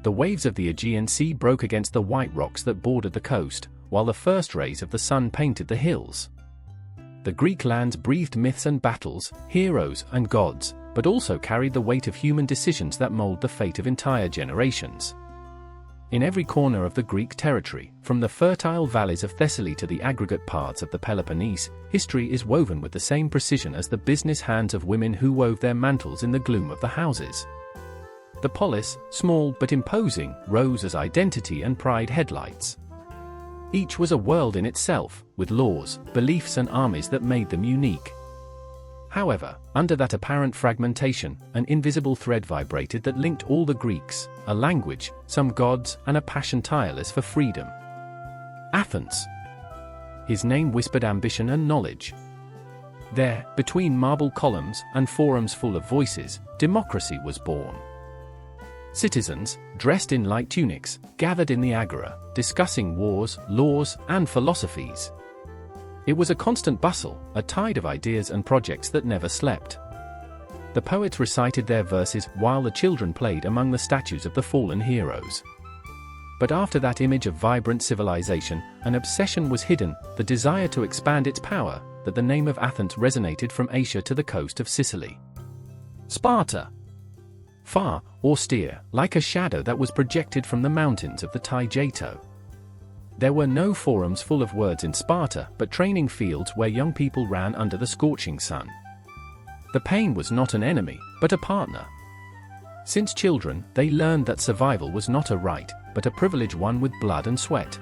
The waves of the Aegean Sea broke against the white rocks that bordered the coast, while the first rays of the sun painted the hills. The Greek lands breathed myths and battles, heroes and gods, but also carried the weight of human decisions that mold the fate of entire generations. In every corner of the Greek territory, from the fertile valleys of Thessaly to the aggregate paths of the Peloponnese, history is woven with the same precision as the business hands of women who wove their mantles in the gloom of the houses. The polis, small but imposing, rose as identity and pride headlights. Each was a world in itself, with laws, beliefs and armies that made them unique. However, under that apparent fragmentation, an invisible thread vibrated that linked all the Greeks, a language, some gods, and a passion tireless for freedom. Athens. His name whispered ambition and knowledge. There, between marble columns and forums full of voices, democracy was born. Citizens, dressed in light tunics, gathered in the agora, discussing wars, laws, and philosophies. It was a constant bustle, a tide of ideas and projects that never slept. The poets recited their verses while the children played among the statues of the fallen heroes. But after that image of vibrant civilization, an obsession was hidden, the desire to expand its power, that the name of Athens resonated from Asia to the coast of Sicily. Sparta. Far, austere, like a shadow that was projected from the mountains of the Tigetae. There were no forums full of words in Sparta, but training fields where young people ran under the scorching sun. The pain was not an enemy, but a partner. Since children, they learned that survival was not a right, but a privilege won with blood and sweat.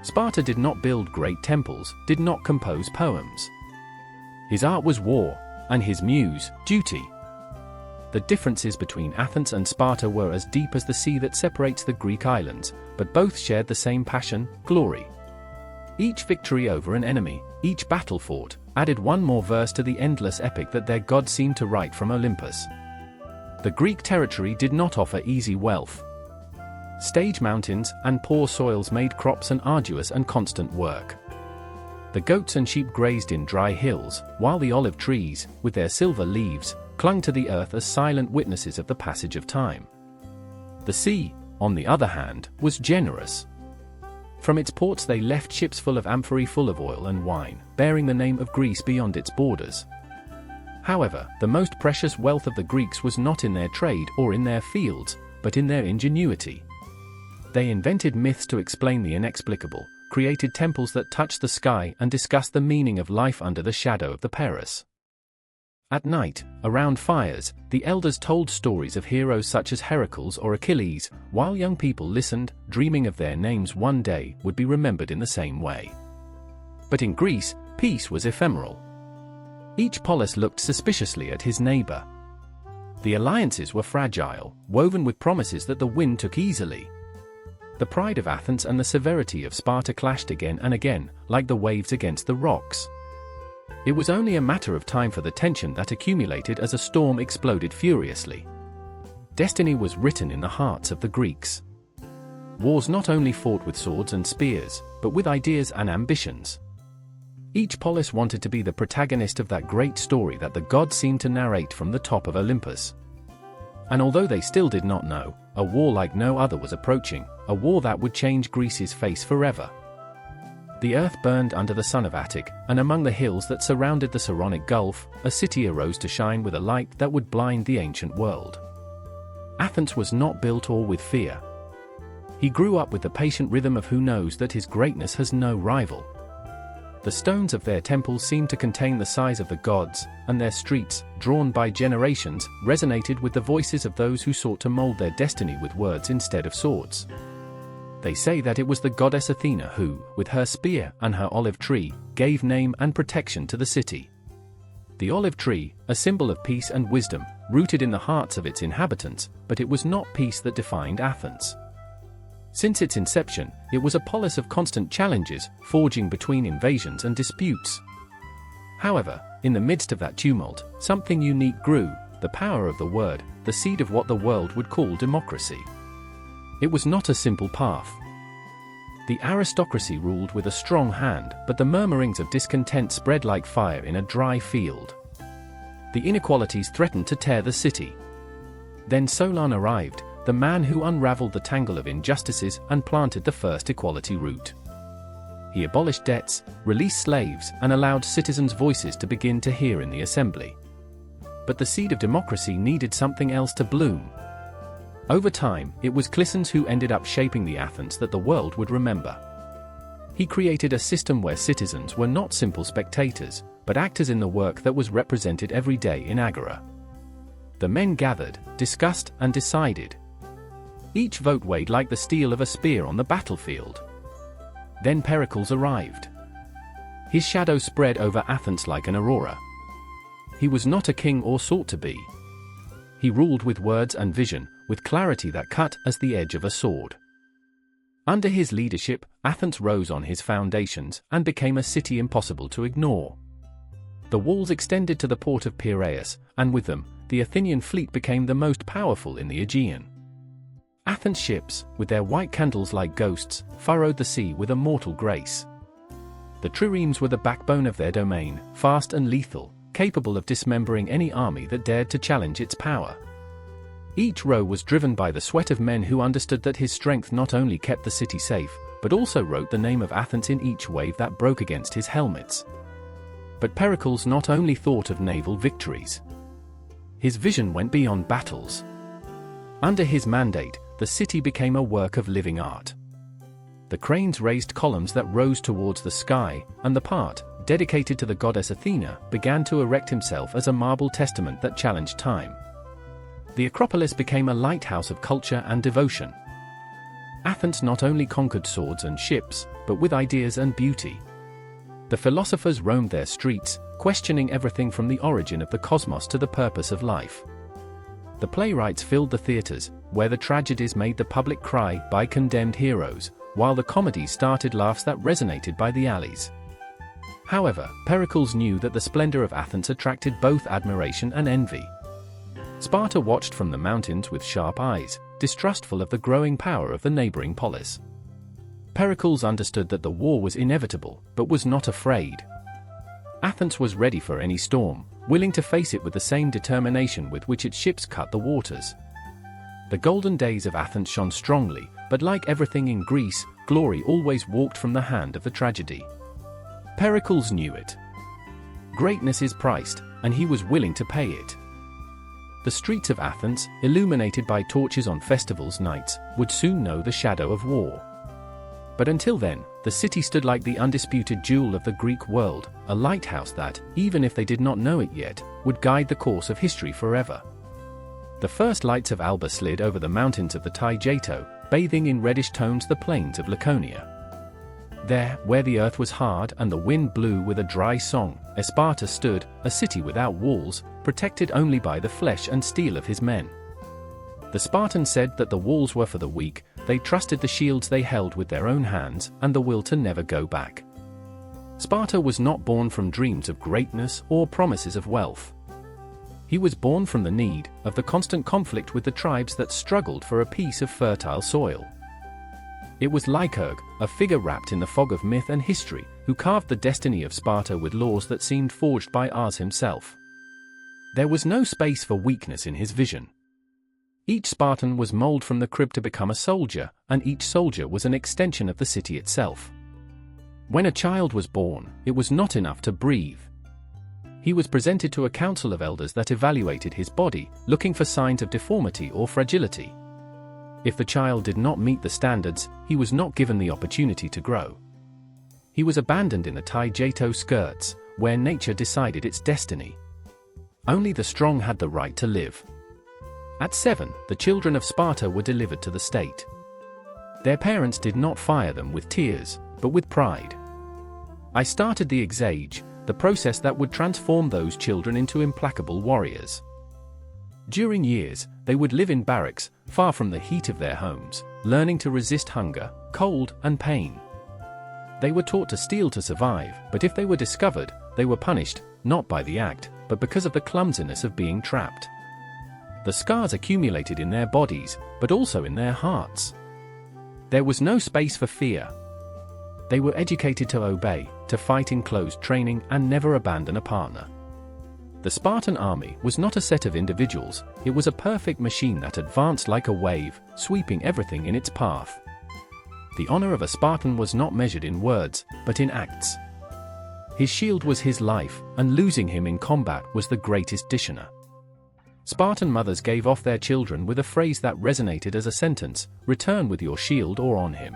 Sparta did not build great temples, did not compose poems. His art was war, and his muse, duty. The differences between Athens and Sparta were as deep as the sea that separates the Greek islands, but both shared the same passion, glory. Each victory over an enemy, each battle fought, added one more verse to the endless epic that their god seemed to write from Olympus. The Greek territory did not offer easy wealth. Stage mountains and poor soils made crops an arduous and constant work. The goats and sheep grazed in dry hills, while the olive trees, with their silver leaves, clung to the earth as silent witnesses of the passage of time. The sea, on the other hand, was generous. From its ports they left ships full of amphorae full of oil and wine, bearing the name of Greece beyond its borders. However, the most precious wealth of the Greeks was not in their trade or in their fields, but in their ingenuity. They invented myths to explain the inexplicable, created temples that touched the sky and discussed the meaning of life under the shadow of the Pericles. At night, around fires, the elders told stories of heroes such as Pericles or Achilles, while young people listened, dreaming of their names one day would be remembered in the same way. But in Greece, peace was ephemeral. Each polis looked suspiciously at his neighbor. The alliances were fragile, woven with promises that the wind took easily. The pride of Athens and the severity of Sparta clashed again and again, like the waves against the rocks. It was only a matter of time for the tension that accumulated as a storm exploded furiously. Destiny was written in the hearts of the Greeks. Wars not only fought with swords and spears, but with ideas and ambitions. Each polis wanted to be the protagonist of that great story that the gods seemed to narrate from the top of Olympus. And although they still did not know, a war like no other was approaching, a war that would change Greece's face forever. The earth burned under the sun of Attic, and among the hills that surrounded the Saronic Gulf, a city arose to shine with a light that would blind the ancient world. Athens was not built all with fear. He grew up with the patient rhythm of who knows that his greatness has no rival. The stones of their temples seemed to contain the sighs of the gods, and their streets, drawn by generations, resonated with the voices of those who sought to mold their destiny with words instead of swords. They say that it was the goddess Athena who, with her spear and her olive tree, gave name and protection to the city. The olive tree, a symbol of peace and wisdom, rooted in the hearts of its inhabitants, but it was not peace that defined Athens. Since its inception, it was a polis of constant challenges, forging between invasions and disputes. However, in the midst of that tumult, something unique grew, the power of the word, the seed of what the world would call democracy. It was not a simple path. The aristocracy ruled with a strong hand, but the murmurings of discontent spread like fire in a dry field. The inequalities threatened to tear the city. Then Solon arrived, the man who unraveled the tangle of injustices and planted the first equality root. He abolished debts, released slaves, and allowed citizens' voices to begin to hear in the assembly. But the seed of democracy needed something else to bloom. Over time, it was Clisson who ended up shaping the Athens that the world would remember. He created a system where citizens were not simple spectators, but actors in the work that was represented every day in Agora. The men gathered, discussed, and decided. Each vote weighed like the steel of a spear on the battlefield. Then Pericles arrived. His shadow spread over Athens like an aurora. He was not a king or sought to be. He ruled with words and vision, with clarity that cut as the edge of a sword. Under his leadership, Athens rose on his foundations and became a city impossible to ignore. The walls extended to the port of Piraeus, and with them, the Athenian fleet became the most powerful in the Aegean. Athens' ships, with their white candles like ghosts, furrowed the sea with a mortal grace. The triremes were the backbone of their domain, fast and lethal, capable of dismembering any army that dared to challenge its power. Each row was driven by the sweat of men who understood that his strength not only kept the city safe, but also wrote the name of Athens in each wave that broke against his helmets. But Pericles not only thought of naval victories. His vision went beyond battles. Under his mandate, the city became a work of living art. The cranes raised columns that rose towards the sky, and the part, dedicated to the goddess Athena, began to erect himself as a marble testament that challenged time. The Acropolis became a lighthouse of culture and devotion. Athens not only conquered swords and ships, but with ideas and beauty. The philosophers roamed their streets, questioning everything from the origin of the cosmos to the purpose of life. The playwrights filled the theaters, where the tragedies made the public cry by condemned heroes, while the comedies started laughs that resonated by the alleys. However, Pericles knew that the splendor of Athens attracted both admiration and envy. Sparta watched from the mountains with sharp eyes, distrustful of the growing power of the neighboring polis. Pericles understood that the war was inevitable, but was not afraid. Athens was ready for any storm, willing to face it with the same determination with which its ships cut the waters. The golden days of Athens shone strongly, but like everything in Greece, glory always walked from the hand of the tragedy. Pericles knew it. Greatness is priced, and he was willing to pay it. The streets of Athens, illuminated by torches on festivals nights, would soon know the shadow of war. But until then, the city stood like the undisputed jewel of the Greek world, a lighthouse that, even if they did not know it yet, would guide the course of history forever. The first lights of Alba slid over the mountains of the Taygeto, bathing in reddish tones the plains of Laconia. There, where the earth was hard and the wind blew with a dry song, Sparta stood, a city without walls, protected only by the flesh and steel of his men. The Spartans said that the walls were for the weak, they trusted the shields they held with their own hands, and the will to never go back. Sparta was not born from dreams of greatness or promises of wealth. He was born from the need of the constant conflict with the tribes that struggled for a piece of fertile soil. It was Lycurgus, a figure wrapped in the fog of myth and history, who carved the destiny of Sparta with laws that seemed forged by Ars himself. There was no space for weakness in his vision. Each Spartan was molded from the crib to become a soldier, and each soldier was an extension of the city itself. When a child was born, it was not enough to breathe. He was presented to a council of elders that evaluated his body, looking for signs of deformity or fragility. If the child did not meet the standards, he was not given the opportunity to grow. He was abandoned in the Taygeto skirts, where nature decided its destiny. Only the strong had the right to live. At 7, the children of Sparta were delivered to the state. Their parents did not fire them with tears, but with pride. I started the exage, the process that would transform those children into implacable warriors. During years, they would live in barracks, far from the heat of their homes, learning to resist hunger, cold, and pain. They were taught to steal to survive, but if they were discovered, they were punished, not by the act, but because of the clumsiness of being trapped. The scars accumulated in their bodies, but also in their hearts. There was no space for fear. They were educated to obey, to fight in closed training, and never abandon a partner. The Spartan army was not a set of individuals, it was a perfect machine that advanced like a wave, sweeping everything in its path. The honor of a Spartan was not measured in words, but in acts. His shield was his life, and losing him in combat was the greatest dishonor. Spartan mothers gave off their children with a phrase that resonated as a sentence: return with your shield or on him.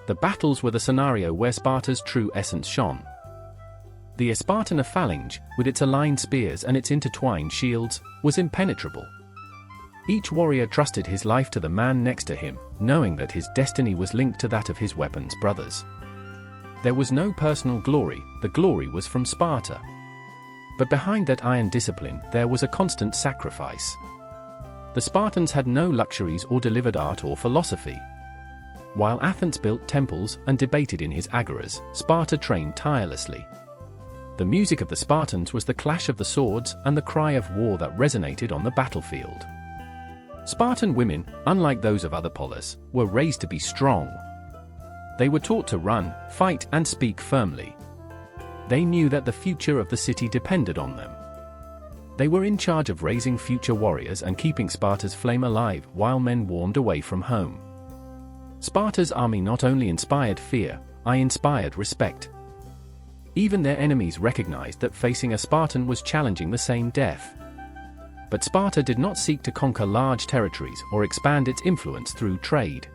The battles were the scenario where Sparta's true essence shone. The Spartan phalanx, with its aligned spears and its intertwined shields, was impenetrable. Each warrior trusted his life to the man next to him, knowing that his destiny was linked to that of his weapons brothers. There was no personal glory, the glory was from Sparta. But behind that iron discipline, there was a constant sacrifice. The Spartans had no luxuries or delivered art or philosophy. While Athens built temples and debated in his agoras, Sparta trained tirelessly. The music of the Spartans was the clash of the swords and the cry of war that resonated on the battlefield. Spartan women, unlike those of other polis, were raised to be strong. They were taught to run, fight, and speak firmly. They knew that the future of the city depended on them. They were in charge of raising future warriors and keeping Sparta's flame alive while men warmed away from home. Sparta's army not only inspired fear, it inspired respect. Even their enemies recognized that facing a Spartan was challenging the same death. But Sparta did not seek to conquer large territories or expand its influence through trade.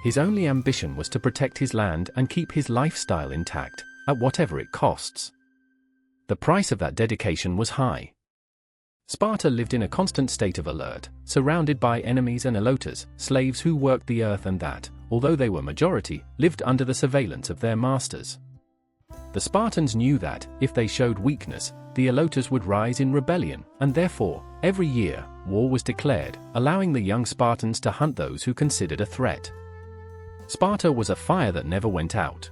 His only ambition was to protect his land and keep his lifestyle intact, at whatever it costs. The price of that dedication was high. Sparta lived in a constant state of alert, surrounded by enemies and eloters, slaves who worked the earth and that, although they were majority, lived under the surveillance of their masters. The Spartans knew that, if they showed weakness, the eloters would rise in rebellion, and therefore, every year, war was declared, allowing the young Spartans to hunt those who considered a threat. Sparta was a fire that never went out.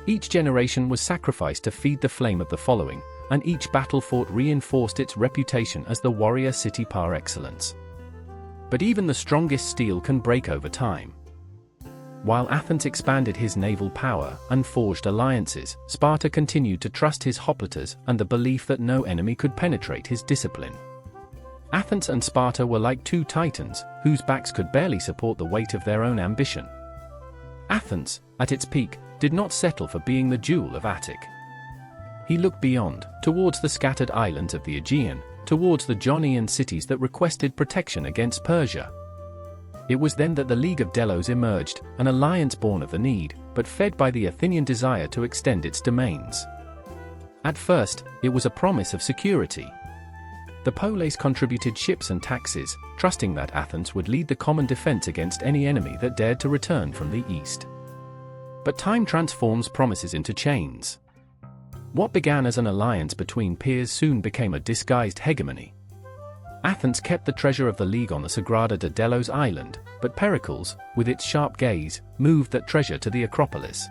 Each generation was sacrificed to feed the flame of the following, and each battle fought reinforced its reputation as the warrior city par excellence. But even the strongest steel can break over time. While Athens expanded his naval power and forged alliances, Sparta continued to trust his hoplites and the belief that no enemy could penetrate his discipline. Athens and Sparta were like two titans, whose backs could barely support the weight of their own ambition. Athens, at its peak, did not settle for being the jewel of Attic. He looked beyond, towards the scattered islands of the Aegean, towards the Ionian cities that requested protection against Persia. It was then that the League of Delos emerged, an alliance born of the need, but fed by the Athenian desire to extend its domains. At first, it was a promise of security. The polis contributed ships and taxes, trusting that Athens would lead the common defense against any enemy that dared to return from the east. But time transforms promises into chains. What began as an alliance between peers soon became a disguised hegemony. Athens kept the treasure of the League on the Sagrada de Delos island, but Pericles, with its sharp gaze, moved that treasure to the Acropolis.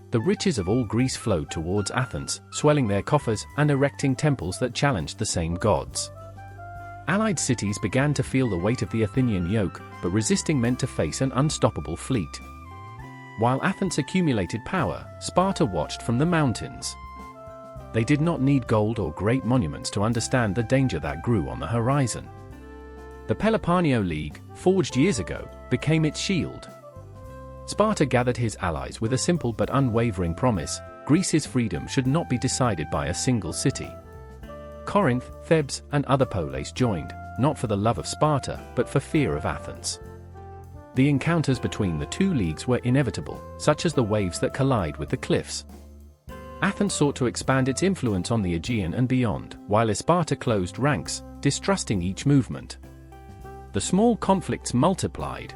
The riches of all Greece flowed towards Athens, swelling their coffers and erecting temples that challenged the same gods. Allied cities began to feel the weight of the Athenian yoke, but resisting meant to face an unstoppable fleet. While Athens accumulated power, Sparta watched from the mountains. They did not need gold or great monuments to understand the danger that grew on the horizon. The Peloponnesian League, forged years ago, became its shield. Sparta gathered his allies with a simple but unwavering promise: Greece's freedom should not be decided by a single city. Corinth, Thebes, and other polis joined, not for the love of Sparta, but for fear of Athens. The encounters between the two leagues were inevitable, such as the waves that collide with the cliffs. Athens sought to expand its influence on the Aegean and beyond, while Sparta closed ranks, distrusting each movement. The small conflicts multiplied.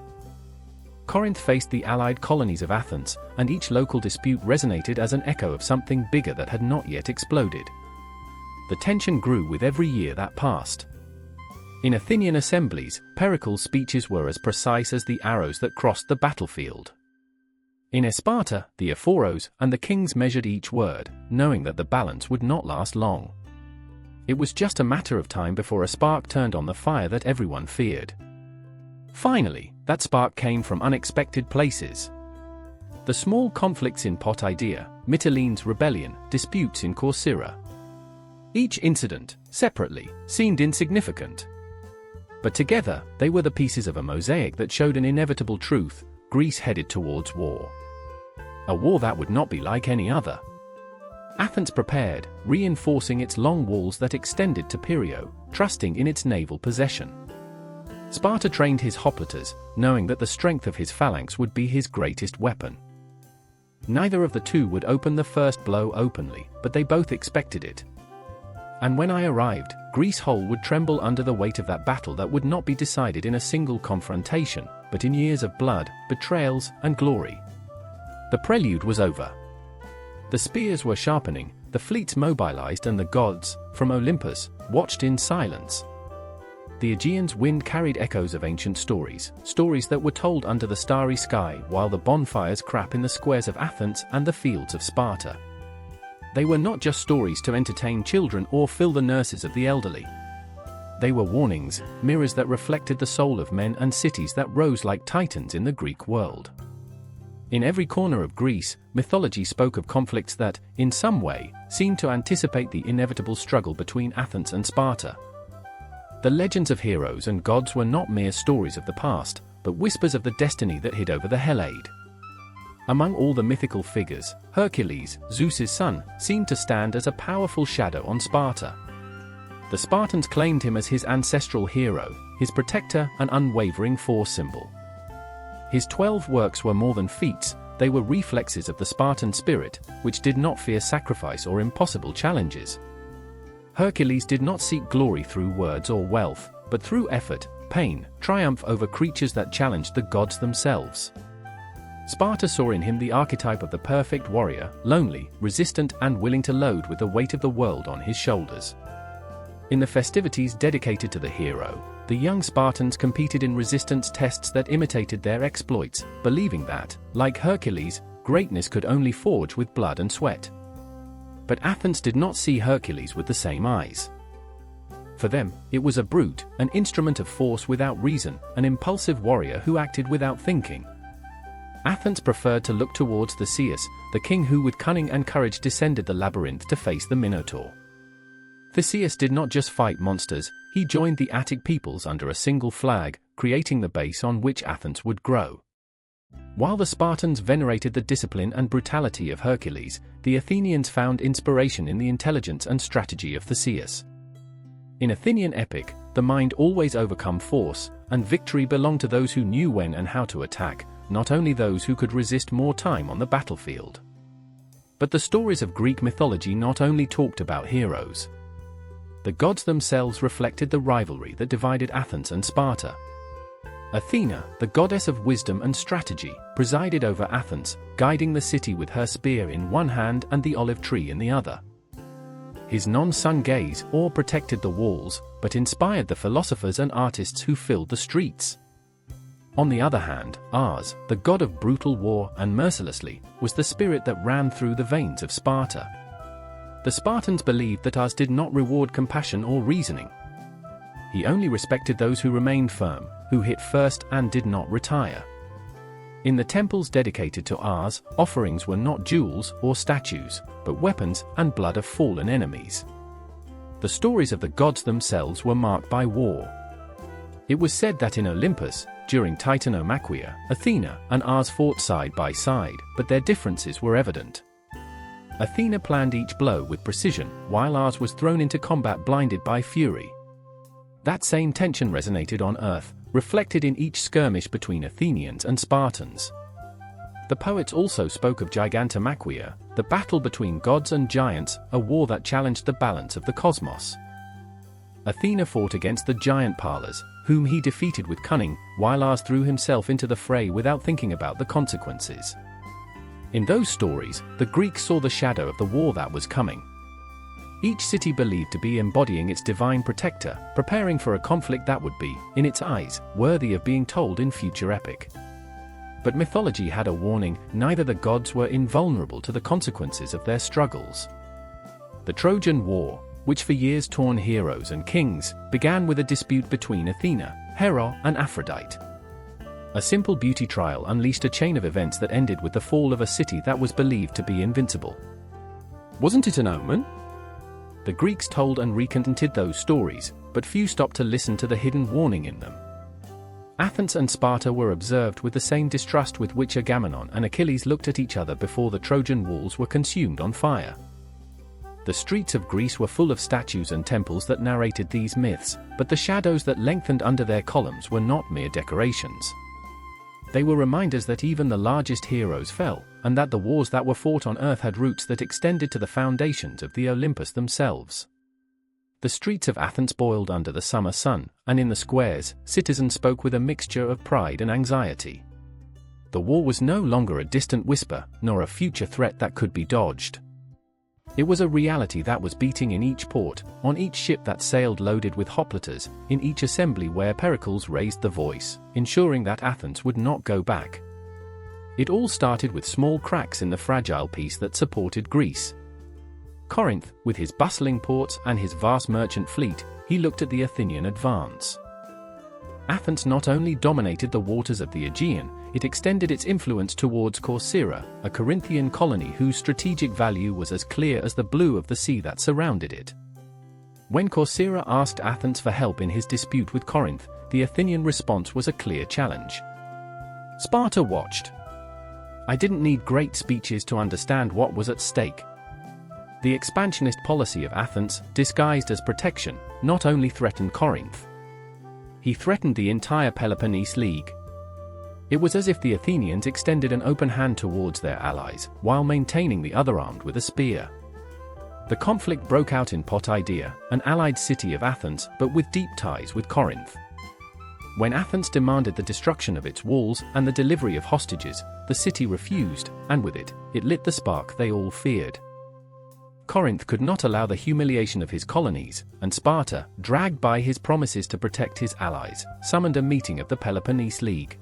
Corinth faced the allied colonies of Athens, and each local dispute resonated as an echo of something bigger that had not yet exploded. The tension grew with every year that passed. In Athenian assemblies, Pericles' speeches were as precise as the arrows that crossed the battlefield. In Sparta, the Ephoros and the kings measured each word, knowing that the balance would not last long. It was just a matter of time before a spark turned on the fire that everyone feared. Finally, that spark came from unexpected places. The small conflicts in Potidea, Mytilene's rebellion, disputes in Corcyra. Each incident, separately, seemed insignificant. But together, they were the pieces of a mosaic that showed an inevitable truth: Greece headed towards war. A war that would not be like any other. Athens prepared, reinforcing its long walls that extended to Perio, trusting in its naval possession. Sparta trained his hoplites, knowing that the strength of his phalanx would be his greatest weapon. Neither of the two would open the first blow openly, but they both expected it. And when I arrived, Greece whole would tremble under the weight of that battle that would not be decided in a single confrontation, but in years of blood, betrayals, and glory. The prelude was over. The spears were sharpening, the fleets mobilized, and the gods, from Olympus, watched in silence. The Aegean's wind carried echoes of ancient stories, stories that were told under the starry sky while the bonfires crackled in the squares of Athens and the fields of Sparta. They were not just stories to entertain children or fill the nurses of the elderly. They were warnings, mirrors that reflected the soul of men and cities that rose like titans in the Greek world. In every corner of Greece, mythology spoke of conflicts that, in some way, seemed to anticipate the inevitable struggle between Athens and Sparta. The legends of heroes and gods were not mere stories of the past, but whispers of the destiny that hid over the Hellade. Among all the mythical figures, Hercules, Zeus's son, seemed to stand as a powerful shadow on Sparta. The Spartans claimed him as his ancestral hero, his protector, an unwavering force symbol. His 12 works were more than feats, they were reflexes of the Spartan spirit, which did not fear sacrifice or impossible challenges. Hercules did not seek glory through words or wealth, but through effort, pain, triumph over creatures that challenged the gods themselves. Sparta saw in him the archetype of the perfect warrior, lonely, resistant, and willing to load with the weight of the world on his shoulders. In the festivities dedicated to the hero, the young Spartans competed in resistance tests that imitated their exploits, believing that, like Hercules, greatness could only forge with blood and sweat. But Athens did not see Hercules with the same eyes. For them, it was a brute, an instrument of force without reason, an impulsive warrior who acted without thinking. Athens preferred to look towards Theseus, the king who with cunning and courage descended the labyrinth to face the Minotaur. Theseus did not just fight monsters, he joined the Attic peoples under a single flag, creating the base on which Athens would grow. While the Spartans venerated the discipline and brutality of Hercules, the Athenians found inspiration in the intelligence and strategy of Theseus. In Athenian epic, the mind always overcome force, and victory belonged to those who knew when and how to attack, not only those who could resist more time on the battlefield. But the stories of Greek mythology not only talked about heroes. The gods themselves reflected the rivalry that divided Athens and Sparta. Athena, the goddess of wisdom and strategy, presided over Athens, guiding the city with her spear in one hand and the olive tree in the other. His non-sun gaze or protected the walls, but inspired the philosophers and artists who filled the streets. On the other hand, Ares, the god of brutal war and mercilessly, was the spirit that ran through the veins of Sparta. The Spartans believed that Ares did not reward compassion or reasoning. He only respected those who remained firm, who hit first and did not retire. In the temples dedicated to Ares, offerings were not jewels or statues, but weapons and blood of fallen enemies. The stories of the gods themselves were marked by war. It was said that in Olympus, during Titanomachia, Athena and Ares fought side by side, but their differences were evident. Athena planned each blow with precision, while Ares was thrown into combat blinded by fury. That same tension resonated on Earth, reflected in each skirmish between Athenians and Spartans. The poets also spoke of Gigantomachia, the battle between gods and giants, a war that challenged the balance of the cosmos. Athena fought against the giant Pallas, whom he defeated with cunning, while Ares threw himself into the fray without thinking about the consequences. In those stories, the Greeks saw the shadow of the war that was coming. Each city believed to be embodying its divine protector, preparing for a conflict that would be, in its eyes, worthy of being told in future epic. But mythology had a warning: neither the gods were invulnerable to the consequences of their struggles. The Trojan War, which for years torn heroes and kings, began with a dispute between Athena, Hera, and Aphrodite. A simple beauty trial unleashed a chain of events that ended with the fall of a city that was believed to be invincible. Wasn't it an omen? The Greeks told and recounted those stories, but few stopped to listen to the hidden warning in them. Athens and Sparta were observed with the same distrust with which Agamemnon and Achilles looked at each other before the Trojan walls were consumed on fire. The streets of Greece were full of statues and temples that narrated these myths, but the shadows that lengthened under their columns were not mere decorations. They were reminders that even the largest heroes fell, and that the wars that were fought on earth had roots that extended to the foundations of the Olympus themselves. The streets of Athens boiled under the summer sun, and in the squares, citizens spoke with a mixture of pride and anxiety. The war was no longer a distant whisper, nor a future threat that could be dodged. It was a reality that was beating in each port, on each ship that sailed loaded with hoplites, in each assembly where Pericles raised the voice, ensuring that Athens would not go back. It all started with small cracks in the fragile peace that supported Greece. Corinth, with his bustling ports and his vast merchant fleet, he looked at the Athenian advance. Athens not only dominated the waters of the Aegean, it extended its influence towards Corcyra, a Corinthian colony whose strategic value was as clear as the blue of the sea that surrounded it. When Corcyra asked Athens for help in his dispute with Corinth, the Athenian response was a clear challenge. Sparta watched. I didn't need great speeches to understand what was at stake. The expansionist policy of Athens, disguised as protection, not only threatened Corinth. He threatened the entire Peloponnese League. It was as if the Athenians extended an open hand towards their allies, while maintaining the other armed with a spear. The conflict broke out in Potidea, an allied city of Athens, but with deep ties with Corinth. When Athens demanded the destruction of its walls and the delivery of hostages, the city refused, and with it, it lit the spark they all feared. Corinth could not allow the humiliation of his colonies, and Sparta, dragged by his promises to protect his allies, summoned a meeting of the Peloponnese League.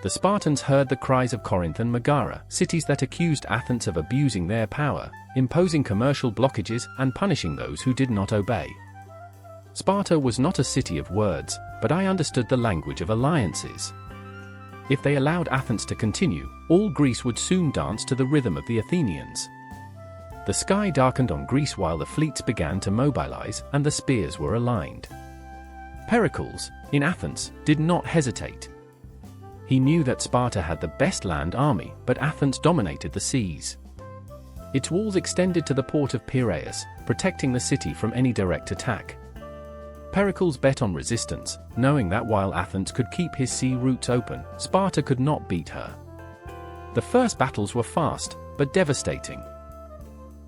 The Spartans heard the cries of Corinth and Megara, cities that accused Athens of abusing their power, imposing commercial blockages and punishing those who did not obey. Sparta was not a city of words, but I understood the language of alliances. If they allowed Athens to continue, all Greece would soon dance to the rhythm of the Athenians. The sky darkened on Greece while the fleets began to mobilize and the spears were aligned. Pericles, in Athens, did not hesitate. He knew that Sparta had the best land army, but Athens dominated the seas. Its walls extended to the port of Piraeus, protecting the city from any direct attack. Pericles bet on resistance, knowing that while Athens could keep his sea routes open, Sparta could not beat her. The first battles were fast, but devastating.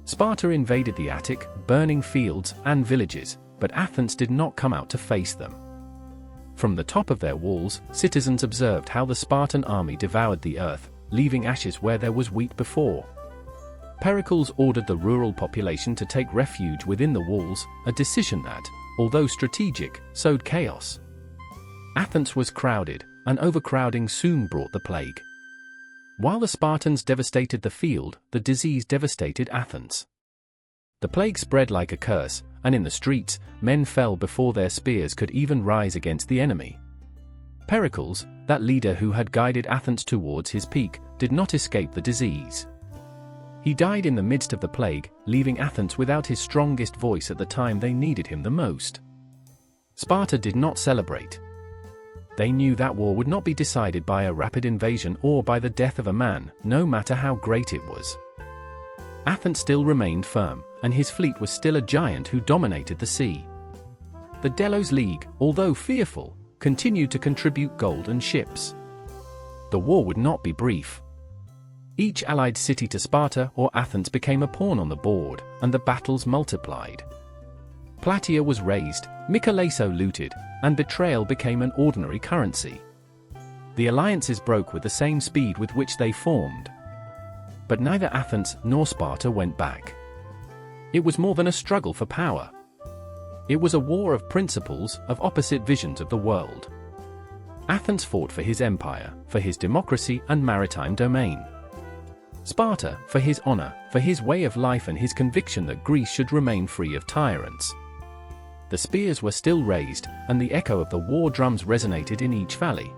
Sparta invaded the Attic, burning fields and villages, but Athens did not come out to face them. From the top of their walls, citizens observed how the Spartan army devoured the earth, leaving ashes where there was wheat before. Pericles ordered the rural population to take refuge within the walls, a decision that, although strategic, sowed chaos. Athens was crowded, and overcrowding soon brought the plague. While the Spartans devastated the field, the disease devastated Athens. The plague spread like a curse, and in the streets, men fell before their spears could even rise against the enemy. Pericles, that leader who had guided Athens towards his peak, did not escape the disease. He died in the midst of the plague, leaving Athens without his strongest voice at the time they needed him the most. Sparta did not celebrate. They knew that war would not be decided by a rapid invasion or by the death of a man, no matter how great it was. Athens still remained firm, and his fleet was still a giant who dominated the sea. The Delos League, although fearful, continued to contribute gold and ships. The war would not be brief. Each allied city to Sparta or Athens became a pawn on the board, and the battles multiplied. Plataea was razed, Mycalesso looted, and betrayal became an ordinary currency. The alliances broke with the same speed with which they formed. But neither Athens nor Sparta went back. It was more than a struggle for power. It was a war of principles, of opposite visions of the world. Athens fought for his empire, for his democracy and maritime domain. Sparta, for his honor, for his way of life and his conviction that Greece should remain free of tyrants. The spears were still raised, and the echo of the war drums resonated in each valley.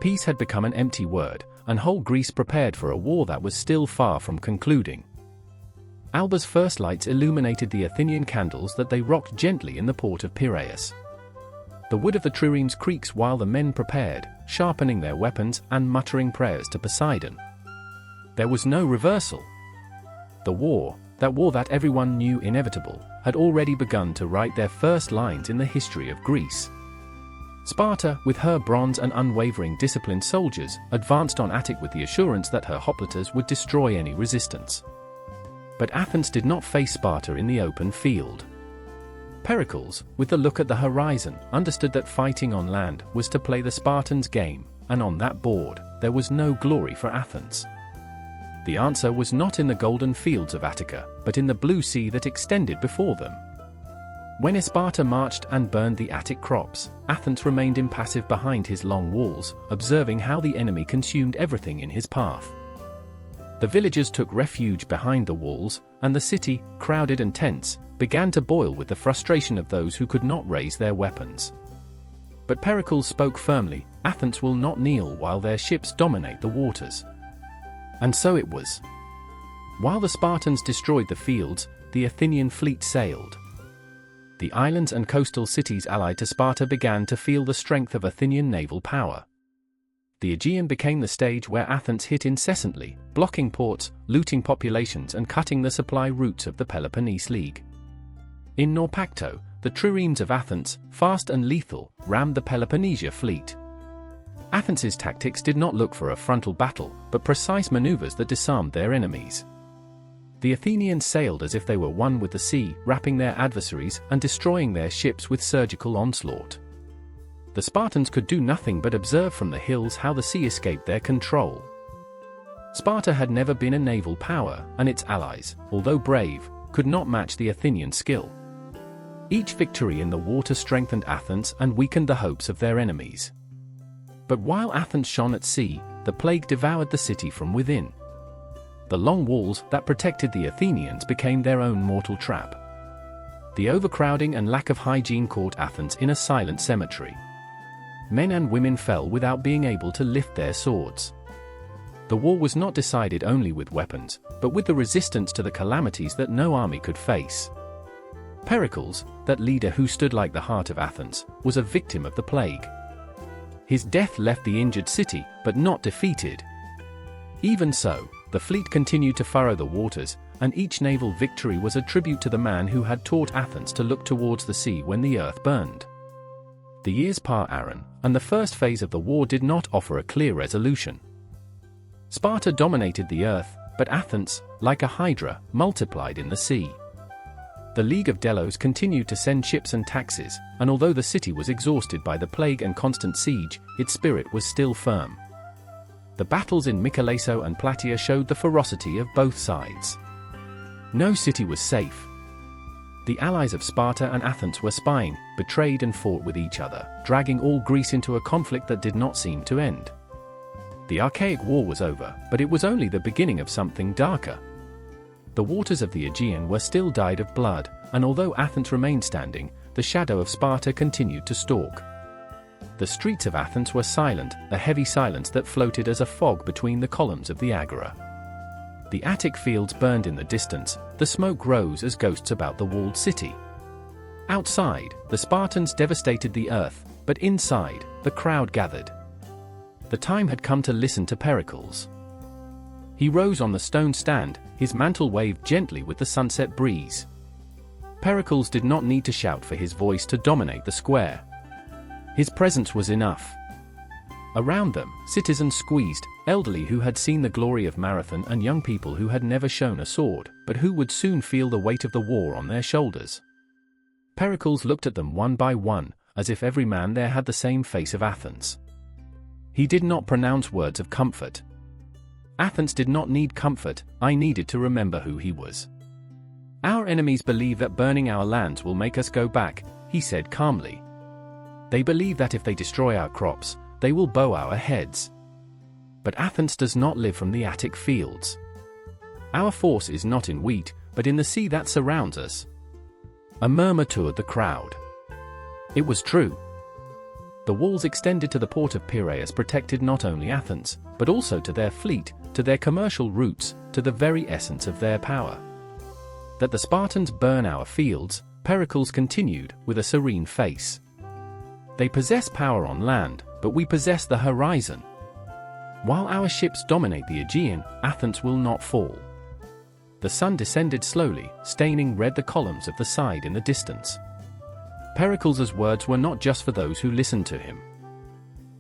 Peace had become an empty word, and whole Greece prepared for a war that was still far from concluding. Alba's first lights illuminated the Athenian candles that they rocked gently in the port of Piraeus. The wood of the triremes creaks while the men prepared, sharpening their weapons and muttering prayers to Poseidon. There was no reversal. The war, that everyone knew inevitable, had already begun to write their first lines in the history of Greece. Sparta, with her bronze and unwavering disciplined soldiers, advanced on Attic with the assurance that her hoplites would destroy any resistance. But Athens did not face Sparta in the open field. Pericles, with a look at the horizon, understood that fighting on land was to play the Spartans' game, and on that board, there was no glory for Athens. The answer was not in the golden fields of Attica, but in the blue sea that extended before them. When Sparta marched and burned the Attic crops, Athens remained impassive behind his long walls, observing how the enemy consumed everything in his path. The villagers took refuge behind the walls, and the city, crowded and tense, began to boil with the frustration of those who could not raise their weapons. But Pericles spoke firmly, "Athens will not kneel while their ships dominate the waters." And so it was. While the Spartans destroyed the fields, the Athenian fleet sailed. The islands and coastal cities allied to Sparta began to feel the strength of Athenian naval power. The Aegean became the stage where Athens hit incessantly, blocking ports, looting populations and cutting the supply routes of the Peloponnese League. In Naupacto, the triremes of Athens, fast and lethal, rammed the Peloponnesian fleet. Athens's tactics did not look for a frontal battle, but precise maneuvers that disarmed their enemies. The Athenians sailed as if they were one with the sea, wrapping their adversaries and destroying their ships with surgical onslaught. The Spartans could do nothing but observe from the hills how the sea escaped their control. Sparta had never been a naval power, and its allies, although brave, could not match the Athenian skill. Each victory in the water strengthened Athens and weakened the hopes of their enemies. But while Athens shone at sea, the plague devoured the city from within. The long walls that protected the Athenians became their own mortal trap. The overcrowding and lack of hygiene caught Athens in a silent cemetery. Men and women fell without being able to lift their swords. The war was not decided only with weapons, but with the resistance to the calamities that no army could face. Pericles, that leader who stood like the heart of Athens, was a victim of the plague. His death left the injured city, but not defeated. Even so, the fleet continued to furrow the waters, and each naval victory was a tribute to the man who had taught Athens to look towards the sea when the earth burned. The years passed, and the first phase of the war did not offer a clear resolution. Sparta dominated the earth, but Athens, like a hydra, multiplied in the sea. The League of Delos continued to send ships and taxes, and although the city was exhausted by the plague and constant siege, its spirit was still firm. The battles in Mycalesso and Plataea showed the ferocity of both sides. No city was safe. The allies of Sparta and Athens were spying, betrayed and fought with each other, dragging all Greece into a conflict that did not seem to end. The archaic war was over, but it was only the beginning of something darker. The waters of the Aegean were still dyed of blood, and although Athens remained standing, the shadow of Sparta continued to stalk. The streets of Athens were silent, a heavy silence that floated as a fog between the columns of the Agora. The Attic fields burned in the distance, the smoke rose as ghosts about the walled city. Outside, the Spartans devastated the earth, but inside, the crowd gathered. The time had come to listen to Pericles. He rose on the stone stand, his mantle waved gently with the sunset breeze. Pericles did not need to shout for his voice to dominate the square. His presence was enough. Around them, citizens squeezed, elderly who had seen the glory of Marathon and young people who had never shown a sword, but who would soon feel the weight of the war on their shoulders. Pericles looked at them one by one, as if every man there had the same face of Athens. He did not pronounce words of comfort. Athens did not need comfort, I needed to remember who he was. Our enemies believe that burning our lands will make us go back, he said calmly. They believe that if they destroy our crops, they will bow our heads. But Athens does not live from the Attic fields. Our force is not in wheat, but in the sea that surrounds us. A murmur toured the crowd. It was true. The walls extended to the port of Piraeus protected not only Athens, but also to their fleet, to their commercial routes, to the very essence of their power. that the Spartans burn our fields," Pericles continued, with a serene face. "They possess power on land, but we possess the horizon. While our ships dominate the Aegean, Athens will not fall." The sun descended slowly, staining red the columns of the side in the distance. Pericles' words were not just for those who listened to him.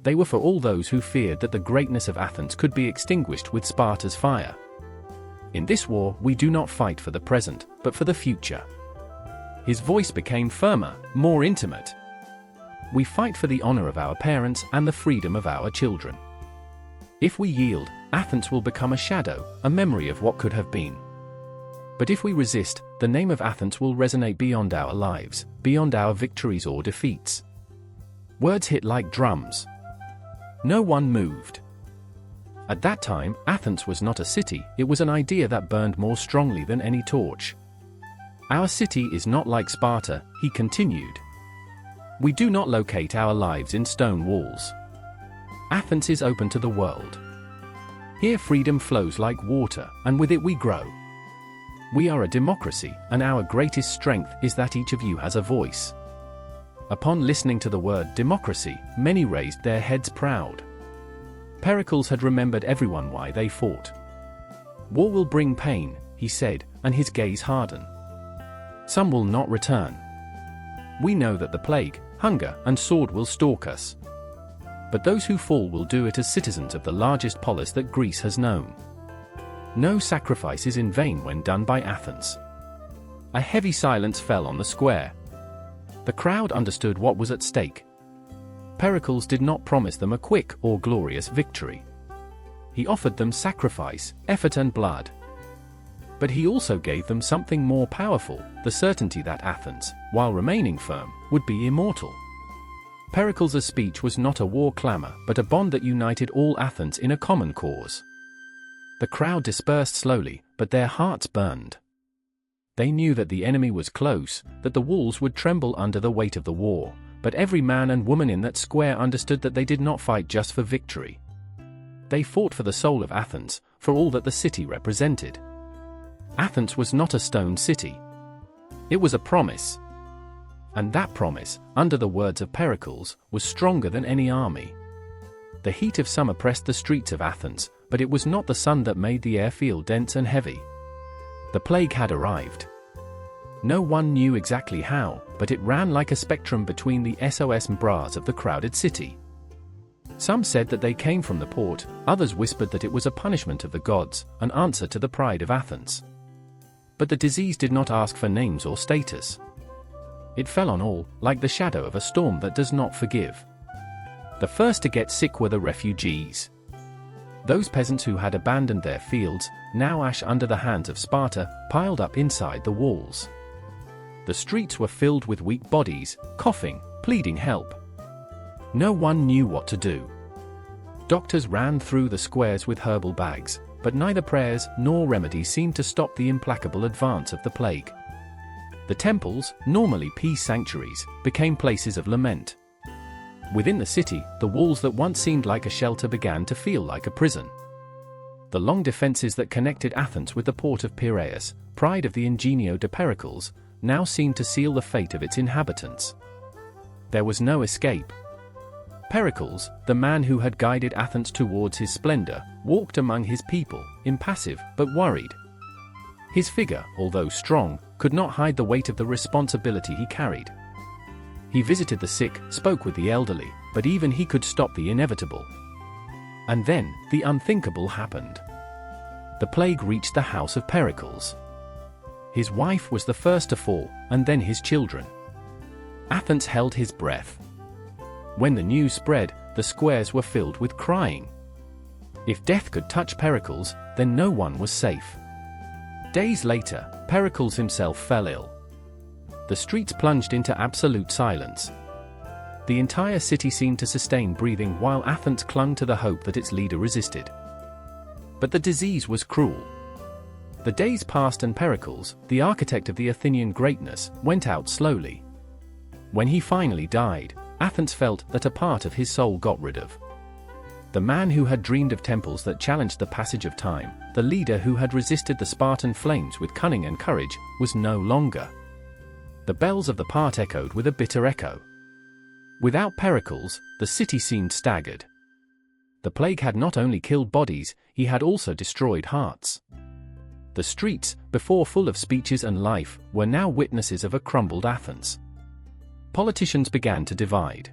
They were for all those who feared that the greatness of Athens could be extinguished with Sparta's fire. "In this war, we do not fight for the present, but for the future." His voice became firmer, more intimate. "We fight for the honor of our parents and the freedom of our children. If we yield, Athens will become a shadow, a memory of what could have been. But if we resist, the name of Athens will resonate beyond our lives, beyond our victories or defeats." Words hit like drums. No one moved. At that time, Athens was not a city, it was an idea that burned more strongly than any torch. "Our city is not like Sparta," he continued. "We do not locate our lives in stone walls. Athens is open to the world. Here freedom flows like water, and with it we grow. We are a democracy, and our greatest strength is that each of you has a voice." Upon listening to the word democracy, many raised their heads proud. Pericles had remembered everyone why they fought. "War will bring pain," he said, and his gaze hardened. "Some will not return. We know that the plague, hunger, and sword will stalk us. But those who fall will do it as citizens of the largest polis that Greece has known. No sacrifice is in vain when done by Athens." A heavy silence fell on the square. The crowd understood what was at stake. Pericles did not promise them a quick or glorious victory. He offered them sacrifice, effort and blood. But he also gave them something more powerful, the certainty that Athens, while remaining firm, would be immortal. Pericles' speech was not a war clamor, but a bond that united all Athens in a common cause. The crowd dispersed slowly, but their hearts burned. They knew that the enemy was close, that the walls would tremble under the weight of the war, but every man and woman in that square understood that they did not fight just for victory. They fought for the soul of Athens, for all that the city represented. Athens was not a stone city. It was a promise. And that promise, under the words of Pericles, was stronger than any army. The heat of summer pressed the streets of Athens, but it was not the sun that made the air feel dense and heavy. The plague had arrived. No one knew exactly how, but it ran like a spectrum between the SOS bras of the crowded city. Some said that they came from the port, others whispered that it was a punishment of the gods, an answer to the pride of Athens. But the disease did not ask for names or status. It fell on all, like the shadow of a storm that does not forgive. The first to get sick were the refugees. Those peasants who had abandoned their fields, now ash under the hands of Sparta, piled up inside the walls. The streets were filled with weak bodies, coughing, pleading help. No one knew what to do. Doctors ran through the squares with herbal bags, but neither prayers nor remedies seemed to stop the implacable advance of the plague. The temples, normally peace sanctuaries, became places of lament. Within the city, the walls that once seemed like a shelter began to feel like a prison. The long defenses that connected Athens with the port of Piraeus, pride of the ingenio de Pericles, now seemed to seal the fate of its inhabitants. There was no escape. Pericles, the man who had guided Athens towards his splendor, walked among his people, impassive but worried. His figure, although strong, could not hide the weight of the responsibility he carried. He visited the sick, spoke with the elderly, but even he could stop the inevitable. And then, the unthinkable happened. The plague reached the house of Pericles. His wife was the first to fall, and then his children. Athens held his breath. When the news spread, the squares were filled with crying. If death could touch Pericles, then no one was safe. Days later, Pericles himself fell ill. The streets plunged into absolute silence. The entire city seemed to sustain breathing while Athens clung to the hope that its leader resisted. But the disease was cruel. The days passed and Pericles, the architect of the Athenian greatness, went out slowly. When he finally died, Athens felt that a part of his soul got rid of. The man who had dreamed of temples that challenged the passage of time, the leader who had resisted the Spartan flames with cunning and courage, was no longer. The bells of the part echoed with a bitter echo. Without Pericles, the city seemed staggered. The plague had not only killed bodies, he had also destroyed hearts. The streets, before full of speeches and life, were now witnesses of a crumbled Athens. Politicians began to divide.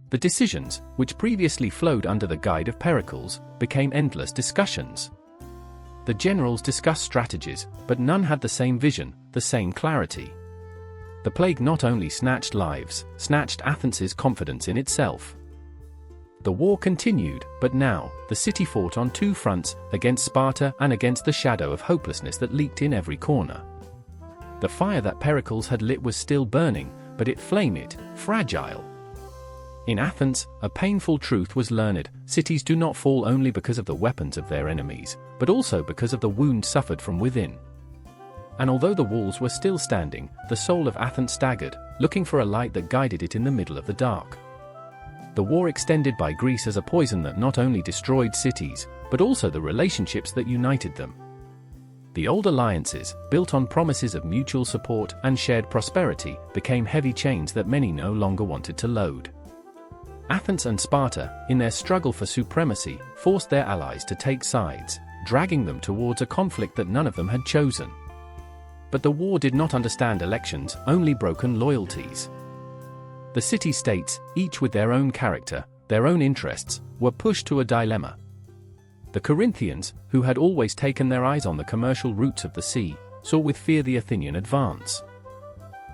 The decisions, which previously flowed under the guide of Pericles, became endless discussions. The generals discussed strategies, but none had the same vision, the same clarity. The plague not only snatched lives, snatched Athens' confidence in itself. The war continued, but now, the city fought on two fronts, against Sparta and against the shadow of hopelessness that leaked in every corner. The fire that Pericles had lit was still burning, but it flamed, fragile. In Athens, a painful truth was learned: cities do not fall only because of the weapons of their enemies, but also because of the wound suffered from within. And although the walls were still standing, the soul of Athens staggered, looking for a light that guided it in the middle of the dark. The war extended by Greece as a poison that not only destroyed cities, but also the relationships that united them. The old alliances, built on promises of mutual support and shared prosperity, became heavy chains that many no longer wanted to load. Athens and Sparta, in their struggle for supremacy, forced their allies to take sides, dragging them towards a conflict that none of them had chosen. But the war did not understand elections, only broken loyalties. The city-states, each with their own character, their own interests, were pushed to a dilemma. The Corinthians, who had always taken their eyes on the commercial routes of the sea, saw with fear the Athenian advance.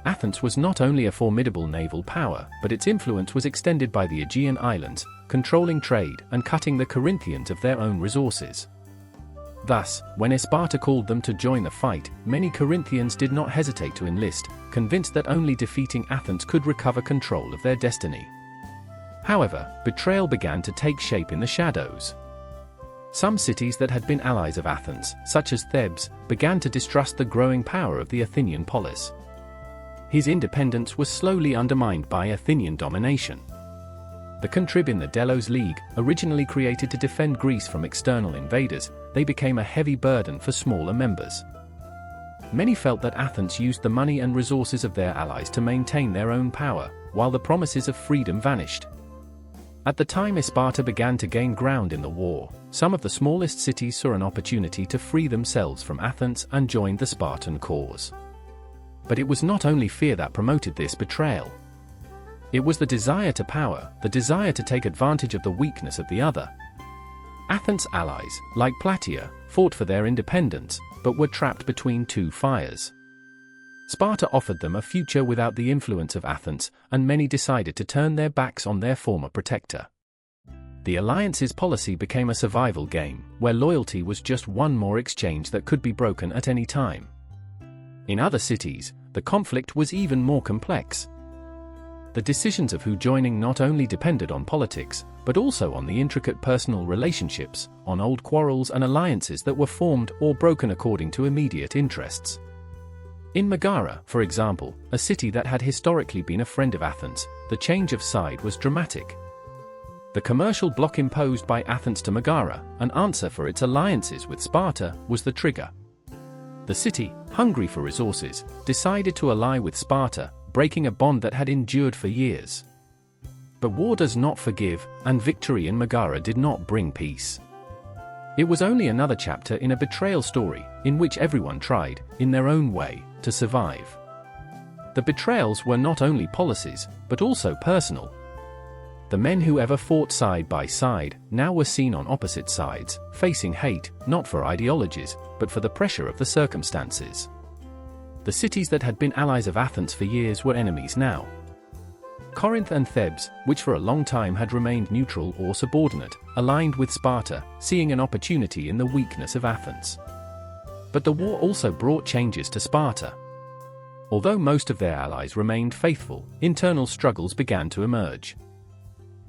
Athens was not only a formidable naval power, but its influence was extended by the Aegean islands, controlling trade and cutting the Corinthians of their own resources. Thus, when Sparta called them to join the fight, many Corinthians did not hesitate to enlist, convinced that only defeating Athens could recover control of their destiny. However, betrayal began to take shape in the shadows. Some cities that had been allies of Athens, such as Thebes, began to distrust the growing power of the Athenian polis. His independence was slowly undermined by Athenian domination. The contrib in the Delos League, originally created to defend Greece from external invaders, they became a heavy burden for smaller members. Many felt that Athens used the money and resources of their allies to maintain their own power, while the promises of freedom vanished. At the time Sparta began to gain ground in the war, some of the smallest cities saw an opportunity to free themselves from Athens and joined the Spartan cause. But it was not only fear that promoted this betrayal. It was the desire to power, the desire to take advantage of the weakness of the other. Athens' allies, like Plataea, fought for their independence, but were trapped between two fires. Sparta offered them a future without the influence of Athens, and many decided to turn their backs on their former protector. The alliance's policy became a survival game, where loyalty was just one more exchange that could be broken at any time. In other cities, the conflict was even more complex. The decisions of who joining not only depended on politics, but also on the intricate personal relationships, on old quarrels and alliances that were formed or broken according to immediate interests. In Megara, for example, a city that had historically been a friend of Athens, the change of side was dramatic. The commercial block imposed by Athens to Megara, an answer for its alliances with Sparta, was the trigger. The city, hungry for resources, decided to ally with Sparta, breaking a bond that had endured for years. But war does not forgive, and victory in Megara did not bring peace. It was only another chapter in a betrayal story, in which everyone tried, in their own way, to survive. The betrayals were not only policies, but also personal. The men who ever fought side by side, now were seen on opposite sides, facing hate, not for ideologies, but for the pressure of the circumstances. The cities that had been allies of Athens for years were enemies now. Corinth and Thebes, which for a long time had remained neutral or subordinate, aligned with Sparta, seeing an opportunity in the weakness of Athens. But the war also brought changes to Sparta. Although most of their allies remained faithful, internal struggles began to emerge.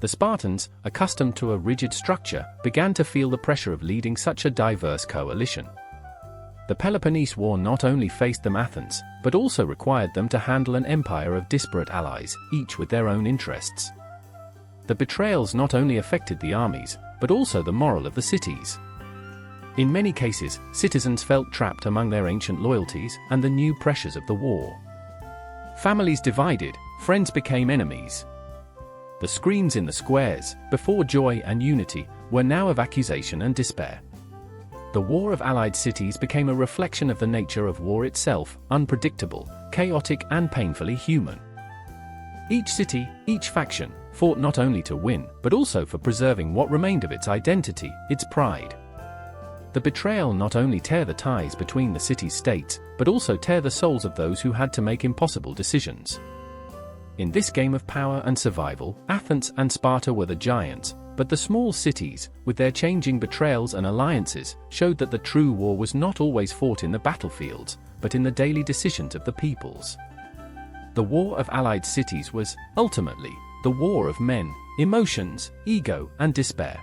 The Spartans, accustomed to a rigid structure, began to feel the pressure of leading such a diverse coalition. The Peloponnese War not only faced them Athens, but also required them to handle an empire of disparate allies, each with their own interests. The betrayals not only affected the armies, but also the moral of the cities. In many cases, citizens felt trapped among their ancient loyalties and the new pressures of the war. Families divided, friends became enemies. The screams in the squares, before joy and unity, were now of accusation and despair. The war of allied cities became a reflection of the nature of war itself, unpredictable, chaotic and painfully human. Each city, each faction, fought not only to win, but also for preserving what remained of its identity, its pride. The betrayal not only tore the ties between the city-states, but also tore the souls of those who had to make impossible decisions. In this game of power and survival, Athens and Sparta were the giants, but the small cities, with their changing betrayals and alliances, showed that the true war was not always fought in the battlefields, but in the daily decisions of the peoples. The war of allied cities was, ultimately, the war of men, emotions, ego, and despair.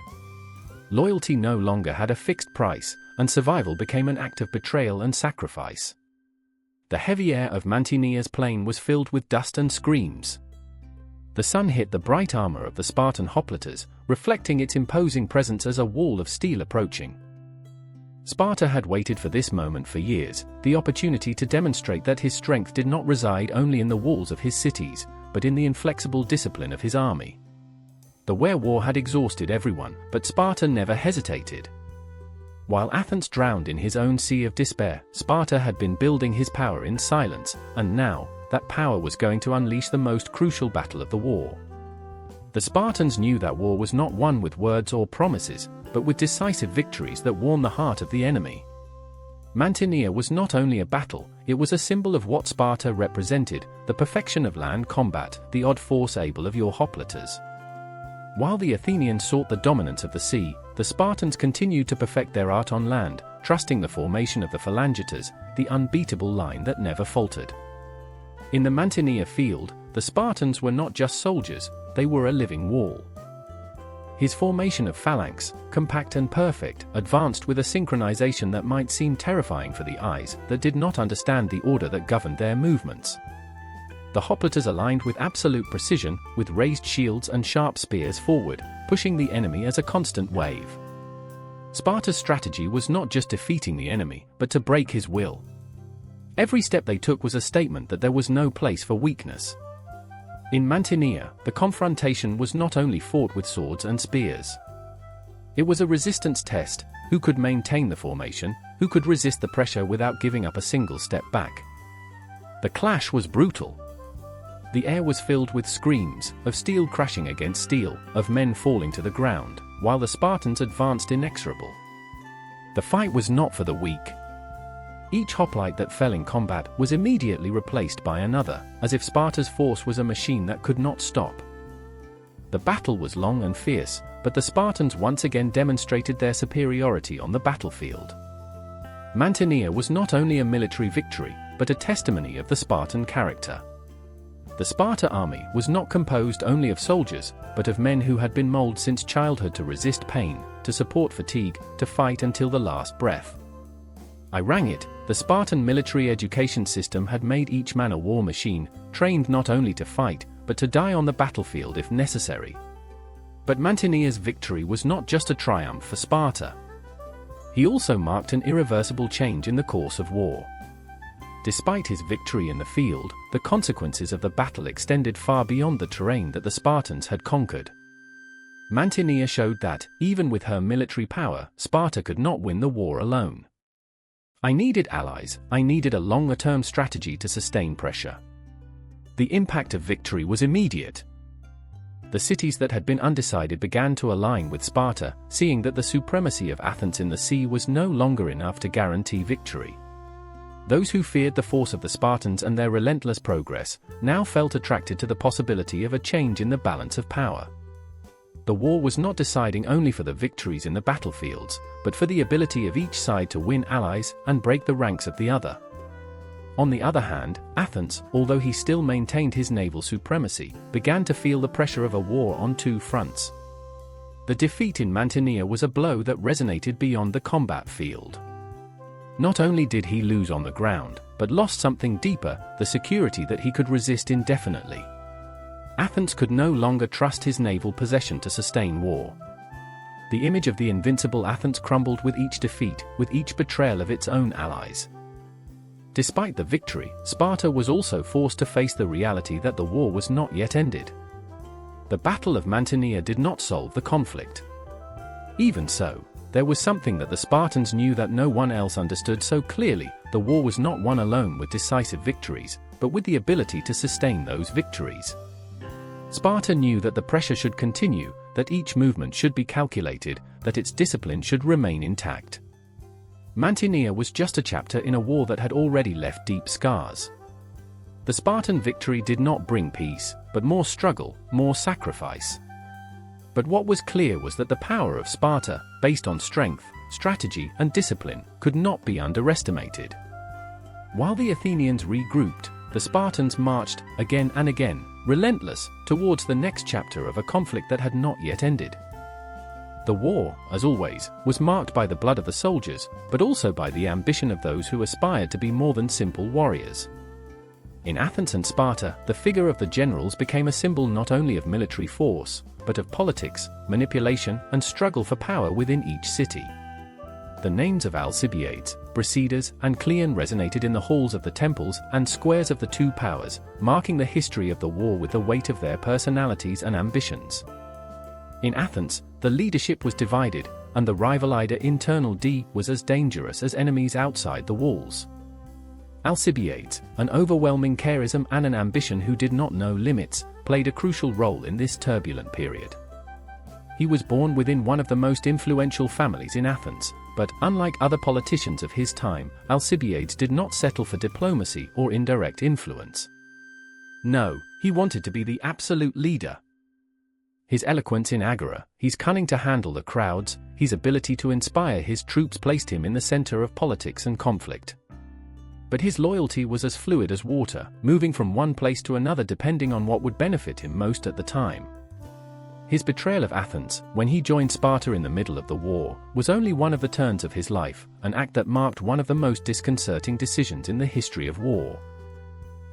Loyalty no longer had a fixed price, and survival became an act of betrayal and sacrifice. The heavy air of Mantinea's plain was filled with dust and screams. The sun hit the bright armor of the Spartan hoplites, reflecting its imposing presence as a wall of steel approaching. Sparta had waited for this moment for years, the opportunity to demonstrate that his strength did not reside only in the walls of his cities, but in the inflexible discipline of his army. The war had exhausted everyone, but Sparta never hesitated. While Athens drowned in his own sea of despair, Sparta had been building his power in silence, and now, that power was going to unleash the most crucial battle of the war. The Spartans knew that war was not won with words or promises, but with decisive victories that warmed the heart of the enemy. Mantinea was not only a battle, it was a symbol of what Sparta represented, the perfection of land combat, the odd force able of your hoplites. While the Athenians sought the dominance of the sea, the Spartans continued to perfect their art on land, trusting the formation of the phalangites, the unbeatable line that never faltered. In the Mantinea field, the Spartans were not just soldiers, they were a living wall. His formation of phalanx, compact and perfect, advanced with a synchronization that might seem terrifying for the eyes that did not understand the order that governed their movements. The hoplites aligned with absolute precision, with raised shields and sharp spears forward, pushing the enemy as a constant wave. Sparta's strategy was not just defeating the enemy, but to break his will. Every step they took was a statement that there was no place for weakness. In Mantinea, the confrontation was not only fought with swords and spears. It was a resistance test: who could maintain the formation, who could resist the pressure without giving up a single step back. The clash was brutal. The air was filled with screams, of steel crashing against steel, of men falling to the ground, while the Spartans advanced inexorable. The fight was not for the weak. Each hoplite that fell in combat was immediately replaced by another, as if Sparta's force was a machine that could not stop. The battle was long and fierce, but the Spartans once again demonstrated their superiority on the battlefield. Mantinea was not only a military victory, but a testimony of the Spartan character. The Sparta army was not composed only of soldiers, but of men who had been molded since childhood to resist pain, to support fatigue, to fight until the last breath. I rang it, the Spartan military education system had made each man a war machine, trained not only to fight, but to die on the battlefield if necessary. But Mantinea's victory was not just a triumph for Sparta. He also marked an irreversible change in the course of war. Despite his victory in the field, the consequences of the battle extended far beyond the terrain that the Spartans had conquered. Mantinea showed that, even with her military power, Sparta could not win the war alone. I needed allies, I needed a longer-term strategy to sustain pressure. The impact of victory was immediate. The cities that had been undecided began to align with Sparta, seeing that the supremacy of Athens in the sea was no longer enough to guarantee victory. Those who feared the force of the Spartans and their relentless progress, now felt attracted to the possibility of a change in the balance of power. The war was not deciding only for the victories in the battlefields, but for the ability of each side to win allies and break the ranks of the other. On the other hand, Athens, although he still maintained his naval supremacy, began to feel the pressure of a war on two fronts. The defeat in Mantinea was a blow that resonated beyond the combat field. Not only did he lose on the ground, but lost something deeper, the security that he could resist indefinitely. Athens could no longer trust his naval possession to sustain war. The image of the invincible Athens crumbled with each defeat, with each betrayal of its own allies. Despite the victory, Sparta was also forced to face the reality that the war was not yet ended. The Battle of Mantinea did not solve the conflict. Even so, there was something that the Spartans knew that no one else understood so clearly: the war was not won alone with decisive victories, but with the ability to sustain those victories. Sparta knew that the pressure should continue, that each movement should be calculated, that its discipline should remain intact. Mantinea was just a chapter in a war that had already left deep scars. The Spartan victory did not bring peace, but more struggle, more sacrifice. But what was clear was that the power of Sparta, based on strength, strategy, and discipline, could not be underestimated. While the Athenians regrouped, the Spartans marched, again and again, relentless, towards the next chapter of a conflict that had not yet ended. The war, as always, was marked by the blood of the soldiers, but also by the ambition of those who aspired to be more than simple warriors. In Athens and Sparta, the figure of the generals became a symbol not only of military force, but of politics, manipulation, and struggle for power within each city. The names of Alcibiades, Brasidas, and Cleon resonated in the halls of the temples and squares of the two powers, marking the history of the war with the weight of their personalities and ambitions. In Athens, the leadership was divided, and the rival internal was as dangerous as enemies outside the walls. Alcibiades, an overwhelming charism and an ambition who did not know limits, played a crucial role in this turbulent period. He was born within one of the most influential families in Athens, but unlike other politicians of his time, Alcibiades did not settle for diplomacy or indirect influence. No, he wanted to be the absolute leader. His eloquence in agora, his cunning to handle the crowds, his ability to inspire his troops placed him in the center of politics and conflict. But his loyalty was as fluid as water, moving from one place to another depending on what would benefit him most at the time. His betrayal of Athens, when he joined Sparta in the middle of the war, was only one of the turns of his life, an act that marked one of the most disconcerting decisions in the history of war.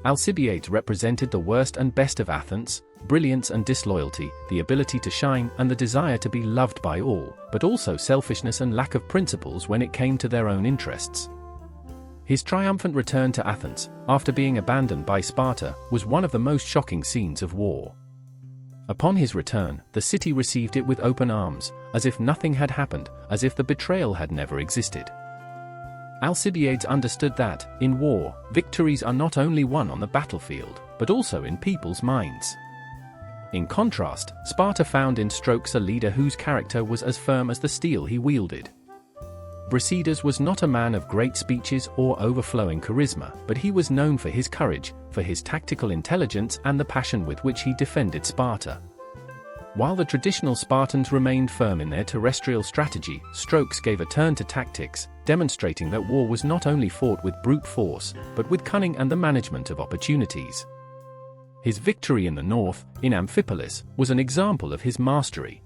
Alcibiades represented the worst and best of Athens: brilliance and disloyalty, the ability to shine and the desire to be loved by all, but also selfishness and lack of principles when it came to their own interests. His triumphant return to Athens, after being abandoned by Sparta, was one of the most shocking scenes of war. Upon his return, the city received it with open arms, as if nothing had happened, as if the betrayal had never existed. Alcibiades understood that, in war, victories are not only won on the battlefield, but also in people's minds. In contrast, Sparta found in Strokes a leader whose character was as firm as the steel he wielded. Brasidas was not a man of great speeches or overflowing charisma, but he was known for his courage, for his tactical intelligence and the passion with which he defended Sparta. While the traditional Spartans remained firm in their terrestrial strategy, Strokes gave a turn to tactics, demonstrating that war was not only fought with brute force, but with cunning and the management of opportunities. His victory in the north, in Amphipolis, was an example of his mastery.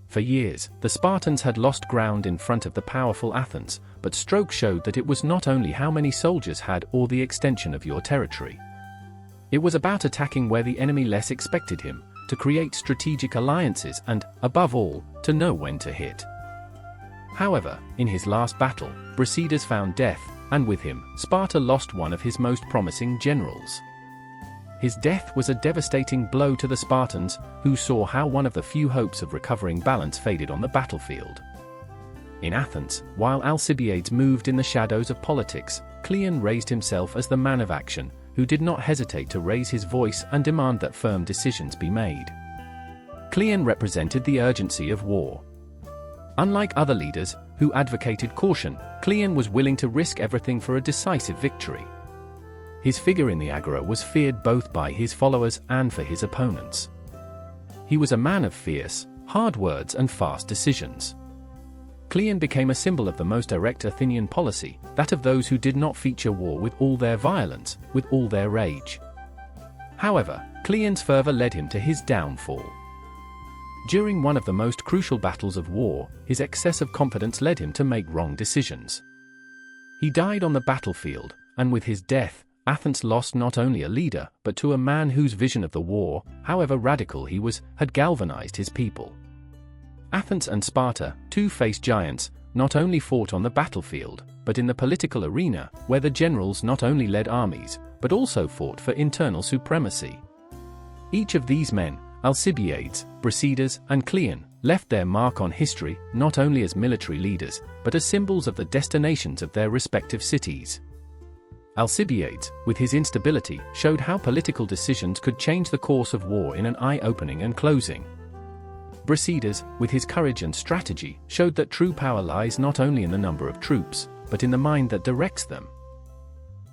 For years, the Spartans had lost ground in front of the powerful Athens, but Strokes showed that it was not only how many soldiers had or the extension of your territory. It was about attacking where the enemy less expected him, to create strategic alliances and, above all, to know when to hit. However, in his last battle, Brasidas found death, and with him, Sparta lost one of his most promising generals. His death was a devastating blow to the Spartans, who saw how one of the few hopes of recovering balance faded on the battlefield. In Athens, while Alcibiades moved in the shadows of politics, Cleon raised himself as the man of action, who did not hesitate to raise his voice and demand that firm decisions be made. Cleon represented the urgency of war. Unlike other leaders, who advocated caution, Cleon was willing to risk everything for a decisive victory. His figure in the agora was feared both by his followers and for his opponents. He was a man of fierce, hard words and fast decisions. Cleon became a symbol of the most direct Athenian policy, that of those who did not feature war with all their violence, with all their rage. However, Cleon's fervor led him to his downfall. During one of the most crucial battles of war, his excess of confidence led him to make wrong decisions. He died on the battlefield, and with his death, Athens lost not only a leader, but to a man whose vision of the war, however radical he was, had galvanized his people. Athens and Sparta, two-faced giants, not only fought on the battlefield, but in the political arena, where the generals not only led armies, but also fought for internal supremacy. Each of these men, Alcibiades, Brasidas, and Cleon, left their mark on history not only as military leaders, but as symbols of the destinations of their respective cities. Alcibiades, with his instability, showed how political decisions could change the course of war in an eye-opening and closing. Brasidas, with his courage and strategy, showed that true power lies not only in the number of troops, but in the mind that directs them.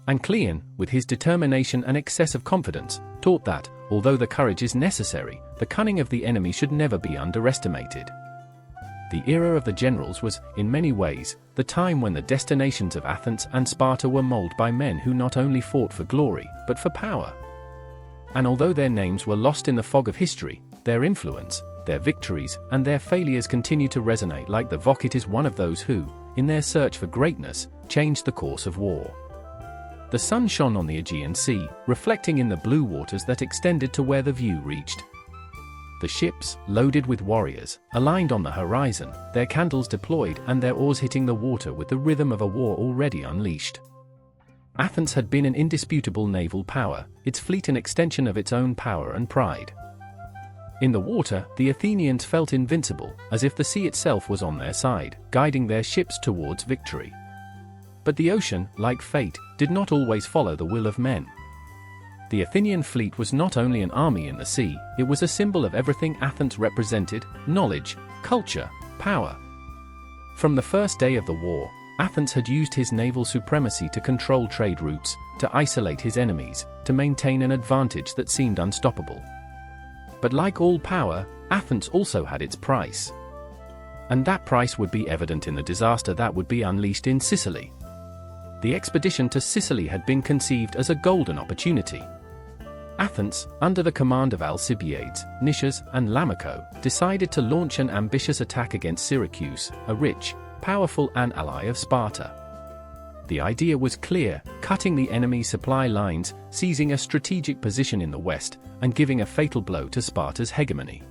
And Cleon, with his determination and excessive confidence, taught that, although the courage is necessary, the cunning of the enemy should never be underestimated. The era of the generals was, in many ways, the time when the destinations of Athens and Sparta were molded by men who not only fought for glory, but for power. And although their names were lost in the fog of history, their influence, their victories, and their failures continue to resonate like the Vocat is one of those who, in their search for greatness, changed the course of war. The sun shone on the Aegean Sea, reflecting in the blue waters that extended to where the view reached. The ships, loaded with warriors, aligned on the horizon, their candles deployed and their oars hitting the water with the rhythm of a war already unleashed. Athens had been an indisputable naval power, its fleet an extension of its own power and pride. In the water, the Athenians felt invincible, as if the sea itself was on their side, guiding their ships towards victory. But the ocean, like fate, did not always follow the will of men. The Athenian fleet was not only an army in the sea, it was a symbol of everything Athens represented: knowledge, culture, power. From the first day of the war, Athens had used his naval supremacy to control trade routes, to isolate his enemies, to maintain an advantage that seemed unstoppable. But like all power, Athens also had its price. And that price would be evident in the disaster that would be unleashed in Sicily. The expedition to Sicily had been conceived as a golden opportunity. Athens, under the command of Alcibiades, Nicias, and Lamachus, decided to launch an ambitious attack against Syracuse, a rich, powerful ally of Sparta. The idea was clear: cutting the enemy's supply lines, seizing a strategic position in the west, and giving a fatal blow to Sparta's hegemony.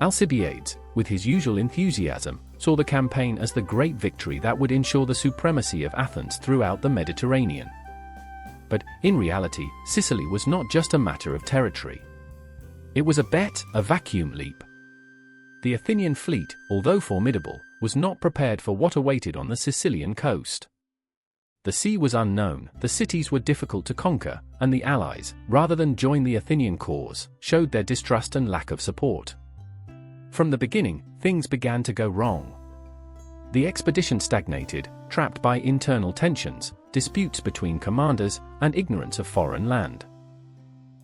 Alcibiades, with his usual enthusiasm, saw the campaign as the great victory that would ensure the supremacy of Athens throughout the Mediterranean. But, in reality, Sicily was not just a matter of territory. It was a bet, a vacuum leap. The Athenian fleet, although formidable, was not prepared for what awaited on the Sicilian coast. The sea was unknown, the cities were difficult to conquer, and the allies, rather than join the Athenian cause, showed their distrust and lack of support. From the beginning, things began to go wrong. The expedition stagnated, trapped by internal tensions, disputes between commanders, and ignorance of foreign land.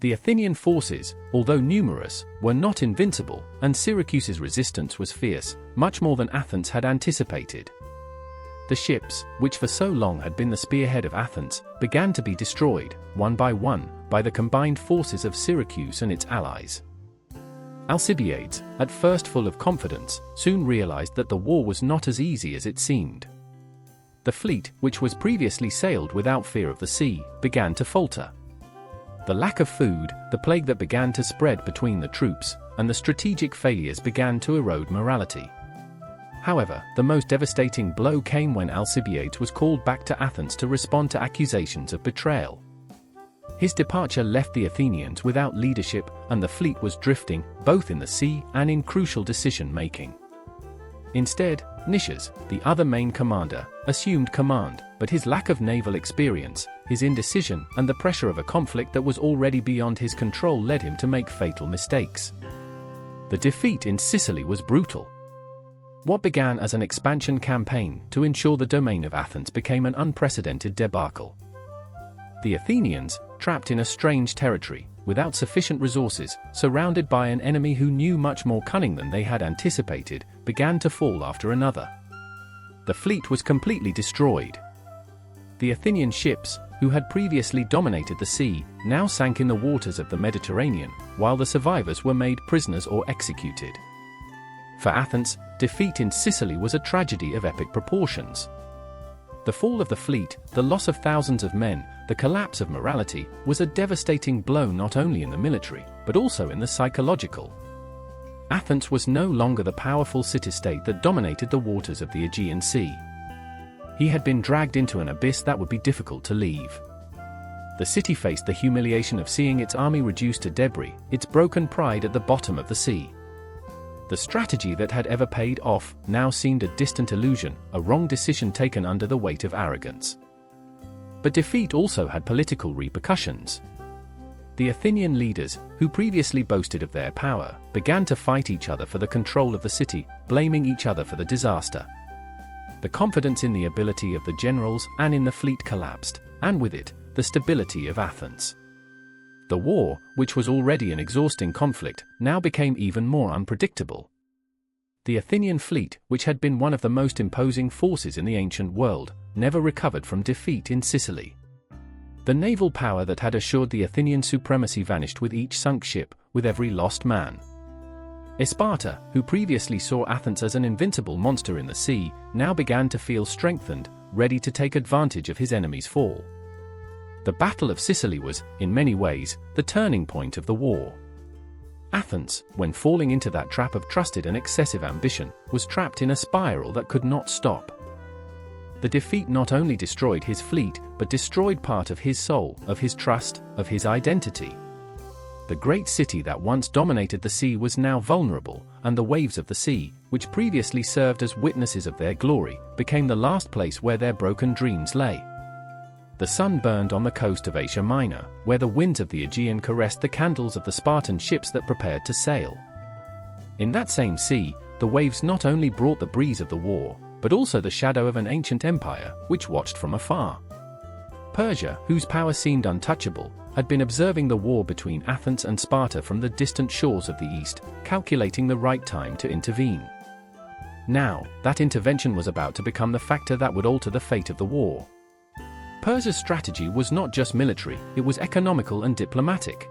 The Athenian forces, although numerous, were not invincible, and Syracuse's resistance was fierce, much more than Athens had anticipated. The ships, which for so long had been the spearhead of Athens, began to be destroyed, one, by the combined forces of Syracuse and its allies. Alcibiades, at first full of confidence, soon realized that the war was not as easy as it seemed. The fleet, which was previously sailed without fear of the sea, began to falter. The lack of food, the plague that began to spread between the troops, and the strategic failures began to erode morality. However, the most devastating blow came when Alcibiades was called back to Athens to respond to accusations of betrayal. His departure left the Athenians without leadership, and the fleet was drifting, both in the sea and in crucial decision-making. Instead, Nicias, the other main commander, assumed command, but his lack of naval experience, his indecision, and the pressure of a conflict that was already beyond his control led him to make fatal mistakes. The defeat in Sicily was brutal. What began as an expansion campaign to ensure the domain of Athens became an unprecedented debacle. The Athenians, trapped in a strange territory, without sufficient resources, surrounded by an enemy who knew much more cunning than they had anticipated, began to fall after another. The fleet was completely destroyed. The Athenian ships, who had previously dominated the sea, now sank in the waters of the Mediterranean, while the survivors were made prisoners or executed. For Athens, defeat in Sicily was a tragedy of epic proportions. The fall of the fleet, the loss of thousands of men, the collapse of morality, was a devastating blow not only in the military, but also in the psychological. Athens was no longer the powerful city-state that dominated the waters of the Aegean Sea. He had been dragged into an abyss that would be difficult to leave. The city faced the humiliation of seeing its army reduced to debris, its broken pride at the bottom of the sea. The strategy that had ever paid off now seemed a distant illusion, a wrong decision taken under the weight of arrogance. But defeat also had political repercussions. The Athenian leaders, who previously boasted of their power, began to fight each other for the control of the city, blaming each other for the disaster. The confidence in the ability of the generals and in the fleet collapsed, and with it, the stability of Athens. The war, which was already an exhausting conflict, now became even more unpredictable. The Athenian fleet, which had been one of the most imposing forces in the ancient world, never recovered from defeat in Sicily. The naval power that had assured the Athenian supremacy vanished with each sunk ship, with every lost man. Sparta, who previously saw Athens as an invincible monster in the sea, now began to feel strengthened, ready to take advantage of his enemy's fall. The Battle of Sicily was, in many ways, the turning point of the war. Athens, when falling into that trap of trusted and excessive ambition, was trapped in a spiral that could not stop. The defeat not only destroyed his fleet, but destroyed part of his soul, of his trust, of his identity. The great city that once dominated the sea was now vulnerable, and the waves of the sea, which previously served as witnesses of their glory, became the last place where their broken dreams lay. The sun burned on the coast of Asia Minor, where the winds of the Aegean caressed the candles of the Spartan ships that prepared to sail. In that same sea, the waves not only brought the breeze of the war, but also the shadow of an ancient empire, which watched from afar. Persia, whose power seemed untouchable, had been observing the war between Athens and Sparta from the distant shores of the east, calculating the right time to intervene. Now, that intervention was about to become the factor that would alter the fate of the war. Persia's strategy was not just military, it was economical and diplomatic.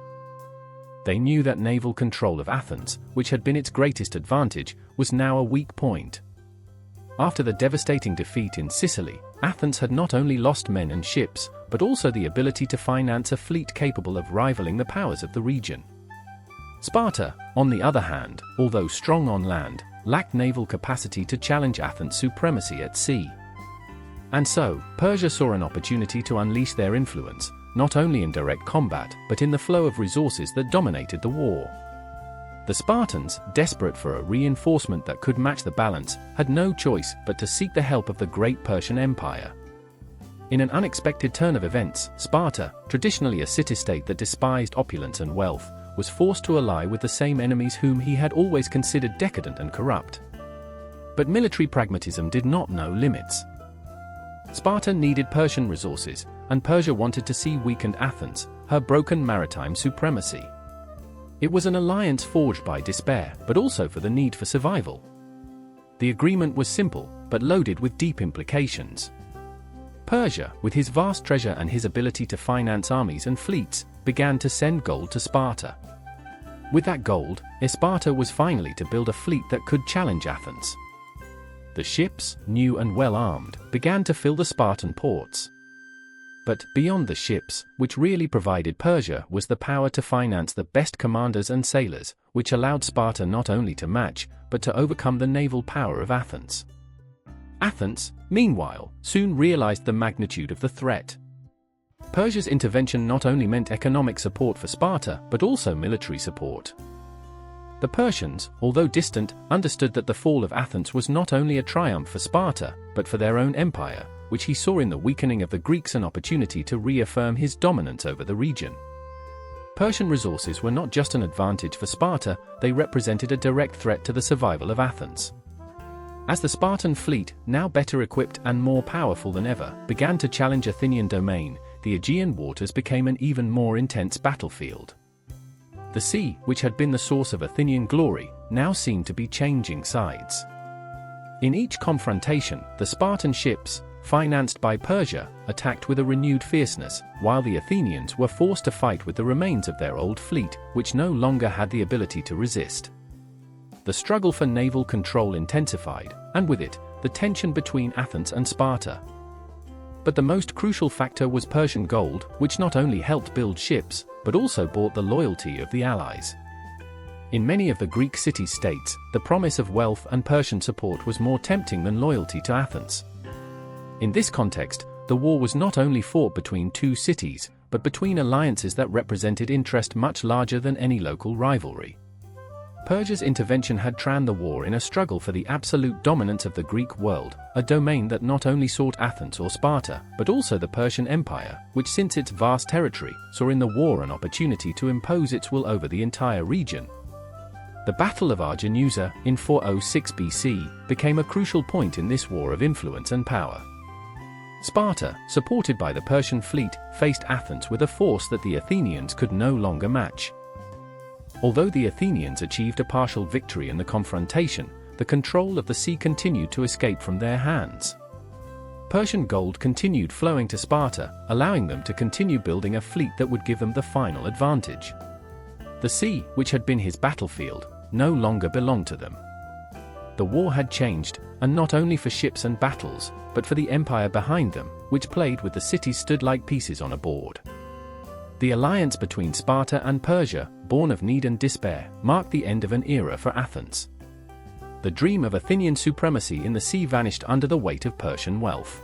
They knew that naval control of Athens, which had been its greatest advantage, was now a weak point. After the devastating defeat in Sicily, Athens had not only lost men and ships, but also the ability to finance a fleet capable of rivaling the powers of the region. Sparta, on the other hand, although strong on land, lacked naval capacity to challenge Athens' supremacy at sea. And so, Persia saw an opportunity to unleash their influence, not only in direct combat, but in the flow of resources that dominated the war. The Spartans, desperate for a reinforcement that could match the balance, had no choice but to seek the help of the great Persian Empire. In an unexpected turn of events, Sparta, traditionally a city-state that despised opulence and wealth, was forced to ally with the same enemies whom he had always considered decadent and corrupt. But military pragmatism did not know limits. Sparta needed Persian resources, and Persia wanted to see weakened Athens, her broken maritime supremacy. It was an alliance forged by despair, but also for the need for survival. The agreement was simple, but loaded with deep implications. Persia, with his vast treasure and his ability to finance armies and fleets, began to send gold to Sparta. With that gold, Sparta was finally to build a fleet that could challenge Athens. The ships, new and well-armed, began to fill the Spartan ports. But beyond the ships, which really provided Persia was the power to finance the best commanders and sailors, which allowed Sparta not only to match, but to overcome the naval power of Athens. Athens, meanwhile, soon realized the magnitude of the threat. Persia's intervention not only meant economic support for Sparta, but also military support. The Persians, although distant, understood that the fall of Athens was not only a triumph for Sparta, but for their own empire, which he saw in the weakening of the Greeks an opportunity to reaffirm his dominance over the region. Persian resources were not just an advantage for Sparta, they represented a direct threat to the survival of Athens. As the Spartan fleet, now better equipped and more powerful than ever, began to challenge Athenian domain, the Aegean waters became an even more intense battlefield. The sea, which had been the source of Athenian glory, now seemed to be changing sides. In each confrontation, the Spartan ships, financed by Persia, attacked with a renewed fierceness, while the Athenians were forced to fight with the remains of their old fleet, which no longer had the ability to resist. The struggle for naval control intensified, and with it, the tension between Athens and Sparta. But the most crucial factor was Persian gold, which not only helped build ships, but also bought the loyalty of the allies. In many of the Greek city-states, the promise of wealth and Persian support was more tempting than loyalty to Athens. In this context, the war was not only fought between two cities, but between alliances that represented interest much larger than any local rivalry. Persia's intervention had turned the war in a struggle for the absolute dominance of the Greek world, a domain that not only sought Athens or Sparta, but also the Persian Empire, which since its vast territory, saw in the war an opportunity to impose its will over the entire region. The Battle of Arginusa, in 406 BC, became a crucial point in this war of influence and power. Sparta, supported by the Persian fleet, faced Athens with a force that the Athenians could no longer match. Although the Athenians achieved a partial victory in the confrontation, the control of the sea continued to escape from their hands. Persian gold continued flowing to Sparta, allowing them to continue building a fleet that would give them the final advantage. The sea, which had been his battlefield, no longer belonged to them. The war had changed, and not only for ships and battles, but for the empire behind them, which played with the cities stood like pieces on a board. The alliance between Sparta and Persia, born of need and despair, marked the end of an era for Athens. The dream of Athenian supremacy in the sea vanished under the weight of Persian wealth.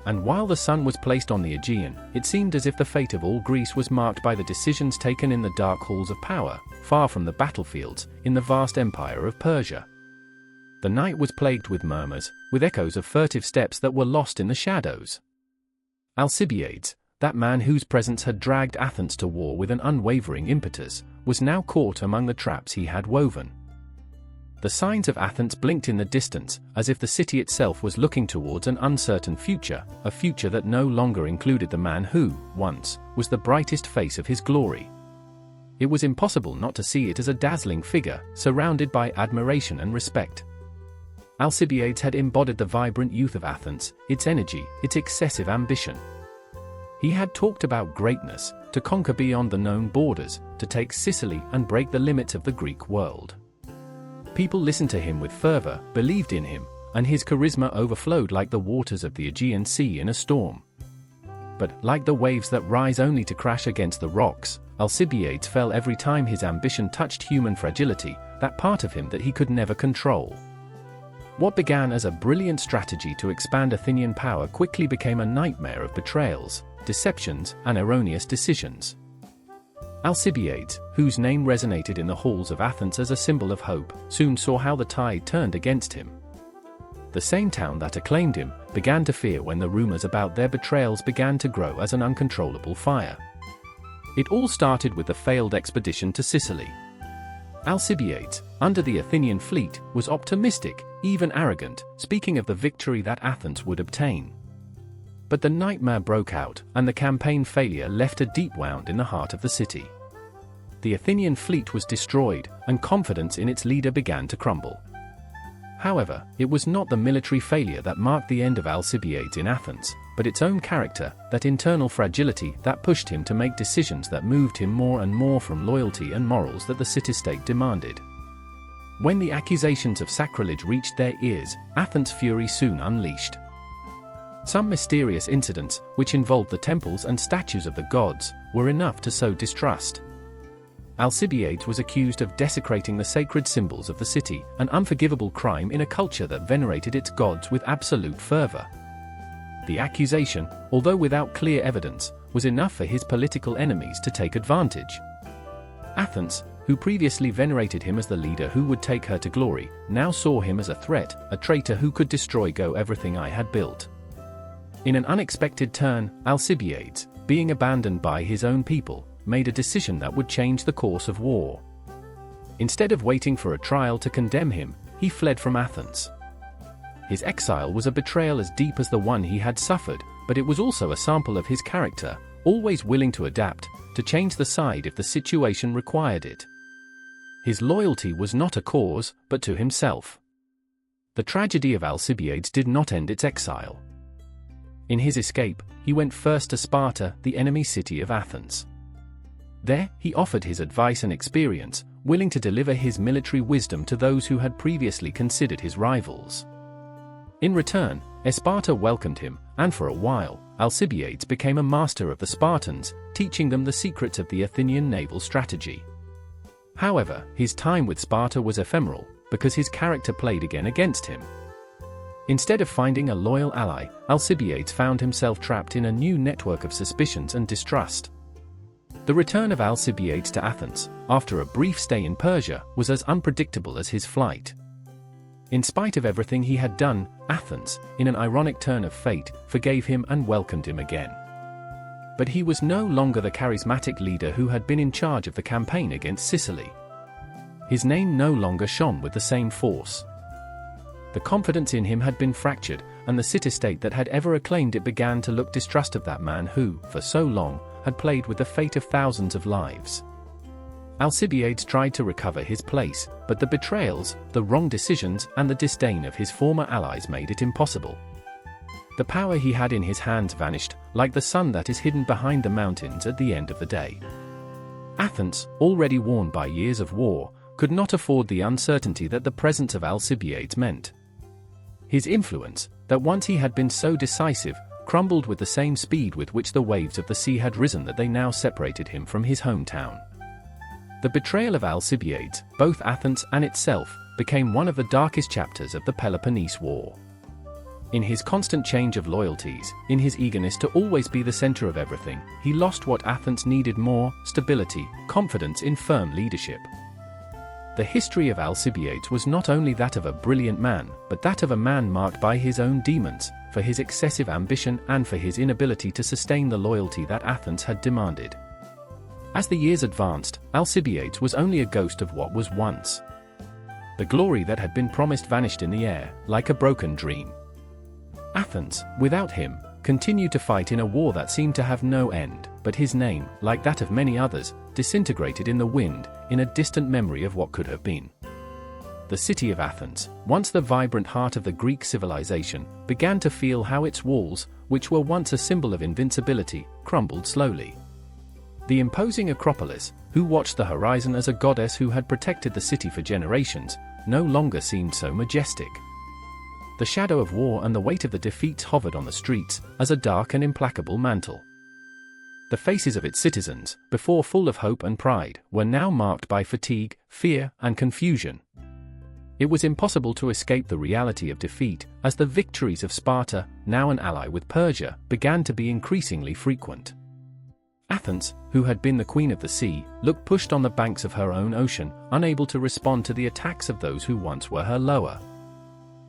And while the sun was placed on the Aegean, it seemed as if the fate of all Greece was marked by the decisions taken in the dark halls of power, far from the battlefields, in the vast empire of Persia. The night was plagued with murmurs, with echoes of furtive steps that were lost in the shadows. Alcibiades, that man whose presence had dragged Athens to war with an unwavering impetus, was now caught among the traps he had woven. The signs of Athens blinked in the distance, as if the city itself was looking towards an uncertain future, a future that no longer included the man who, once, was the brightest face of his glory. It was impossible not to see it as a dazzling figure, surrounded by admiration and respect. Alcibiades had embodied the vibrant youth of Athens, its energy, its excessive ambition. He had talked about greatness, to conquer beyond the known borders, to take Sicily and break the limits of the Greek world. People listened to him with fervor, believed in him, and his charisma overflowed like the waters of the Aegean Sea in a storm. But, like the waves that rise only to crash against the rocks, Alcibiades fell every time his ambition touched human fragility, that part of him that he could never control. What began as a brilliant strategy to expand Athenian power quickly became a nightmare of betrayals, deceptions, and erroneous decisions. Alcibiades, whose name resonated in the halls of Athens as a symbol of hope, soon saw how the tide turned against him. The same town that acclaimed him began to fear when the rumors about their betrayals began to grow as an uncontrollable fire. It all started with the failed expedition to Sicily. Alcibiades, under the Athenian fleet, was optimistic, even arrogant, speaking of the victory that Athens would obtain. But the nightmare broke out, and the campaign failure left a deep wound in the heart of the city. The Athenian fleet was destroyed, and confidence in its leader began to crumble. However, it was not the military failure that marked the end of Alcibiades in Athens, but its own character, that internal fragility that pushed him to make decisions that moved him more and more from loyalty and morals that the city-state demanded. When the accusations of sacrilege reached their ears, Athens' fury soon unleashed. Some mysterious incidents, which involved the temples and statues of the gods, were enough to sow distrust. Alcibiades was accused of desecrating the sacred symbols of the city, an unforgivable crime in a culture that venerated its gods with absolute fervor. The accusation, although without clear evidence, was enough for his political enemies to take advantage. Athens, who previously venerated him as the leader who would take her to glory, now saw him as a threat, a traitor who could destroy everything I had built. In an unexpected turn, Alcibiades, being abandoned by his own people, made a decision that would change the course of war. Instead of waiting for a trial to condemn him, he fled from Athens. His exile was a betrayal as deep as the one he had suffered, but it was also a sample of his character, always willing to adapt, to change the side if the situation required it. His loyalty was not a cause, but to himself. The tragedy of Alcibiades did not end its exile. In his escape, he went first to Sparta, the enemy city of Athens. There, he offered his advice and experience, willing to deliver his military wisdom to those who had previously considered his rivals. In return, Sparta welcomed him, and for a while, Alcibiades became a master of the Spartans, teaching them the secrets of the Athenian naval strategy. However, his time with Sparta was ephemeral, because his character played again against him. Instead of finding a loyal ally, Alcibiades found himself trapped in a new network of suspicions and distrust. The return of Alcibiades to Athens, after a brief stay in Persia, was as unpredictable as his flight. In spite of everything he had done, Athens, in an ironic turn of fate, forgave him and welcomed him again. But he was no longer the charismatic leader who had been in charge of the campaign against Sicily. His name no longer shone with the same force. The confidence in him had been fractured, and the city-state that had ever acclaimed it began to look distrust of that man who, for so long, had played with the fate of thousands of lives. Alcibiades tried to recover his place, but the betrayals, the wrong decisions, and the disdain of his former allies made it impossible. The power he had in his hands vanished, like the sun that is hidden behind the mountains at the end of the day. Athens, already worn by years of war, could not afford the uncertainty that the presence of Alcibiades meant. His influence, that once he had been so decisive, crumbled with the same speed with which the waves of the sea had risen that they now separated him from his hometown. The betrayal of Alcibiades, both Athens and itself, became one of the darkest chapters of the Peloponnese War. In his constant change of loyalties, in his eagerness to always be the center of everything, he lost what Athens needed more: stability, confidence in firm leadership. The history of Alcibiades was not only that of a brilliant man, but that of a man marked by his own demons, for his excessive ambition and for his inability to sustain the loyalty that Athens had demanded. As the years advanced, Alcibiades was only a ghost of what was once. The glory that had been promised vanished in the air, like a broken dream. Athens, without him, continued to fight in a war that seemed to have no end, but his name, like that of many others, disintegrated in the wind, in a distant memory of what could have been. The city of Athens, once the vibrant heart of the Greek civilization, began to feel how its walls, which were once a symbol of invincibility, crumbled slowly. The imposing Acropolis, who watched the horizon as a goddess who had protected the city for generations, no longer seemed so majestic. The shadow of war and the weight of the defeats hovered on the streets, as a dark and implacable mantle. The faces of its citizens, before full of hope and pride, were now marked by fatigue, fear, and confusion. It was impossible to escape the reality of defeat, as the victories of Sparta, now an ally with Persia, began to be increasingly frequent. Athens, who had been the queen of the sea, looked pushed on the banks of her own ocean, unable to respond to the attacks of those who once were her lower.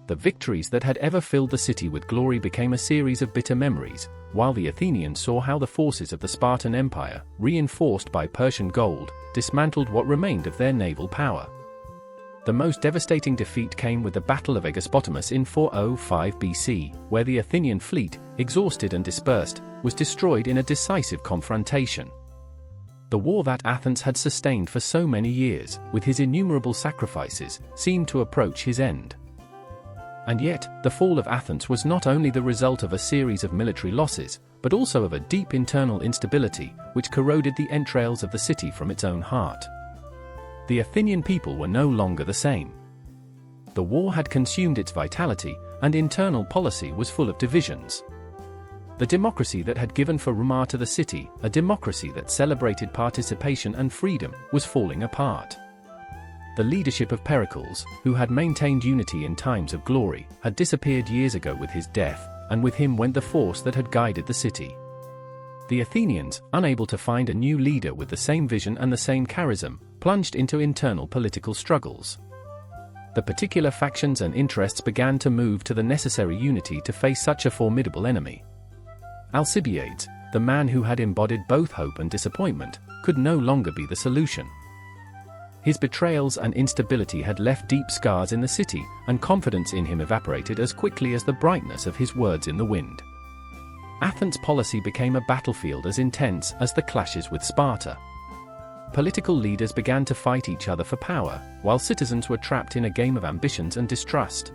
The victories that had ever filled the city with glory became a series of bitter memories, while the Athenians saw how the forces of the Spartan Empire, reinforced by Persian gold, dismantled what remained of their naval power. The most devastating defeat came with the Battle of Aegispotamus in 405 BC, where the Athenian fleet, exhausted and dispersed, was destroyed in a decisive confrontation. The war that Athens had sustained for so many years, with his innumerable sacrifices, seemed to approach his end. And yet, the fall of Athens was not only the result of a series of military losses, but also of a deep internal instability, which corroded the entrails of the city from its own heart. The Athenian people were no longer the same. The war had consumed its vitality, and internal policy was full of divisions. The democracy that had given Roma to the city, a democracy that celebrated participation and freedom, was falling apart. The leadership of Pericles, who had maintained unity in times of glory, had disappeared years ago with his death, and with him went the force that had guided the city. The Athenians, unable to find a new leader with the same vision and the same charism, plunged into internal political struggles. The particular factions and interests began to move to the necessary unity to face such a formidable enemy. Alcibiades, the man who had embodied both hope and disappointment, could no longer be the solution. His betrayals and instability had left deep scars in the city, and confidence in him evaporated as quickly as the brightness of his words in the wind. Athens' policy became a battlefield as intense as the clashes with Sparta. Political leaders began to fight each other for power, while citizens were trapped in a game of ambitions and distrust.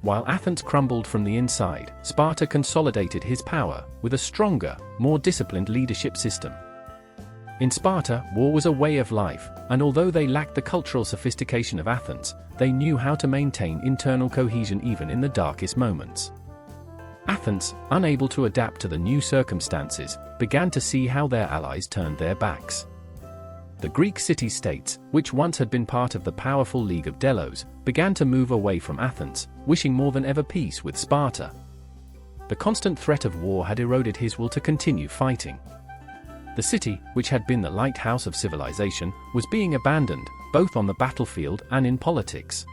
While Athens crumbled from the inside, Sparta consolidated his power, with a stronger, more disciplined leadership system. In Sparta, war was a way of life, and although they lacked the cultural sophistication of Athens, they knew how to maintain internal cohesion even in the darkest moments. Athens, unable to adapt to the new circumstances, began to see how their allies turned their backs. The Greek city-states, which once had been part of the powerful League of Delos, began to move away from Athens, wishing more than ever peace with Sparta. The constant threat of war had eroded his will to continue fighting. The city, which had been the lighthouse of civilization, was being abandoned, both on the battlefield and in politics.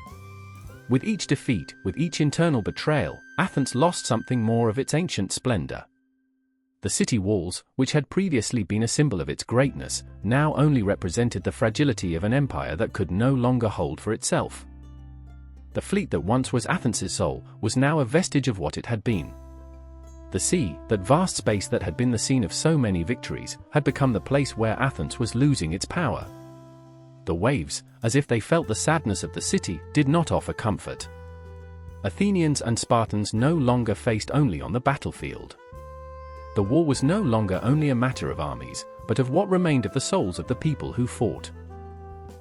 With each defeat, with each internal betrayal, Athens lost something more of its ancient splendor. The city walls, which had previously been a symbol of its greatness, now only represented the fragility of an empire that could no longer hold for itself. The fleet that once was Athens' soul was now a vestige of what it had been. The sea, that vast space that had been the scene of so many victories, had become the place where Athens was losing its power. The waves, as if they felt the sadness of the city, did not offer comfort. Athenians and Spartans no longer faced only on the battlefield. The war was no longer only a matter of armies, but of what remained of the souls of the people who fought.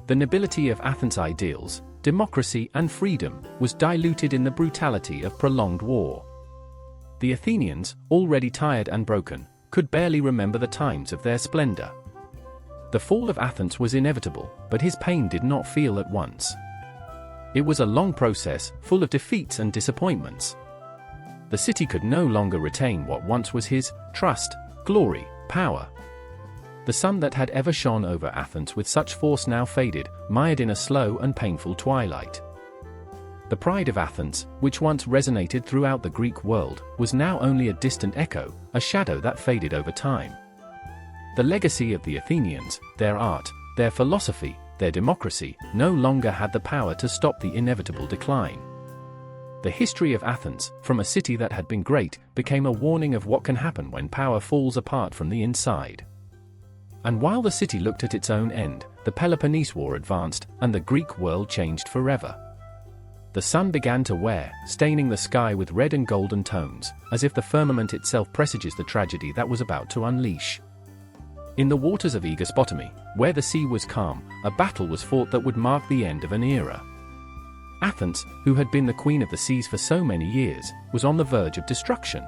The nobility of Athens' ideals, democracy and freedom, was diluted in the brutality of prolonged war. The Athenians, already tired and broken, could barely remember the times of their splendor. The fall of Athens was inevitable, but his pain did not feel at once. It was a long process, full of defeats and disappointments. The city could no longer retain what once was his: trust, glory, power. The sun that had ever shone over Athens with such force now faded, mired in a slow and painful twilight. The pride of Athens, which once resonated throughout the Greek world, was now only a distant echo, a shadow that faded over time. The legacy of the Athenians, their art, their philosophy, their democracy, no longer had the power to stop the inevitable decline. The history of Athens, from a city that had been great, became a warning of what can happen when power falls apart from the inside. And while the city looked at its own end, the Peloponnese War advanced, and the Greek world changed forever. The sun began to wear, staining the sky with red and golden tones, as if the firmament itself presages the tragedy that was about to unleash. In the waters of Aegospotami, where the sea was calm, a battle was fought that would mark the end of an era. Athens, who had been the queen of the seas for so many years, was on the verge of destruction.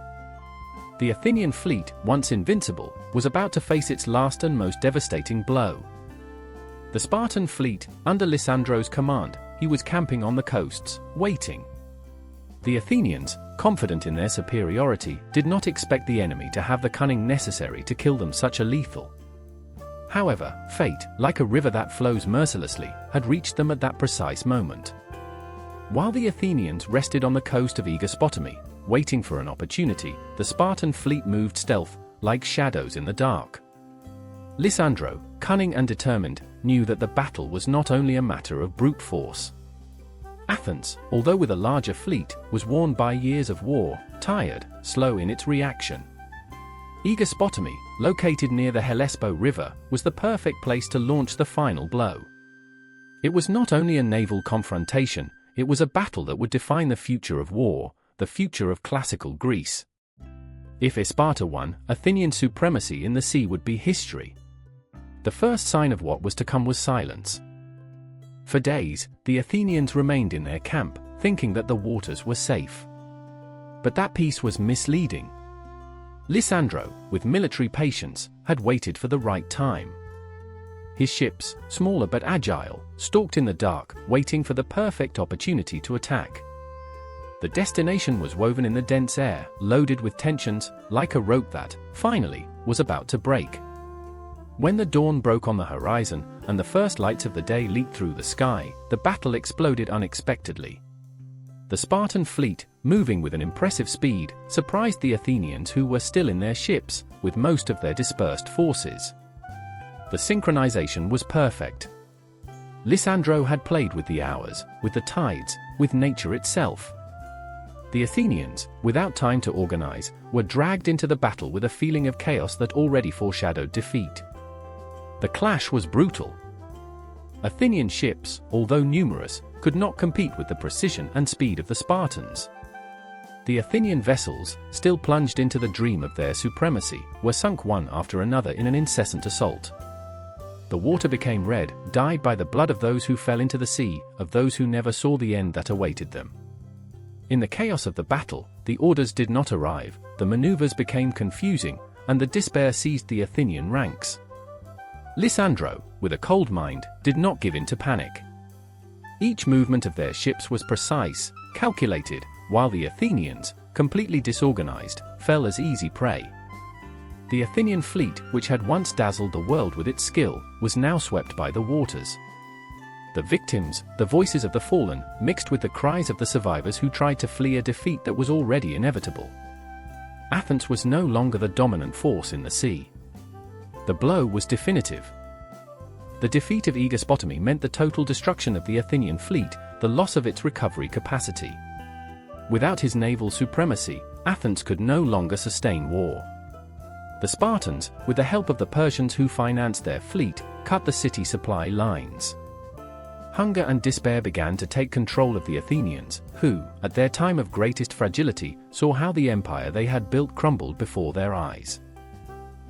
The Athenian fleet, once invincible, was about to face its last and most devastating blow. The Spartan fleet, under Lysandro's command, he was camping on the coasts, waiting. The Athenians, confident in their superiority, did not expect the enemy to have the cunning necessary to kill them such a lethal. However, fate, like a river that flows mercilessly, had reached them at that precise moment. While the Athenians rested on the coast of Aegospotami, waiting for an opportunity, the Spartan fleet moved stealth, like shadows in the dark. Lysandro, cunning and determined, knew that the battle was not only a matter of brute force. Athens, although with a larger fleet, was worn by years of war, tired, slow in its reaction. Aegospotami, located near the Hellespont River, was the perfect place to launch the final blow. It was not only a naval confrontation, it was a battle that would define the future of war, the future of classical Greece. If Sparta won, Athenian supremacy in the sea would be history. The first sign of what was to come was silence. For days, the Athenians remained in their camp, thinking that the waters were safe. But that peace was misleading. Lysandro, with military patience, had waited for the right time. His ships, smaller but agile, stalked in the dark, waiting for the perfect opportunity to attack. The destination was woven in the dense air, loaded with tensions, like a rope that, finally, was about to break. When the dawn broke on the horizon, and the first lights of the day leaped through the sky, the battle exploded unexpectedly. The Spartan fleet, moving with an impressive speed, surprised the Athenians who were still in their ships, with most of their dispersed forces. The synchronization was perfect. Lysandro had played with the hours, with the tides, with nature itself. The Athenians, without time to organize, were dragged into the battle with a feeling of chaos that already foreshadowed defeat. The clash was brutal. Athenian ships, although numerous, could not compete with the precision and speed of the Spartans. The Athenian vessels, still plunged into the dream of their supremacy, were sunk one after another in an incessant assault. The water became red, dyed by the blood of those who fell into the sea, of those who never saw the end that awaited them. In the chaos of the battle, the orders did not arrive, the maneuvers became confusing, and the despair seized the Athenian ranks. Lysander, with a cold mind, did not give in to panic. Each movement of their ships was precise, calculated, while the Athenians, completely disorganized, fell as easy prey. The Athenian fleet, which had once dazzled the world with its skill, was now swept by the waters. The victims, the voices of the fallen, mixed with the cries of the survivors who tried to flee a defeat that was already inevitable. Athens was no longer the dominant force in the sea. The blow was definitive. The defeat of Aegospotami meant the total destruction of the Athenian fleet, the loss of its recovery capacity. Without his naval supremacy, Athens could no longer sustain war. The Spartans, with the help of the Persians who financed their fleet, cut the city supply lines. Hunger and despair began to take control of the Athenians, who, at their time of greatest fragility, saw how the empire they had built crumbled before their eyes.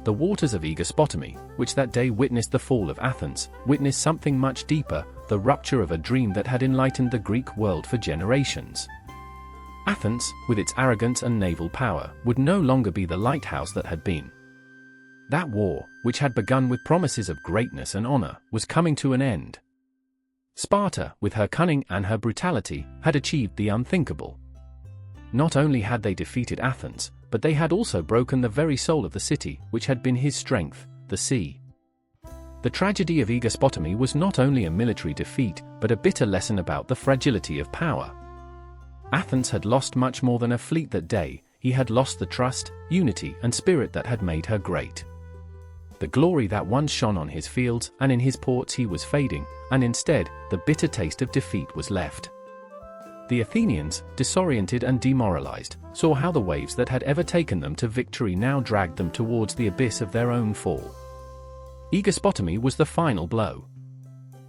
The waters of Aegospotami, which that day witnessed the fall of Athens, witnessed something much deeper, the rupture of a dream that had enlightened the Greek world for generations. Athens, with its arrogance and naval power, would no longer be the lighthouse that had been. That war, which had begun with promises of greatness and honor, was coming to an end. Sparta, with her cunning and her brutality, had achieved the unthinkable. Not only had they defeated Athens, but they had also broken the very soul of the city, which had been his strength, the sea. The tragedy of Aegospotami was not only a military defeat, but a bitter lesson about the fragility of power. Athens had lost much more than a fleet that day. He had lost the trust, unity, and spirit that had made her great. The glory that once shone on his fields and in his ports he was fading, and instead, the bitter taste of defeat was left. The Athenians, disoriented and demoralized, saw how the waves that had ever taken them to victory now dragged them towards the abyss of their own fall. Aegospotami was the final blow.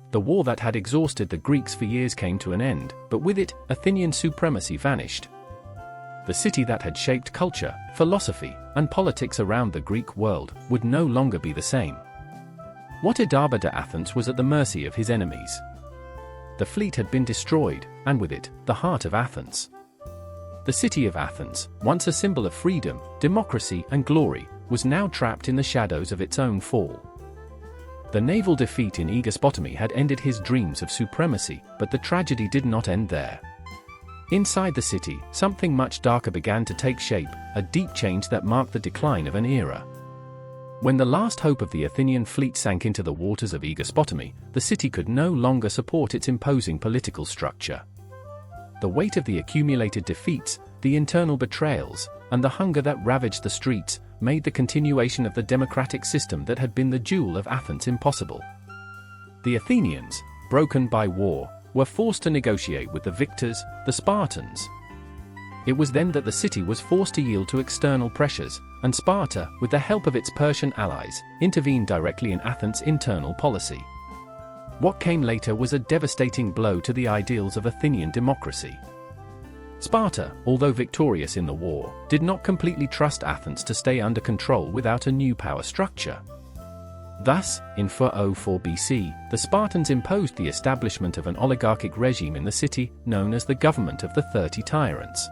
The war that had exhausted the Greeks for years came to an end, but with it, Athenian supremacy vanished. The city that had shaped culture, philosophy, and politics around the Greek world would no longer be the same. What Idaba to Athens was at the mercy of his enemies. The fleet had been destroyed, and with it, the heart of Athens. The city of Athens, once a symbol of freedom, democracy, and glory, was now trapped in the shadows of its own fall. The naval defeat in Aegospotami had ended his dreams of supremacy, but the tragedy did not end there. Inside the city, something much darker began to take shape, a deep change that marked the decline of an era. When the last hope of the Athenian fleet sank into the waters of Aegospotami, the city could no longer support its imposing political structure. The weight of the accumulated defeats, the internal betrayals, and the hunger that ravaged the streets, made the continuation of the democratic system that had been the jewel of Athens impossible. The Athenians, broken by war, were forced to negotiate with the victors, the Spartans. It was then that the city was forced to yield to external pressures, and Sparta, with the help of its Persian allies, intervened directly in Athens' internal policy. What came later was a devastating blow to the ideals of Athenian democracy. Sparta, although victorious in the war, did not completely trust Athens to stay under control without a new power structure. Thus, in 404 BC, the Spartans imposed the establishment of an oligarchic regime in the city, known as the government of the 30 tyrants.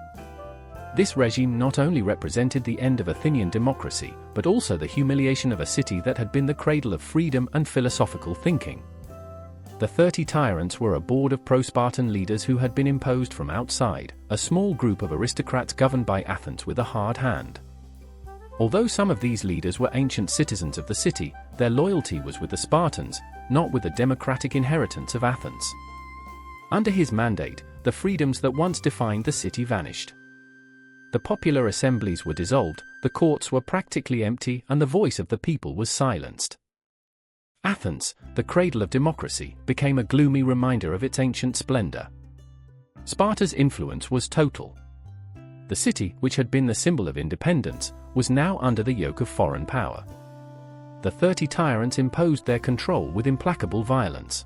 This regime not only represented the end of Athenian democracy, but also the humiliation of a city that had been the cradle of freedom and philosophical thinking. The 30 tyrants were a board of pro-Spartan leaders who had been imposed from outside, a small group of aristocrats governed by Athens with a hard hand. Although some of these leaders were ancient citizens of the city, their loyalty was with the Spartans, not with the democratic inheritance of Athens. Under his mandate, the freedoms that once defined the city vanished. The popular assemblies were dissolved, the courts were practically empty, and the voice of the people was silenced. Athens, the cradle of democracy, became a gloomy reminder of its ancient splendor. Sparta's influence was total. The city, which had been the symbol of independence, was now under the yoke of foreign power. The 30 tyrants imposed their control with implacable violence.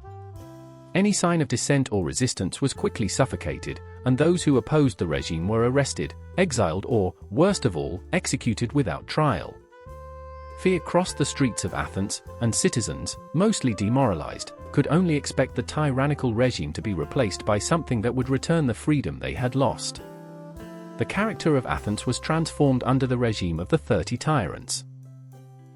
Any sign of dissent or resistance was quickly suffocated, and those who opposed the regime were arrested, exiled, or, worst of all, executed without trial. Fear crossed the streets of Athens, and citizens, mostly demoralized, could only expect the tyrannical regime to be replaced by something that would return the freedom they had lost. The character of Athens was transformed under the regime of the 30 tyrants.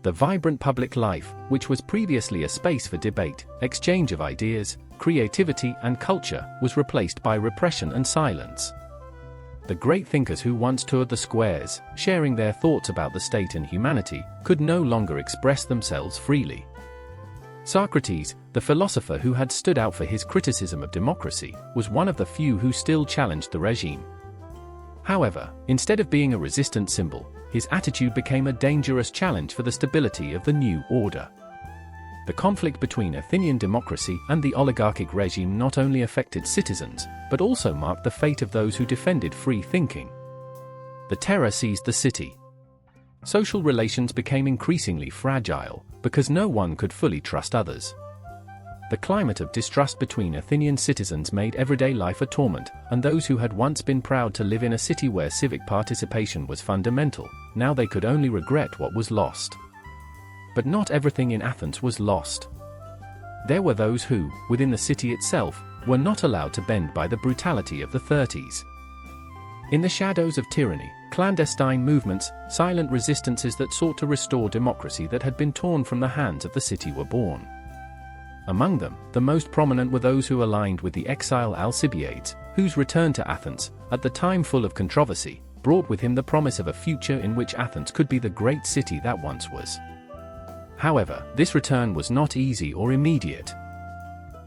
The vibrant public life, which was previously a space for debate, exchange of ideas, creativity and culture, was replaced by repression and silence. The great thinkers who once toured the squares, sharing their thoughts about the state and humanity, could no longer express themselves freely. Socrates, the philosopher who had stood out for his criticism of democracy, was one of the few who still challenged the regime. However, instead of being a resistant symbol, his attitude became a dangerous challenge for the stability of the new order. The conflict between Athenian democracy and the oligarchic regime not only affected citizens, but also marked the fate of those who defended free thinking. The terror seized the city. Social relations became increasingly fragile, because no one could fully trust others. The climate of distrust between Athenian citizens made everyday life a torment, and those who had once been proud to live in a city where civic participation was fundamental, now they could only regret what was lost. But not everything in Athens was lost. There were those who, within the city itself, were not allowed to bend by the brutality of the 30s. In the shadows of tyranny, clandestine movements, silent resistances that sought to restore democracy that had been torn from the hands of the city were born. Among them, the most prominent were those who aligned with the exile Alcibiades, whose return to Athens, at the time full of controversy, brought with him the promise of a future in which Athens could be the great city that once was. However, this return was not easy or immediate.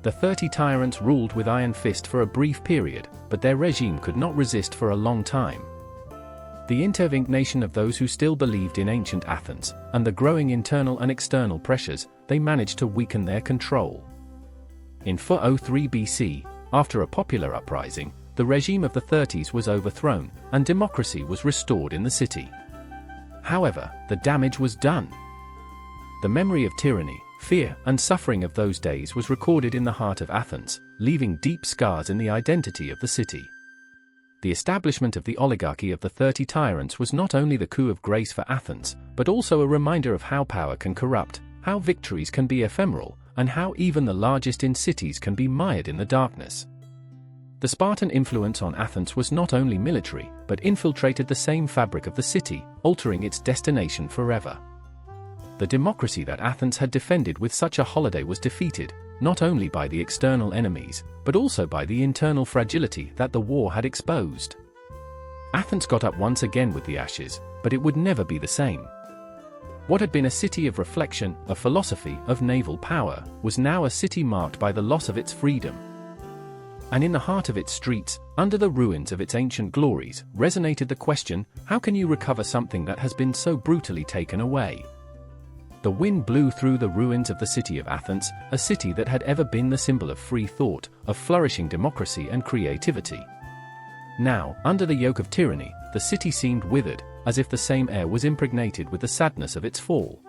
The 30 tyrants ruled with iron fist for a brief period, but their regime could not resist for a long time. The intervention of those who still believed in ancient Athens, and the growing internal and external pressures, they managed to weaken their control. In 403 BC, after a popular uprising, the regime of the 30s was overthrown, and democracy was restored in the city. However, the damage was done. The memory of tyranny, fear, and suffering of those days was recorded in the heart of Athens, leaving deep scars in the identity of the city. The establishment of the oligarchy of the 30 tyrants was not only the coup of grace for Athens, but also a reminder of how power can corrupt, how victories can be ephemeral, and how even the largest in cities can be mired in the darkness. The Spartan influence on Athens was not only military, but infiltrated the same fabric of the city, altering its destination forever. The democracy that Athens had defended with such a holiday was defeated, not only by the external enemies, but also by the internal fragility that the war had exposed. Athens got up once again with the ashes, but it would never be the same. What had been a city of reflection, of philosophy, of naval power, was now a city marked by the loss of its freedom. And in the heart of its streets, under the ruins of its ancient glories, resonated the question, how can you recover something that has been so brutally taken away? The wind blew through the ruins of the city of Athens, a city that had ever been the symbol of free thought, of flourishing democracy and creativity. Now, under the yoke of tyranny, the city seemed withered, as if the same air was impregnated with the sadness of its fall.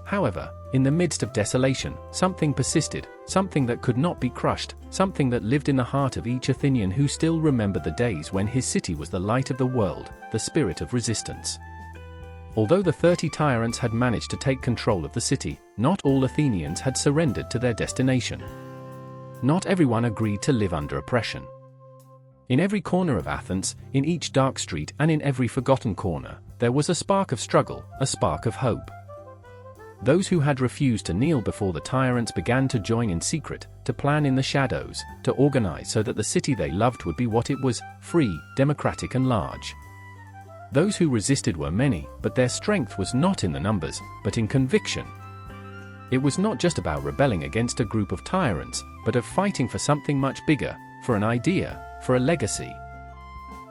However, in the midst of desolation, something persisted, something that could not be crushed, something that lived in the heart of each Athenian who still remembered the days when his city was the light of the world, the spirit of resistance. Although the 30 tyrants had managed to take control of the city, not all Athenians had surrendered to their destination. Not everyone agreed to live under oppression. In every corner of Athens, in each dark street and in every forgotten corner, there was a spark of struggle, a spark of hope. Those who had refused to kneel before the tyrants began to join in secret, to plan in the shadows, to organize so that the city they loved would be what it was, free, democratic and large. Those who resisted were many, but their strength was not in the numbers, but in conviction. It was not just about rebelling against a group of tyrants, but of fighting for something much bigger, for an idea, for a legacy.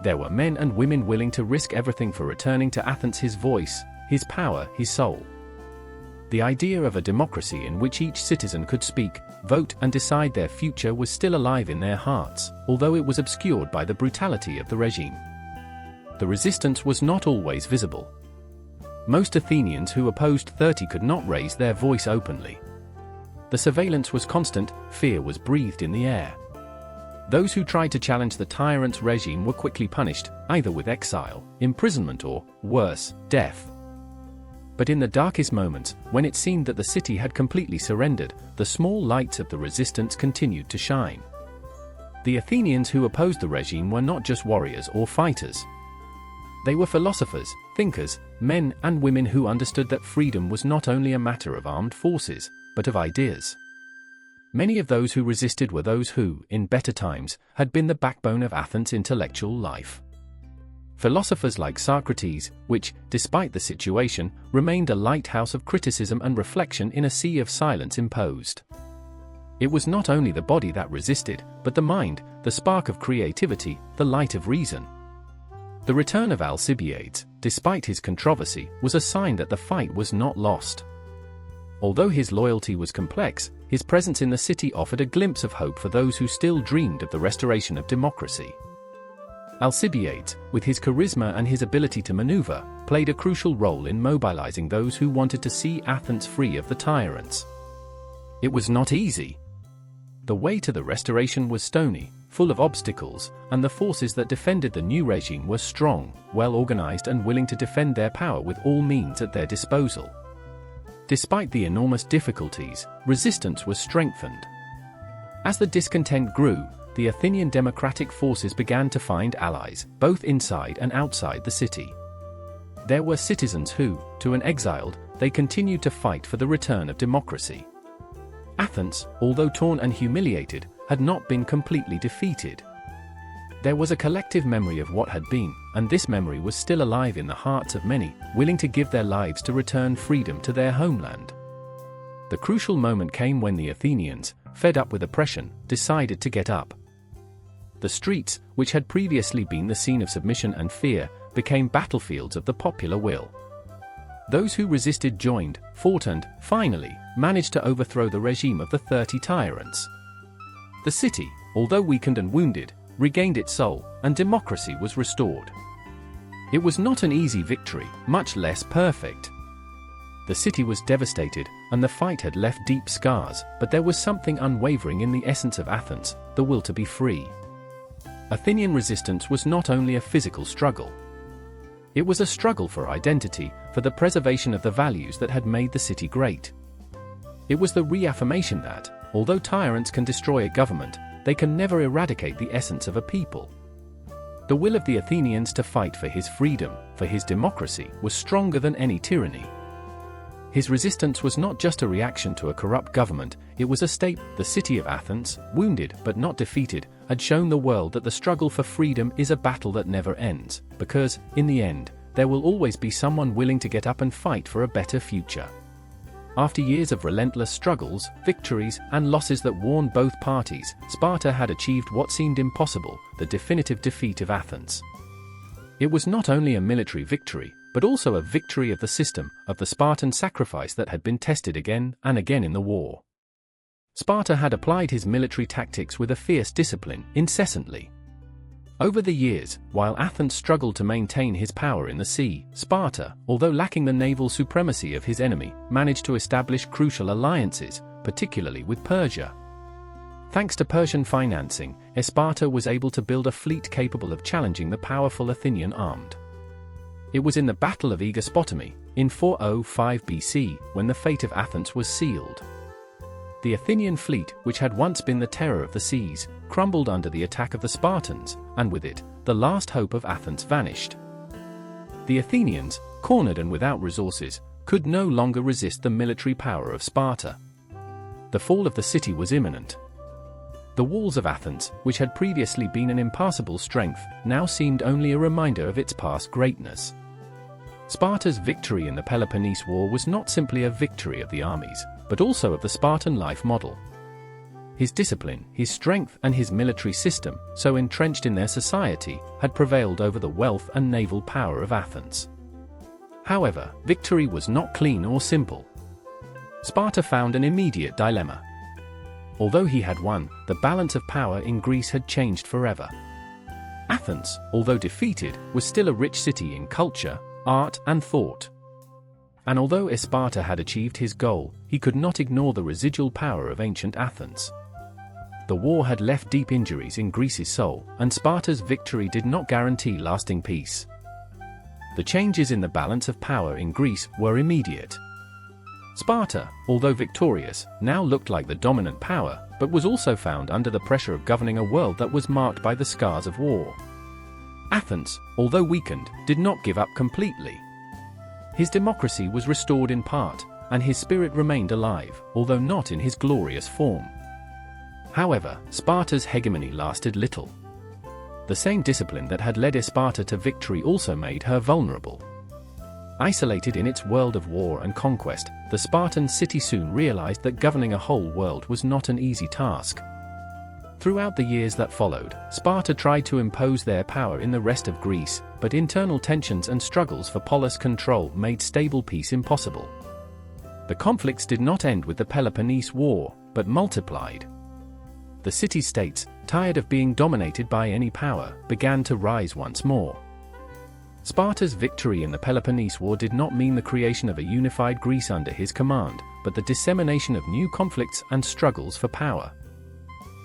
There were men and women willing to risk everything for returning to Athens his voice, his power, his soul. The idea of a democracy in which each citizen could speak, vote and decide their future was still alive in their hearts, although it was obscured by the brutality of the regime. The resistance was not always visible. Most Athenians who opposed 30 could not raise their voice openly. The surveillance was constant, fear was breathed in the air. Those who tried to challenge the tyrant's regime were quickly punished, either with exile, imprisonment or, worse, death. But in the darkest moments, when it seemed that the city had completely surrendered, the small lights of the resistance continued to shine. The Athenians who opposed the regime were not just warriors or fighters. They were philosophers, thinkers, men and women who understood that freedom was not only a matter of armed forces, but of ideas. Many of those who resisted were those who, in better times, had been the backbone of Athens' intellectual life. Philosophers like Socrates, which, despite the situation, remained a lighthouse of criticism and reflection in a sea of silence imposed. It was not only the body that resisted, but the mind, the spark of creativity, the light of reason. The return of Alcibiades, despite his controversy, was a sign that the fight was not lost. Although his loyalty was complex, his presence in the city offered a glimpse of hope for those who still dreamed of the restoration of democracy. Alcibiades, with his charisma and his ability to maneuver, played a crucial role in mobilizing those who wanted to see Athens free of the tyrants. It was not easy. The way to the restoration was stony, full of obstacles, and the forces that defended the new regime were strong, well-organized and willing to defend their power with all means at their disposal. Despite the enormous difficulties, resistance was strengthened. As the discontent grew, the Athenian democratic forces began to find allies, both inside and outside the city. There were citizens who, to an exiled, they continued to fight for the return of democracy. Athens, although torn and humiliated, had not been completely defeated. There was a collective memory of what had been, and this memory was still alive in the hearts of many, willing to give their lives to return freedom to their homeland. The crucial moment came when the Athenians, fed up with oppression, decided to get up. The streets, which had previously been the scene of submission and fear, became battlefields of the popular will. Those who resisted joined, fought and, finally, managed to overthrow the regime of the 30 tyrants. The city, although weakened and wounded, regained its soul, and democracy was restored. It was not an easy victory, much less perfect. The city was devastated, and the fight had left deep scars, but there was something unwavering in the essence of Athens, the will to be free. Athenian resistance was not only a physical struggle. It was a struggle for identity, for the preservation of the values that had made the city great. It was the reaffirmation that, although tyrants can destroy a government, they can never eradicate the essence of a people. The will of the Athenians to fight for his freedom, for his democracy, was stronger than any tyranny. His resistance was not just a reaction to a corrupt government, it was a statement. The city of Athens, wounded but not defeated, had shown the world that the struggle for freedom is a battle that never ends, because, in the end, there will always be someone willing to get up and fight for a better future. After years of relentless struggles, victories, and losses that warned both parties, Sparta had achieved what seemed impossible, the definitive defeat of Athens. It was not only a military victory, but also a victory of the system, of the Spartan sacrifice that had been tested again and again in the war. Sparta had applied his military tactics with a fierce discipline, incessantly. Over the years, while Athens struggled to maintain his power in the sea, Sparta, although lacking the naval supremacy of his enemy, managed to establish crucial alliances, particularly with Persia. Thanks to Persian financing, Sparta was able to build a fleet capable of challenging the powerful Athenian armed. It was in the Battle of Aegospotami, in 405 BC, when the fate of Athens was sealed. The Athenian fleet, which had once been the terror of the seas, crumbled under the attack of the Spartans, and with it, the last hope of Athens vanished. The Athenians, cornered and without resources, could no longer resist the military power of Sparta. The fall of the city was imminent. The walls of Athens, which had previously been an impassable strength, now seemed only a reminder of its past greatness. Sparta's victory in the Peloponnese War was not simply a victory of the armies, but also of the Spartan life model. His discipline, his strength, and his military system, so entrenched in their society, had prevailed over the wealth and naval power of Athens. However, victory was not clean or simple. Sparta found an immediate dilemma. Although he had won, the balance of power in Greece had changed forever. Athens, although defeated, was still a rich city in culture, art, and thought. And although Sparta had achieved his goal, he could not ignore the residual power of ancient Athens. The war had left deep injuries in Greece's soul, and Sparta's victory did not guarantee lasting peace. The changes in the balance of power in Greece were immediate. Sparta, although victorious, now looked like the dominant power, but was also found under the pressure of governing a world that was marked by the scars of war. Athens, although weakened, did not give up completely. His democracy was restored in part, and his spirit remained alive, although not in his glorious form. However, Sparta's hegemony lasted little. The same discipline that had led Sparta to victory also made her vulnerable. Isolated in its world of war and conquest, the Spartan city soon realized that governing a whole world was not an easy task. Throughout the years that followed, Sparta tried to impose their power in the rest of Greece, but internal tensions and struggles for polis control made stable peace impossible. The conflicts did not end with the Peloponnese War, but multiplied. The city-states, tired of being dominated by any power, began to rise once more. Sparta's victory in the Peloponnese War did not mean the creation of a unified Greece under his command, but the dissemination of new conflicts and struggles for power.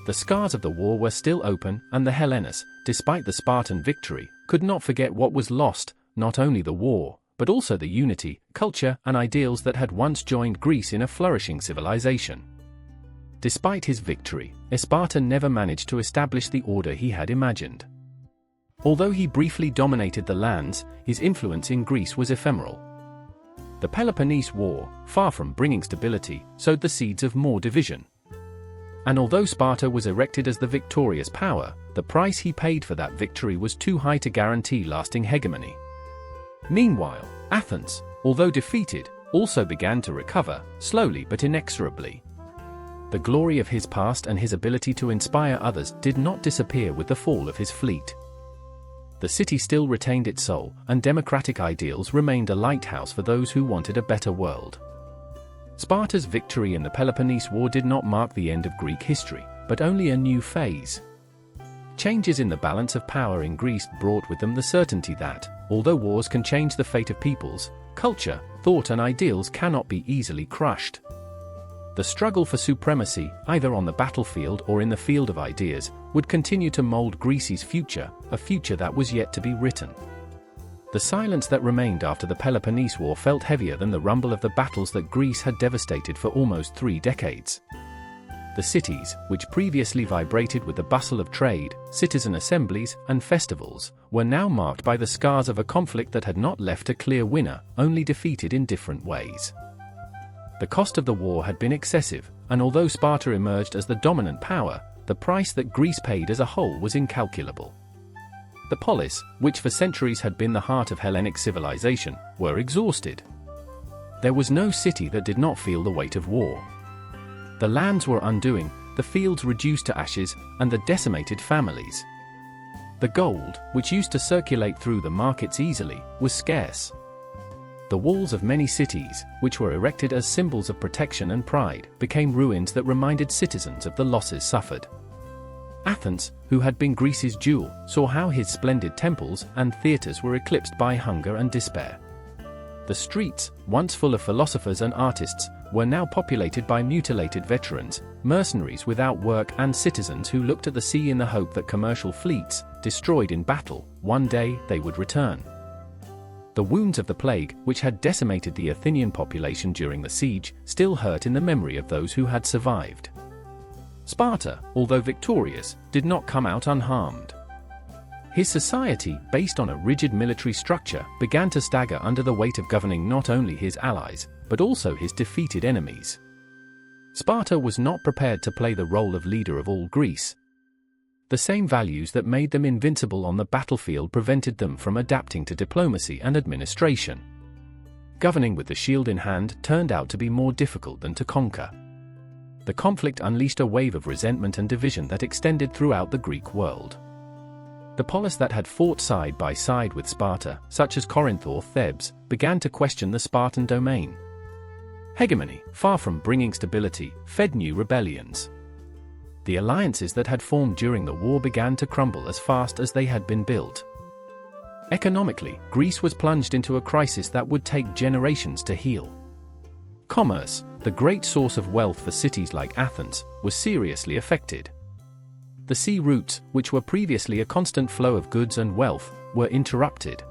The scars of the war were still open, and the Hellenes, despite the Spartan victory, could not forget what was lost, not only the war, but also the unity, culture, and ideals that had once joined Greece in a flourishing civilization. Despite his victory, Sparta never managed to establish the order he had imagined. Although he briefly dominated the lands, his influence in Greece was ephemeral. The Peloponnese War, far from bringing stability, sowed the seeds of more division. And although Sparta was erected as the victorious power, the price he paid for that victory was too high to guarantee lasting hegemony. Meanwhile, Athens, although defeated, also began to recover, slowly but inexorably. The glory of his past and his ability to inspire others did not disappear with the fall of his fleet. The city still retained its soul, and democratic ideals remained a lighthouse for those who wanted a better world. Sparta's victory in the Peloponnese War did not mark the end of Greek history, but only a new phase. Changes in the balance of power in Greece brought with them the certainty that, although wars can change the fate of peoples, culture, thought and ideals cannot be easily crushed. The struggle for supremacy, either on the battlefield or in the field of ideas, would continue to mold Greece's future, a future that was yet to be written. The silence that remained after the Peloponnese War felt heavier than the rumble of the battles that Greece had devastated for almost 3 decades. The cities, which previously vibrated with the bustle of trade, citizen assemblies, and festivals, were now marked by the scars of a conflict that had not left a clear winner, only defeated in different ways. The cost of the war had been excessive, and although Sparta emerged as the dominant power, the price that Greece paid as a whole was incalculable. The polis, which for centuries had been the heart of Hellenic civilization, were exhausted. There was no city that did not feel the weight of war. The lands were undoing, the fields reduced to ashes, and the decimated families. The gold, which used to circulate through the markets easily, was scarce. The walls of many cities, which were erected as symbols of protection and pride, became ruins that reminded citizens of the losses suffered. Athens, who had been Greece's jewel, saw how his splendid temples and theatres were eclipsed by hunger and despair. The streets, once full of philosophers and artists, were now populated by mutilated veterans, mercenaries without work and citizens who looked at the sea in the hope that commercial fleets, destroyed in battle, one day they would return. The wounds of the plague, which had decimated the Athenian population during the siege, still hurt in the memory of those who had survived. Sparta, although victorious, did not come out unharmed. His society, based on a rigid military structure, began to stagger under the weight of governing not only his allies, but also his defeated enemies. Sparta was not prepared to play the role of leader of all Greece. The same values that made them invincible on the battlefield prevented them from adapting to diplomacy and administration. Governing with the shield in hand turned out to be more difficult than to conquer. The conflict unleashed a wave of resentment and division that extended throughout the Greek world. The polis that had fought side by side with Sparta, such as Corinth or Thebes, began to question the Spartan domain. Hegemony, far from bringing stability, fed new rebellions. The alliances that had formed during the war began to crumble as fast as they had been built. Economically, Greece was plunged into a crisis that would take generations to heal. Commerce, the great source of wealth for cities like Athens, was seriously affected. The sea routes, which were previously a constant flow of goods and wealth, were interrupted.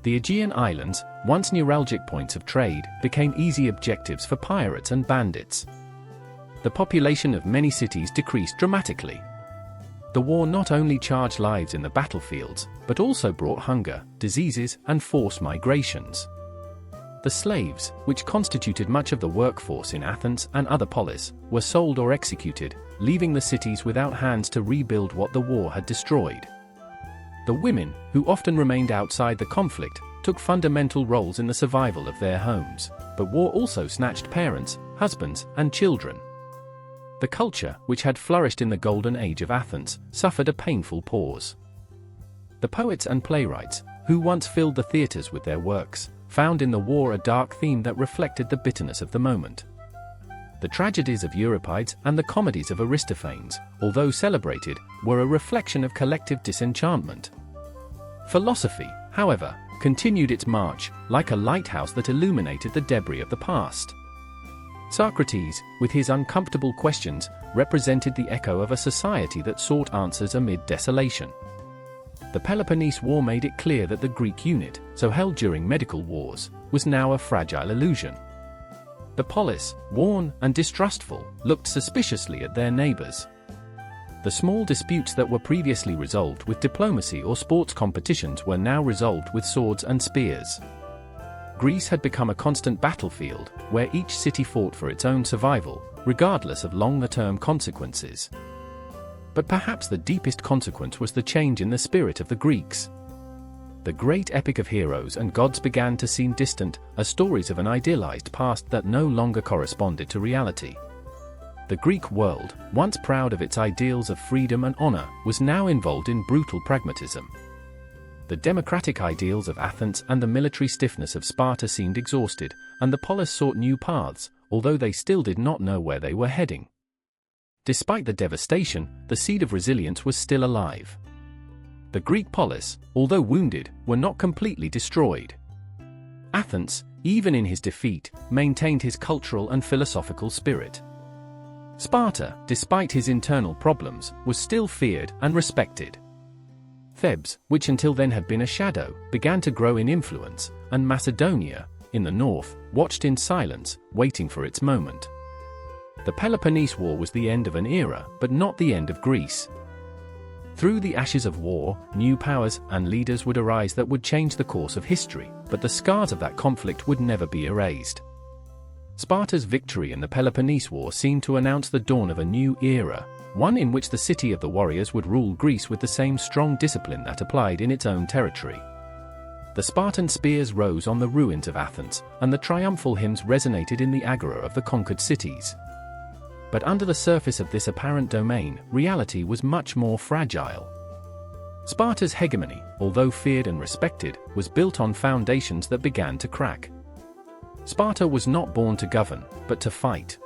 The Aegean Islands, once neuralgic points of trade, became easy objectives for pirates and bandits. The population of many cities decreased dramatically. The war not only charged lives in the battlefields, but also brought hunger, diseases, and forced migrations. The slaves, which constituted much of the workforce in Athens and other polis, were sold or executed, leaving the cities without hands to rebuild what the war had destroyed. The women, who often remained outside the conflict, took fundamental roles in the survival of their homes, but war also snatched parents, husbands, and children. The culture, which had flourished in the Golden Age of Athens, suffered a painful pause. The poets and playwrights, who once filled the theatres with their works, found in the war a dark theme that reflected the bitterness of the moment. The tragedies of Euripides and the comedies of Aristophanes, although celebrated, were a reflection of collective disenchantment. Philosophy, however, continued its march, like a lighthouse that illuminated the debris of the past. Socrates, with his uncomfortable questions, represented the echo of a society that sought answers amid desolation. The Peloponnese War made it clear that the Greek unit, so held during medical wars, was now a fragile illusion. The polis, worn and distrustful, looked suspiciously at their neighbors. The small disputes that were previously resolved with diplomacy or sports competitions were now resolved with swords and spears. Greece had become a constant battlefield, where each city fought for its own survival, regardless of longer-term consequences. But perhaps the deepest consequence was the change in the spirit of the Greeks. The great epic of heroes and gods began to seem distant, as stories of an idealized past that no longer corresponded to reality. The Greek world, once proud of its ideals of freedom and honor, was now involved in brutal pragmatism. The democratic ideals of Athens and the military stiffness of Sparta seemed exhausted, and the polis sought new paths, although they still did not know where they were heading. Despite the devastation, the seed of resilience was still alive. The Greek polis, although wounded, were not completely destroyed. Athens, even in his defeat, maintained his cultural and philosophical spirit. Sparta, despite his internal problems, was still feared and respected. Thebes, which until then had been a shadow, began to grow in influence, and Macedonia, in the north, watched in silence, waiting for its moment. The Peloponnese War was the end of an era, but not the end of Greece. Through the ashes of war, new powers and leaders would arise that would change the course of history, but the scars of that conflict would never be erased. Sparta's victory in the Peloponnese War seemed to announce the dawn of a new era, one in which the city of the warriors would rule Greece with the same strong discipline that applied in its own territory. The Spartan spears rose on the ruins of Athens, and the triumphal hymns resonated in the agora of the conquered cities. But under the surface of this apparent domain, reality was much more fragile. Sparta's hegemony, although feared and respected, was built on foundations that began to crack. Sparta was not born to govern, but to fight.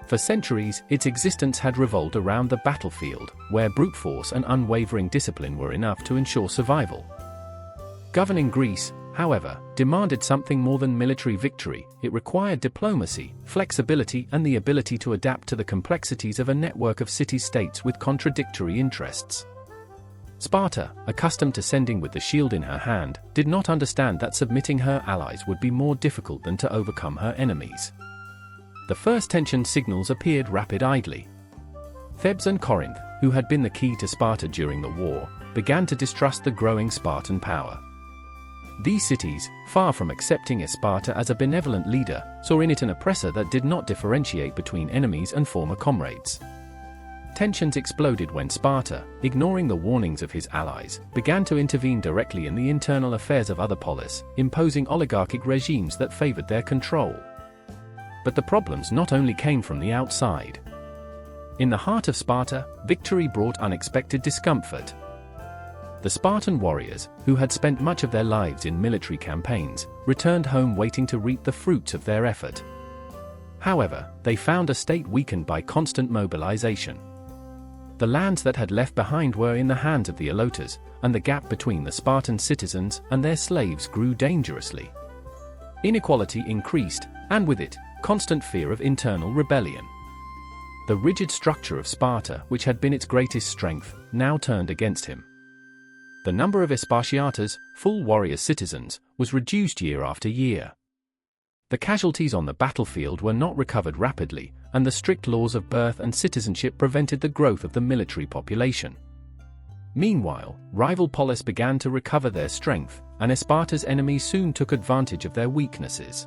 For centuries, its existence had revolved around the battlefield, where brute force and unwavering discipline were enough to ensure survival. Governing Greece, however, demanded something more than military victory. It required diplomacy, flexibility, and the ability to adapt to the complexities of a network of city-states with contradictory interests. Sparta, accustomed to sending with the shield in her hand, did not understand that submitting her allies would be more difficult than to overcome her enemies. The first tension signals appeared rapidly. Thebes and Corinth, who had been the key to Sparta during the war, began to distrust the growing Spartan power. These cities, far from accepting Sparta as a benevolent leader, saw in it an oppressor that did not differentiate between enemies and former comrades. Tensions exploded when Sparta, ignoring the warnings of his allies, began to intervene directly in the internal affairs of other polis, imposing oligarchic regimes that favored their control. But the problems not only came from the outside. In the heart of Sparta, victory brought unexpected discomfort. The Spartan warriors, who had spent much of their lives in military campaigns, returned home waiting to reap the fruits of their effort. However, they found a state weakened by constant mobilization. The lands that had left behind were in the hands of the Helotas, and the gap between the Spartan citizens and their slaves grew dangerously. Inequality increased, and with it, constant fear of internal rebellion. The rigid structure of Sparta, which had been its greatest strength, now turned against him. The number of Spartiatas, full warrior citizens, was reduced year after year. The casualties on the battlefield were not recovered rapidly, and the strict laws of birth and citizenship prevented the growth of the military population. Meanwhile, rival polis began to recover their strength, and Sparta's enemies soon took advantage of their weaknesses.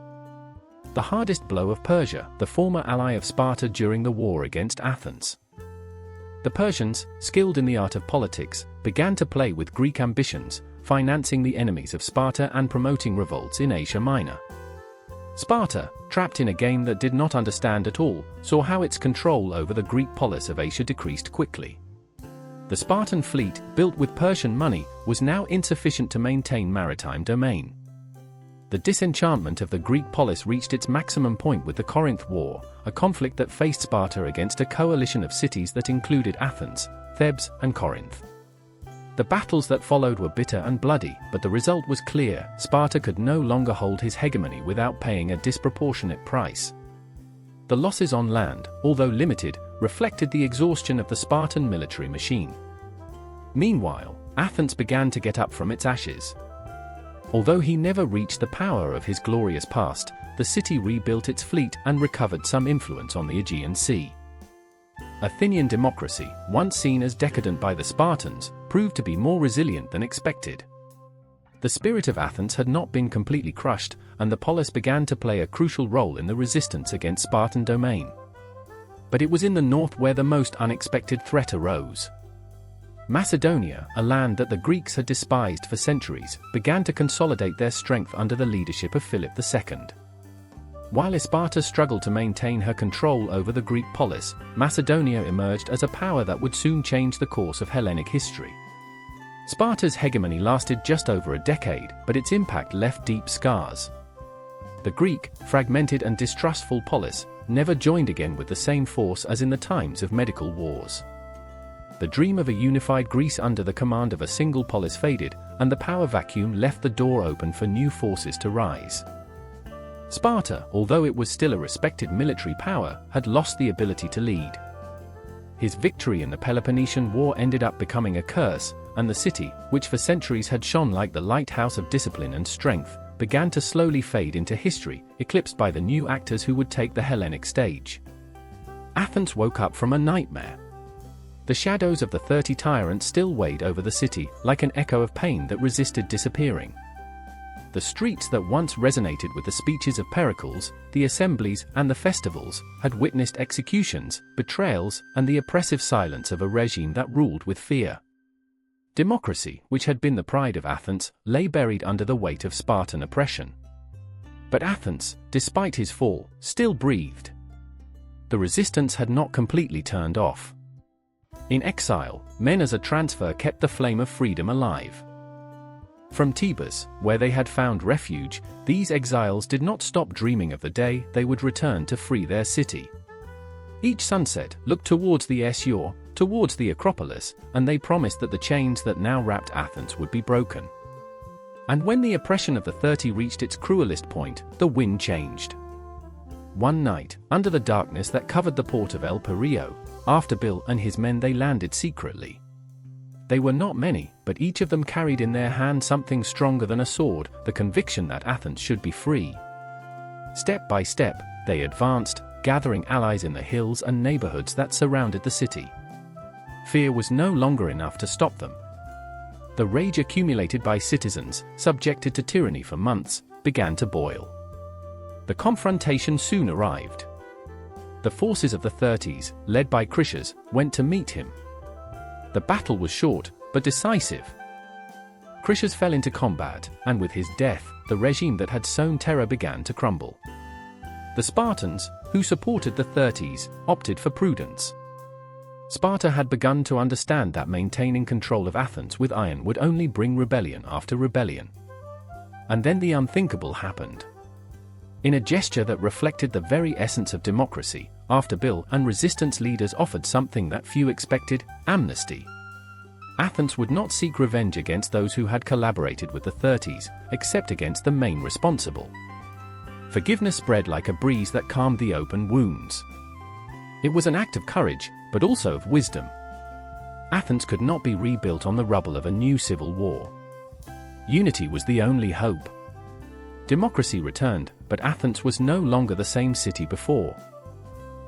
The hardest blow of Persia, the former ally of Sparta during the war against Athens. The Persians, skilled in the art of politics, began to play with Greek ambitions, financing the enemies of Sparta and promoting revolts in Asia Minor. Sparta, trapped in a game that did not understand at all, saw how its control over the Greek polis of Asia decreased quickly. The Spartan fleet, built with Persian money, was now insufficient to maintain maritime domain. The disenchantment of the Greek polis reached its maximum point with the Corinth War, a conflict that faced Sparta against a coalition of cities that included Athens, Thebes, and Corinth. The battles that followed were bitter and bloody, but the result was clear: Sparta could no longer hold his hegemony without paying a disproportionate price. The losses on land, although limited, reflected the exhaustion of the Spartan military machine. Meanwhile, Athens began to get up from its ashes. Although he never reached the power of his glorious past, the city rebuilt its fleet and recovered some influence on the Aegean Sea. Athenian democracy, once seen as decadent by the Spartans, proved to be more resilient than expected. The spirit of Athens had not been completely crushed, and the polis began to play a crucial role in the resistance against Spartan domain. But it was in the north where the most unexpected threat arose. Macedonia, a land that the Greeks had despised for centuries, began to consolidate their strength under the leadership of Philip II. While Sparta struggled to maintain her control over the Greek polis, Macedonia emerged as a power that would soon change the course of Hellenic history. Sparta's hegemony lasted just over a decade, but its impact left deep scars. The Greek, fragmented and distrustful polis, never joined again with the same force as in the times of medical wars. The dream of a unified Greece under the command of a single polis faded, and the power vacuum left the door open for new forces to rise. Sparta, although it was still a respected military power, had lost the ability to lead. His victory in the Peloponnesian War ended up becoming a curse, and the city, which for centuries had shone like the lighthouse of discipline and strength, began to slowly fade into history, eclipsed by the new actors who would take the Hellenic stage. Athens woke up from a nightmare. The shadows of the 30 tyrants still weighed over the city, like an echo of pain that resisted disappearing. The streets that once resonated with the speeches of Pericles, the assemblies, and the festivals, had witnessed executions, betrayals, and the oppressive silence of a regime that ruled with fear. Democracy, which had been the pride of Athens, lay buried under the weight of Spartan oppression. But Athens, despite his fall, still breathed. The resistance had not completely turned off. In exile, men as a transfer kept the flame of freedom alive. From Thebes, where they had found refuge, these exiles did not stop dreaming of the day they would return to free their city. Each sunset looked towards the Esure, towards the Acropolis, and they promised that the chains that now wrapped Athens would be broken. And when the oppression of the 30 reached its cruelest point, the wind changed. One night, under the darkness that covered the port of El Pireo, after Bill and his men they landed secretly. They were not many, but each of them carried in their hand something stronger than a sword, the conviction that Athens should be free. Step by step, they advanced, gathering allies in the hills and neighborhoods that surrounded the city. Fear was no longer enough to stop them. The rage accumulated by citizens, subjected to tyranny for months, began to boil. The confrontation soon arrived. The forces of the 30s, led by Critias, went to meet him. The battle was short, but decisive. Critias fell into combat, and with his death, the regime that had sown terror began to crumble. The Spartans, who supported the 30s, opted for prudence. Sparta had begun to understand that maintaining control of Athens with iron would only bring rebellion after rebellion. And then the unthinkable happened. In a gesture that reflected the very essence of democracy, after Bill and resistance leaders offered something that few expected: amnesty. Athens would not seek revenge against those who had collaborated with the 30s, except against the main responsible. Forgiveness spread like a breeze that calmed the open wounds. It was an act of courage, but also of wisdom. Athens could not be rebuilt on the rubble of a new civil war. Unity was the only hope. Democracy returned, but Athens was no longer the same city before.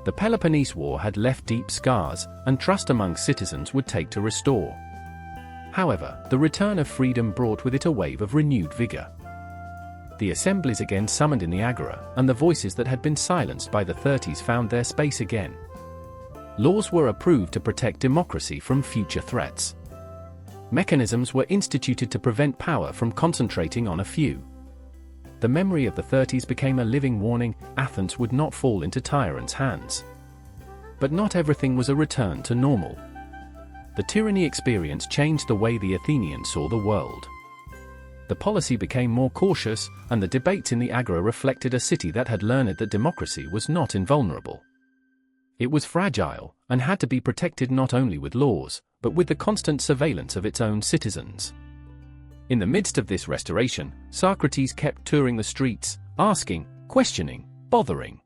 The Peloponnese War had left deep scars, and trust among citizens would take to restore. However, the return of freedom brought with it a wave of renewed vigor. The assemblies again summoned in the Agora, and the voices that had been silenced by the 30s found their space again. Laws were approved to protect democracy from future threats. Mechanisms were instituted to prevent power from concentrating on a few. The memory of the 30s became a living warning: Athens would not fall into tyrants' hands. But not everything was a return to normal. The tyranny experience changed the way the Athenians saw the world. The policy became more cautious, and the debates in the Agora reflected a city that had learned that democracy was not invulnerable. It was fragile, and had to be protected not only with laws, but with the constant surveillance of its own citizens. In the midst of this restoration, Socrates kept touring the streets, asking, questioning, bothering.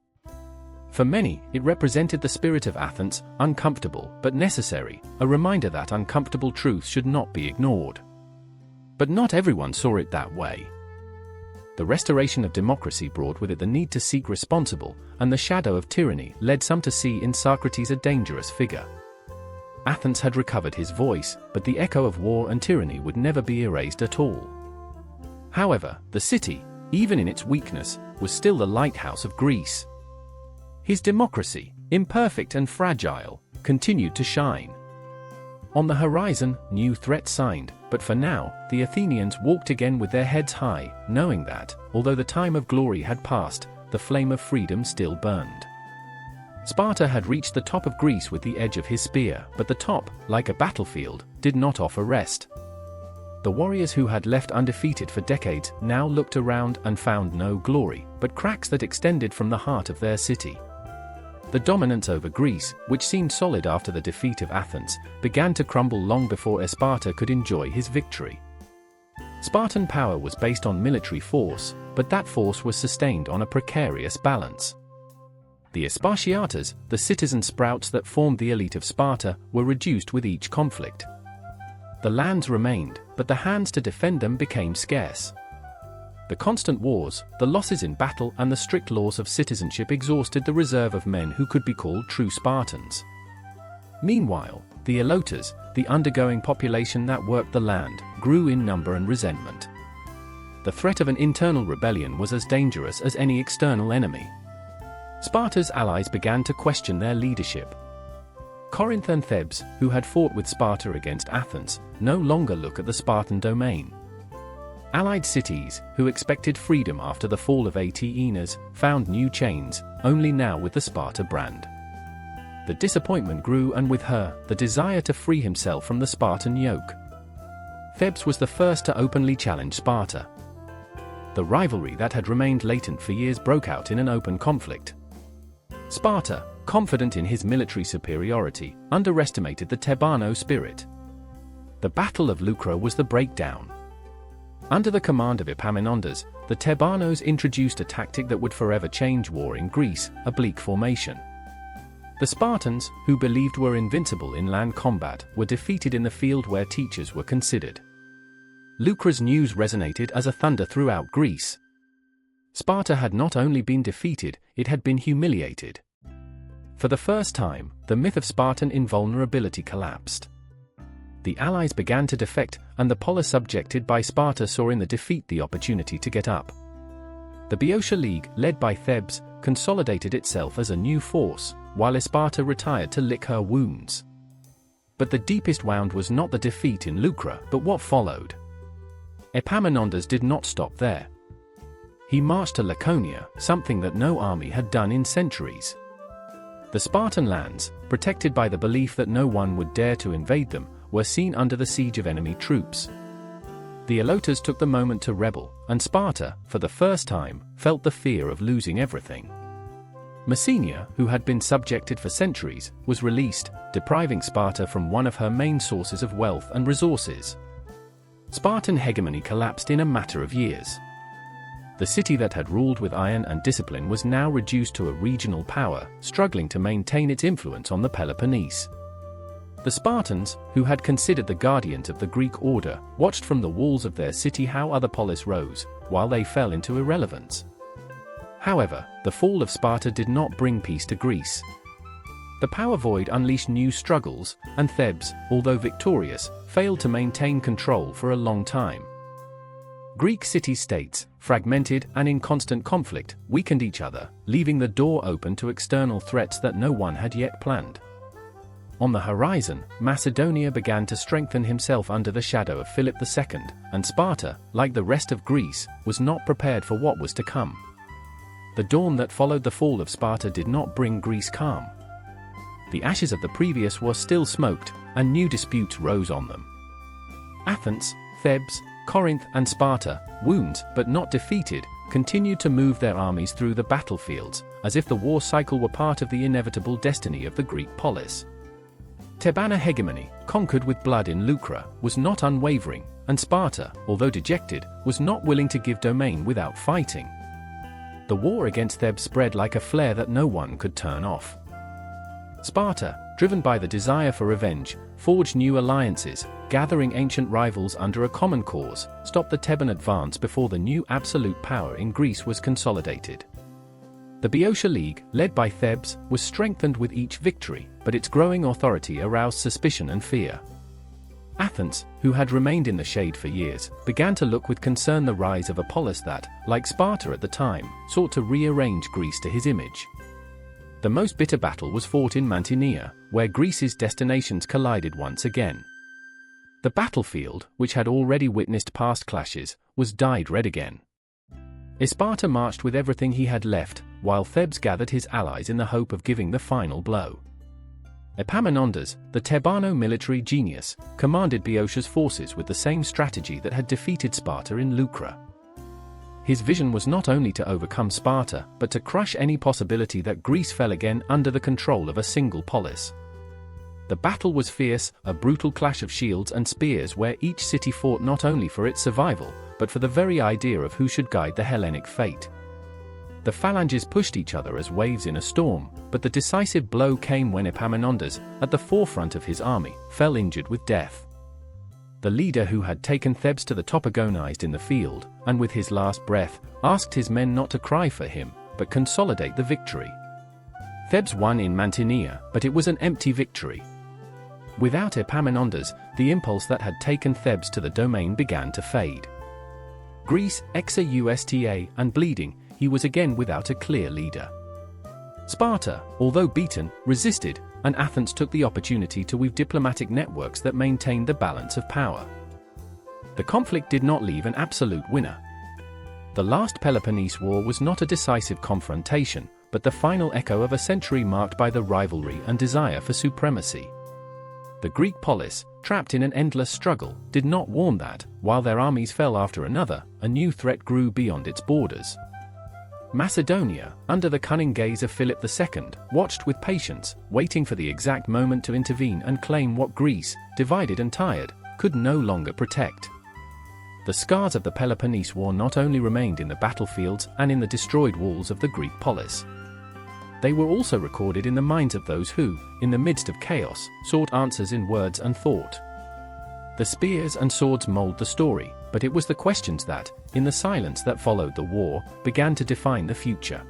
For many, it represented the spirit of Athens, uncomfortable but necessary, a reminder that uncomfortable truths should not be ignored. But not everyone saw it that way. The restoration of democracy brought with it the need to seek responsible, and the shadow of tyranny led some to see in Socrates a dangerous figure. Athens had recovered his voice, but the echo of war and tyranny would never be erased at all. However, the city, even in its weakness, was still the lighthouse of Greece. His democracy, imperfect and fragile, continued to shine. On the horizon, new threats signed, but for now, the Athenians walked again with their heads high, knowing that, although the time of glory had passed, the flame of freedom still burned. Sparta had reached the top of Greece with the edge of his spear, but the top, like a battlefield, did not offer rest. The warriors who had left undefeated for decades now looked around and found no glory, but cracks that extended from the heart of their city. The dominance over Greece, which seemed solid after the defeat of Athens, began to crumble long before Sparta could enjoy his victory. Spartan power was based on military force, but that force was sustained on a precarious balance. The Spartiates, the citizen sprouts that formed the elite of Sparta, were reduced with each conflict. The lands remained, but the hands to defend them became scarce. The constant wars, the losses in battle, and the strict laws of citizenship exhausted the reserve of men who could be called true Spartans. Meanwhile, the Ilotes, the undergoing population that worked the land, grew in number and resentment. The threat of an internal rebellion was as dangerous as any external enemy. Sparta's allies began to question their leadership. Corinth and Thebes, who had fought with Sparta against Athens, no longer look at the Spartan domain. Allied cities, who expected freedom after the fall of Athens, found new chains, only now with the Sparta brand. The disappointment grew, and with her, the desire to free himself from the Spartan yoke. Thebes was the first to openly challenge Sparta. The rivalry that had remained latent for years broke out in an open conflict. Sparta, confident in his military superiority, underestimated the Thebanos spirit. The Battle of Leucra was the breakdown. Under the command of Epaminondas, the Thebanos introduced a tactic that would forever change war in Greece, a bleak formation. The Spartans, who believed were invincible in land combat, were defeated in the field where teachers were considered. Leucra's news resonated as a thunder throughout Greece. Sparta had not only been defeated, it had been humiliated. For the first time, the myth of Spartan invulnerability collapsed. The allies began to defect, and the polis subjected by Sparta saw in the defeat the opportunity to get up. The Boeotia League, led by Thebes, consolidated itself as a new force, while Sparta retired to lick her wounds. But the deepest wound was not the defeat in Leucra, but what followed. Epaminondas did not stop there. He marched to Laconia, something that no army had done in centuries. The Spartan lands, protected by the belief that no one would dare to invade them, were seen under the siege of enemy troops. The Ilotes took the moment to rebel, and Sparta, for the first time, felt the fear of losing everything. Messenia, who had been subjected for centuries, was released, depriving Sparta from one of her main sources of wealth and resources. Spartan hegemony collapsed in a matter of years. The city that had ruled with iron and discipline was now reduced to a regional power, struggling to maintain its influence on the Peloponnese. The Spartans, who had considered the guardians of the Greek order, watched from the walls of their city how other polis rose, while they fell into irrelevance. However, the fall of Sparta did not bring peace to Greece. The power void unleashed new struggles, and Thebes, although victorious, failed to maintain control for a long time. Greek city-states, fragmented and in constant conflict, weakened each other, leaving the door open to external threats that no one had yet planned. On the horizon, Macedonia began to strengthen himself under the shadow of Philip II, and Sparta, like the rest of Greece, was not prepared for what was to come. The dawn that followed the fall of Sparta did not bring Greece calm. The ashes of the previous war still smoked, and new disputes rose on them. Athens, Thebes, Corinth and Sparta, wounded but not defeated, continued to move their armies through the battlefields, as if the war cycle were part of the inevitable destiny of the Greek polis. Theban hegemony, conquered with blood in Leucra, was not unwavering, and Sparta, although dejected, was not willing to give domain without fighting. The war against Thebes spread like a flare that no one could turn off. Sparta, driven by the desire for revenge, forged new alliances, gathering ancient rivals under a common cause, stopped the Theban advance before the new absolute power in Greece was consolidated. The Boeotia League, led by Thebes, was strengthened with each victory, but its growing authority aroused suspicion and fear. Athens, who had remained in the shade for years, began to look with concern the rise of a polis that, like Sparta at the time, sought to rearrange Greece to his image. The most bitter battle was fought in Mantinea, where Greece's destinations collided once again. The battlefield, which had already witnessed past clashes, was dyed red again. Sparta marched with everything he had left, while Thebes gathered his allies in the hope of giving the final blow. Epaminondas, the Thebano military genius, commanded Boeotia's forces with the same strategy that had defeated Sparta in Leucra. His vision was not only to overcome Sparta, but to crush any possibility that Greece fell again under the control of a single polis. The battle was fierce, a brutal clash of shields and spears where each city fought not only for its survival, but for the very idea of who should guide the Hellenic fate. The phalanges pushed each other as waves in a storm, but the decisive blow came when Epaminondas, at the forefront of his army, fell injured with death. The leader who had taken Thebes to the top agonized in the field, and with his last breath, asked his men not to cry for him, but consolidate the victory. Thebes won in Mantinea, but it was an empty victory. Without Epaminondas, the impulse that had taken Thebes to the domain began to fade. Greece, exhausted and bleeding, he was again without a clear leader. Sparta, although beaten, resisted, and Athens took the opportunity to weave diplomatic networks that maintained the balance of power. The conflict did not leave an absolute winner. The last Peloponnese War was not a decisive confrontation, but the final echo of a century marked by the rivalry and desire for supremacy. The Greek polis, trapped in an endless struggle, did not warn that, while their armies fell after another, a new threat grew beyond its borders. Macedonia, under the cunning gaze of Philip II, watched with patience, waiting for the exact moment to intervene and claim what Greece, divided and tired, could no longer protect. The scars of the Peloponnese War not only remained in the battlefields and in the destroyed walls of the Greek polis. They were also recorded in the minds of those who, in the midst of chaos, sought answers in words and thought. The spears and swords mold the story, but it was the questions that, in the silence that followed the war, began to define the future.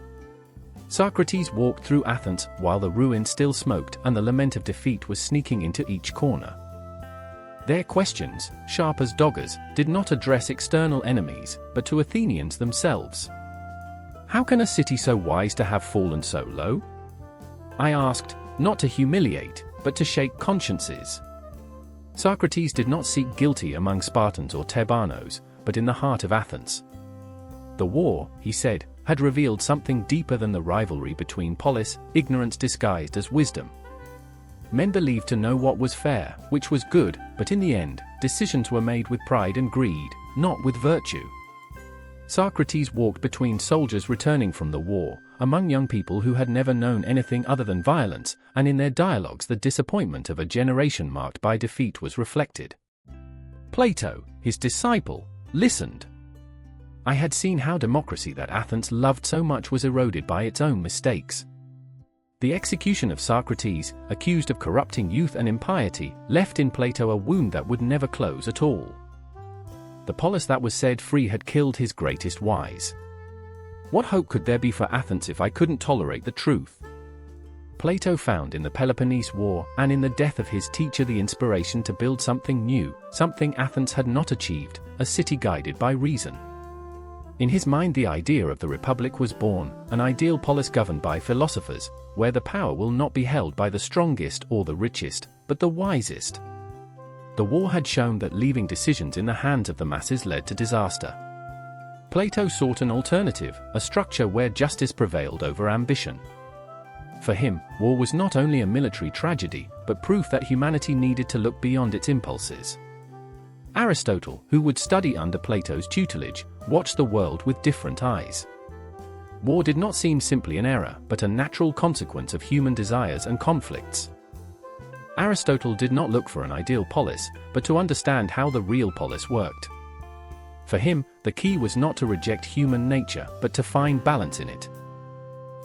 Socrates walked through Athens while the ruins still smoked and the lament of defeat was sneaking into each corner. Their questions, sharp as daggers, did not address external enemies, but to Athenians themselves. How can a city so wise to have fallen so low? I asked, not to humiliate, but to shake consciences. Socrates did not seek guilty among Spartans or Thebanos, but in the heart of Athens. The war, he said, had revealed something deeper than the rivalry between polis, ignorance disguised as wisdom. Men believed to know what was fair, which was good, but in the end, decisions were made with pride and greed, not with virtue. Socrates walked between soldiers returning from the war, among young people who had never known anything other than violence, and in their dialogues the disappointment of a generation marked by defeat was reflected. Plato, his disciple, listened. I had seen how democracy that Athens loved so much was eroded by its own mistakes. The execution of Socrates, accused of corrupting youth and impiety, left in Plato a wound that would never close at all. The polis that was set free had killed his greatest wise. What hope could there be for Athens if I couldn't tolerate the truth? Plato found in the Peloponnese War and in the death of his teacher the inspiration to build something new, something Athens had not achieved, a city guided by reason. In his mind the idea of the Republic was born, an ideal polis governed by philosophers, where the power will not be held by the strongest or the richest, but the wisest. The war had shown that leaving decisions in the hands of the masses led to disaster. Plato sought an alternative, a structure where justice prevailed over ambition. For him, war was not only a military tragedy, but proof that humanity needed to look beyond its impulses. Aristotle, who would study under Plato's tutelage, watched the world with different eyes. War did not seem simply an error, but a natural consequence of human desires and conflicts. Aristotle did not look for an ideal polis, but to understand how the real polis worked. For him, the key was not to reject human nature, but to find balance in it.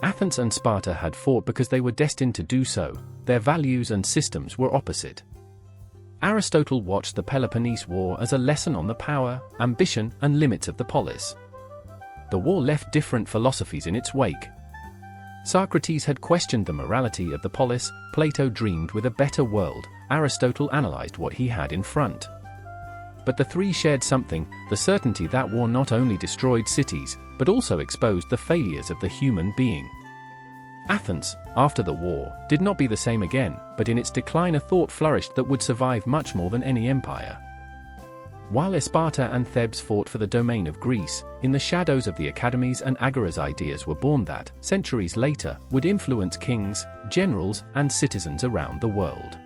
Athens and Sparta had fought because they were destined to do so. Their values and systems were opposite. Aristotle watched the Peloponnese War as a lesson on the power, ambition, and limits of the polis. The war left different philosophies in its wake. Socrates had questioned the morality of the polis, Plato dreamed with a better world, Aristotle analyzed what he had in front. But the three shared something, the certainty that war not only destroyed cities, but also exposed the failures of the human being. Athens, after the war, did not be the same again, but in its decline a thought flourished that would survive much more than any empire. While Sparta and Thebes fought for the domain of Greece, in the shadows of the academies and agoras ideas were born that, centuries later, would influence kings, generals, and citizens around the world.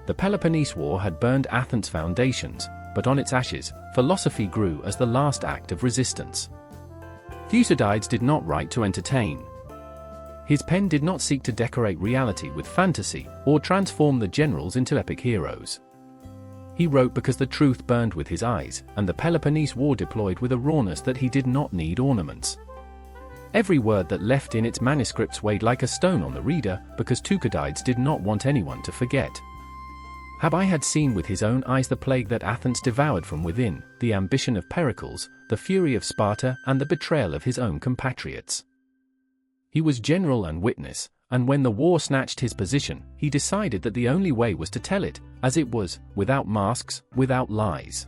The Peloponnese War had burned Athens' foundations, but on its ashes, philosophy grew as the last act of resistance. Thucydides did not write to entertain. His pen did not seek to decorate reality with fantasy, or transform the generals into epic heroes. He wrote because the truth burned with his eyes, and the Peloponnese War deployed with a rawness that he did not need ornaments. Every word that left in its manuscripts weighed like a stone on the reader, because Thucydides did not want anyone to forget. Abai had seen with his own eyes the plague that Athens devoured from within, the ambition of Pericles, the fury of Sparta, and the betrayal of his own compatriots. He was general and witness, and when the war snatched his position, he decided that the only way was to tell it, as it was, without masks, without lies.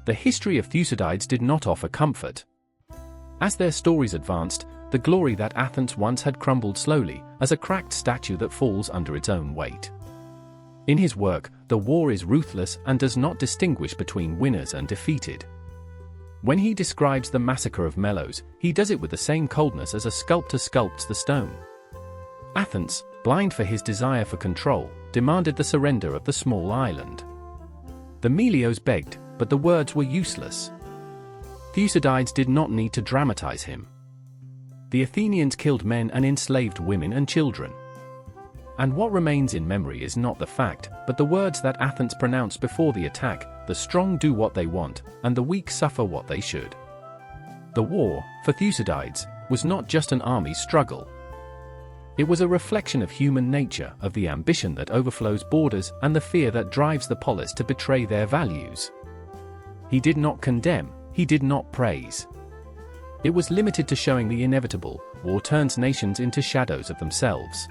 The history of Thucydides did not offer comfort. As their stories advanced, the glory that Athens once had crumbled slowly, as a cracked statue that falls under its own weight. In his work, the war is ruthless and does not distinguish between winners and defeated. When he describes the massacre of Melos, he does it with the same coldness as a sculptor sculpts the stone. Athens, blind for his desire for control, demanded the surrender of the small island. The Melios begged, but the words were useless. Thucydides did not need to dramatize him. The Athenians killed men and enslaved women and children. And what remains in memory is not the fact, but the words that Athens pronounced before the attack: the strong do what they want, and the weak suffer what they should. The war, for Thucydides, was not just an army struggle. It was a reflection of human nature, of the ambition that overflows borders and the fear that drives the polis to betray their values. He did not condemn, he did not praise. It was limited to showing the inevitable: war turns nations into shadows of themselves.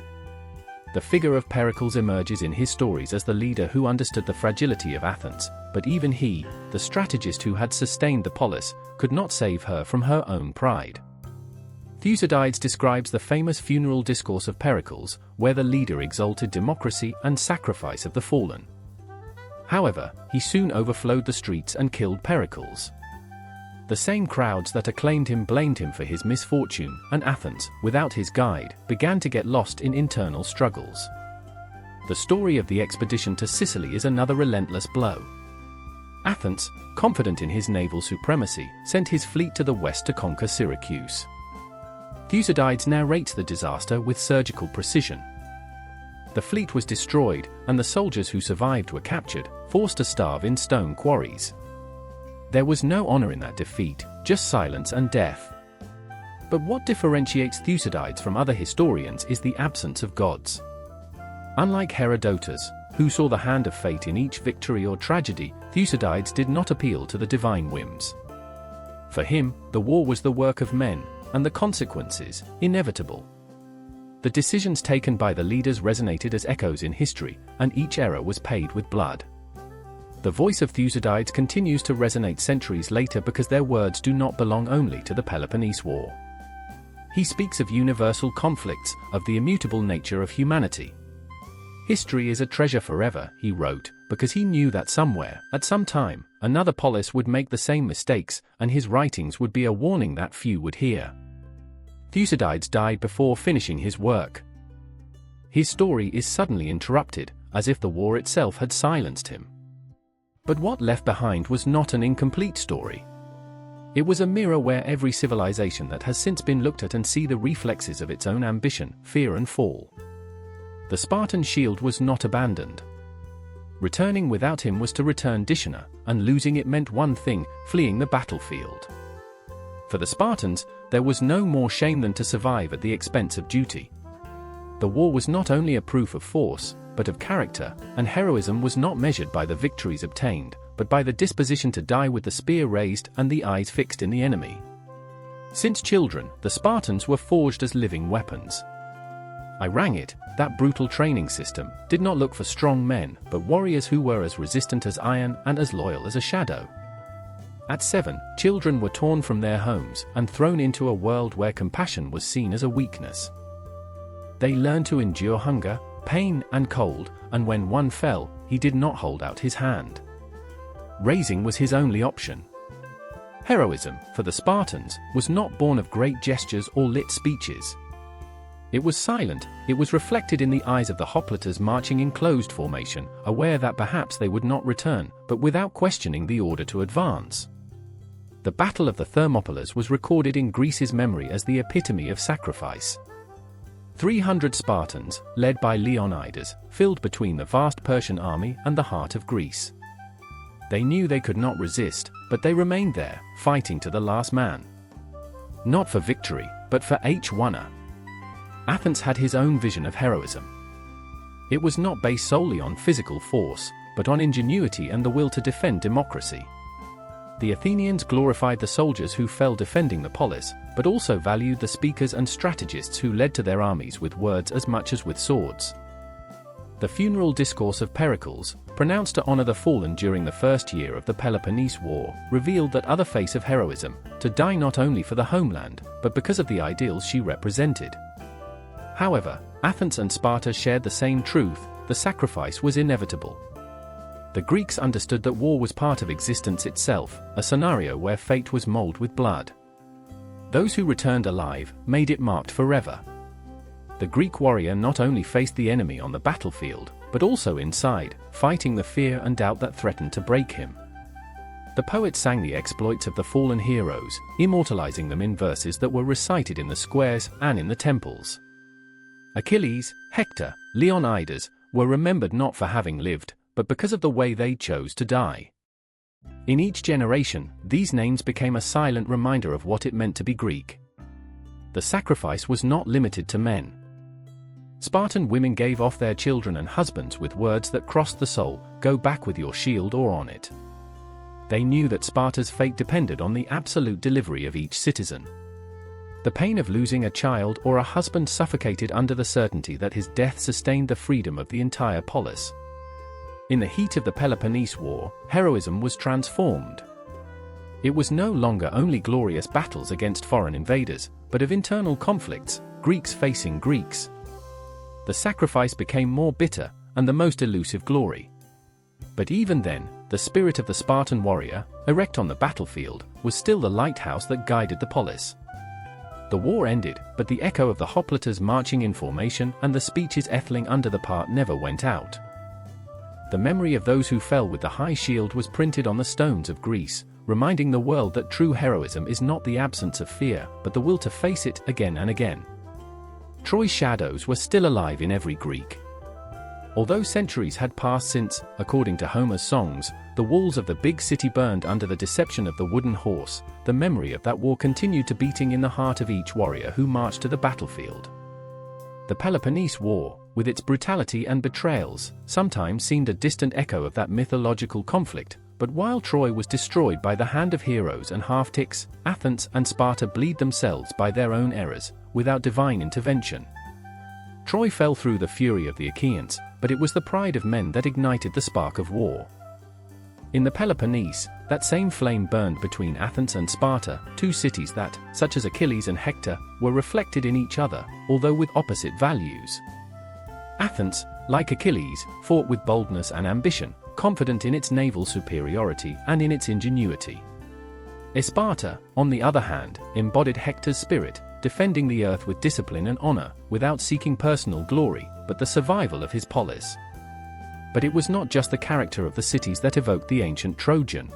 The figure of Pericles emerges in his stories as the leader who understood the fragility of Athens, but even he, the strategist who had sustained the polis, could not save her from her own pride. Thucydides describes the famous funeral discourse of Pericles, where the leader exalted democracy and sacrifice of the fallen. However, he soon overflowed the streets and killed Pericles. The same crowds that acclaimed him blamed him for his misfortune, and Athens, without his guide, began to get lost in internal struggles. The story of the expedition to Sicily is another relentless blow. Athens, confident in his naval supremacy, sent his fleet to the west to conquer Syracuse. Thucydides narrates the disaster with surgical precision. The fleet was destroyed, and the soldiers who survived were captured, forced to starve in stone quarries. There was no honor in that defeat, just silence and death. But what differentiates Thucydides from other historians is the absence of gods. Unlike Herodotus, who saw the hand of fate in each victory or tragedy, Thucydides did not appeal to the divine whims. For him, the war was the work of men, and the consequences, inevitable. The decisions taken by the leaders resonated as echoes in history, and each era was paid with blood. The voice of Thucydides continues to resonate centuries later because their words do not belong only to the Peloponnese War. He speaks of universal conflicts, of the immutable nature of humanity. History is a treasure forever, he wrote, because he knew that somewhere, at some time, another polis would make the same mistakes, and his writings would be a warning that few would hear. Thucydides died before finishing his work. His story is suddenly interrupted, as if the war itself had silenced him. But what left behind was not an incomplete story. It was a mirror where every civilization that has since been looked at and see the reflexes of its own ambition, fear and fall. The Spartan shield was not abandoned. Returning without him was to return dishonor, and losing it meant one thing, fleeing the battlefield. For the Spartans, there was no more shame than to survive at the expense of duty. The war was not only a proof of force, but of character, and heroism was not measured by the victories obtained, but by the disposition to die with the spear raised and the eyes fixed in the enemy. Since children, the Spartans were forged as living weapons. I rang it, that brutal training system did not look for strong men, but warriors who were as resistant as iron and as loyal as a shadow. At 7, children were torn from their homes and thrown into a world where compassion was seen as a weakness. They learned to endure hunger, pain, and cold, and when one fell, he did not hold out his hand. Raising was his only option. Heroism, for the Spartans, was not born of great gestures or lit speeches. It was silent, it was reflected in the eyes of the hoplites marching in closed formation, aware that perhaps they would not return, but without questioning the order to advance. The Battle of the Thermopylae was recorded in Greece's memory as the epitome of sacrifice. 300 Spartans, led by Leonidas, filled between the vast Persian army and the heart of Greece. They knew they could not resist, but they remained there, fighting to the last man. Not for victory, but for honor. Athens had his own vision of heroism. It was not based solely on physical force, but on ingenuity and the will to defend democracy. The Athenians glorified the soldiers who fell defending the polis, but also valued the speakers and strategists who led to their armies with words as much as with swords. The funeral discourse of Pericles, pronounced to honor the fallen during the first year of the Peloponnese War, revealed that other face of heroism, to die not only for the homeland, but because of the ideals she represented. However, Athens and Sparta shared the same truth: the sacrifice was inevitable. The Greeks understood that war was part of existence itself, a scenario where fate was molded with blood. Those who returned alive made it marked forever. The Greek warrior not only faced the enemy on the battlefield, but also inside, fighting the fear and doubt that threatened to break him. The poet sang the exploits of the fallen heroes, immortalizing them in verses that were recited in the squares and in the temples. Achilles, Hector, Leonidas were remembered not for having lived, but because of the way they chose to die. In each generation, these names became a silent reminder of what it meant to be Greek. The sacrifice was not limited to men. Spartan women gave off their children and husbands with words that crossed the soul: "Go back with your shield or on it." They knew that Sparta's fate depended on the absolute delivery of each citizen. The pain of losing a child or a husband suffocated under the certainty that his death sustained the freedom of the entire polis. In the heat of the Peloponnese War, heroism was transformed. It was no longer only glorious battles against foreign invaders, but of internal conflicts, Greeks facing Greeks. The sacrifice became more bitter, and the most elusive glory. But even then, the spirit of the Spartan warrior, erect on the battlefield, was still the lighthouse that guided the polis. The war ended, but the echo of the hoplites marching in formation and the speeches echoing under the part never went out. The memory of those who fell with the high shield was printed on the stones of Greece, reminding the world that true heroism is not the absence of fear, but the will to face it again and again. Troy's shadows were still alive in every Greek. Although centuries had passed since, according to Homer's songs, the walls of the big city burned under the deception of the wooden horse, the memory of that war continued to beating in the heart of each warrior who marched to the battlefield. The Peloponnese War, with its brutality and betrayals, sometimes seemed a distant echo of that mythological conflict, but while Troy was destroyed by the hand of heroes and half-ticks, Athens and Sparta bled themselves by their own errors, without divine intervention. Troy fell through the fury of the Achaeans, but it was the pride of men that ignited the spark of war. In the Peloponnese, that same flame burned between Athens and Sparta, two cities that, such as Achilles and Hector, were reflected in each other, although with opposite values. Athens, like Achilles, fought with boldness and ambition, confident in its naval superiority and in its ingenuity. Sparta, on the other hand, embodied Hector's spirit, defending the earth with discipline and honor, without seeking personal glory, but the survival of his polis. But it was not just the character of the cities that evoked the ancient Trojan.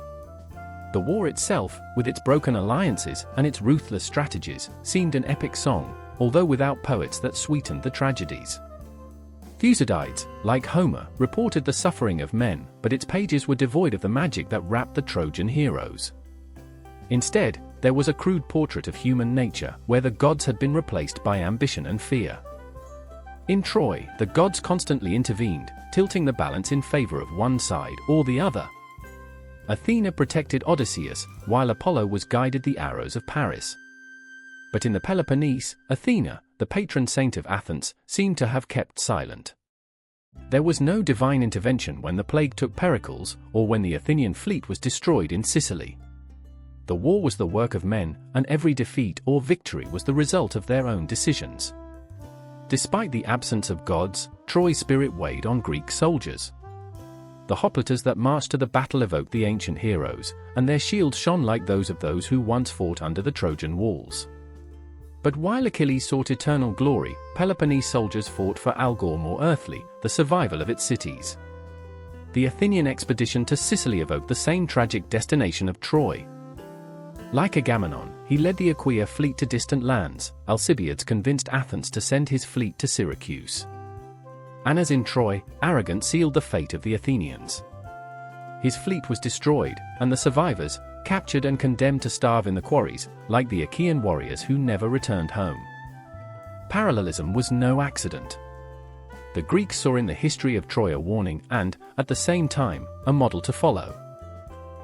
The war itself, with its broken alliances and its ruthless strategies, seemed an epic song, although without poets that sweetened the tragedies. Thucydides, like Homer, reported the suffering of men, but its pages were devoid of the magic that wrapped the Trojan heroes. Instead, there was a crude portrait of human nature, where the gods had been replaced by ambition and fear. In Troy, the gods constantly intervened, tilting the balance in favor of one side or the other. Athena protected Odysseus, while Apollo guided the arrows of Paris. But in the Peloponnese, Athena, the patron saint of Athens, seemed to have kept silent. There was no divine intervention when the plague took Pericles, or when the Athenian fleet was destroyed in Sicily. The war was the work of men, and every defeat or victory was the result of their own decisions. Despite the absence of gods, Troy's spirit weighed on Greek soldiers. The hoplites that marched to the battle evoked the ancient heroes, and their shields shone like those of those who once fought under the Trojan walls. But while Achilles sought eternal glory, Peloponnese soldiers fought for algor more earthly, the survival of its cities. The Athenian expedition to Sicily evoked the same tragic destination of Troy. Like Agamemnon, he led the Aquia fleet to distant lands. Alcibiades convinced Athens to send his fleet to Syracuse. And as in Troy, arrogance sealed the fate of the Athenians. His fleet was destroyed, and the survivors, captured and condemned to starve in the quarries, like the Achaean warriors who never returned home. Parallelism was no accident. The Greeks saw in the history of Troy a warning and, at the same time, a model to follow.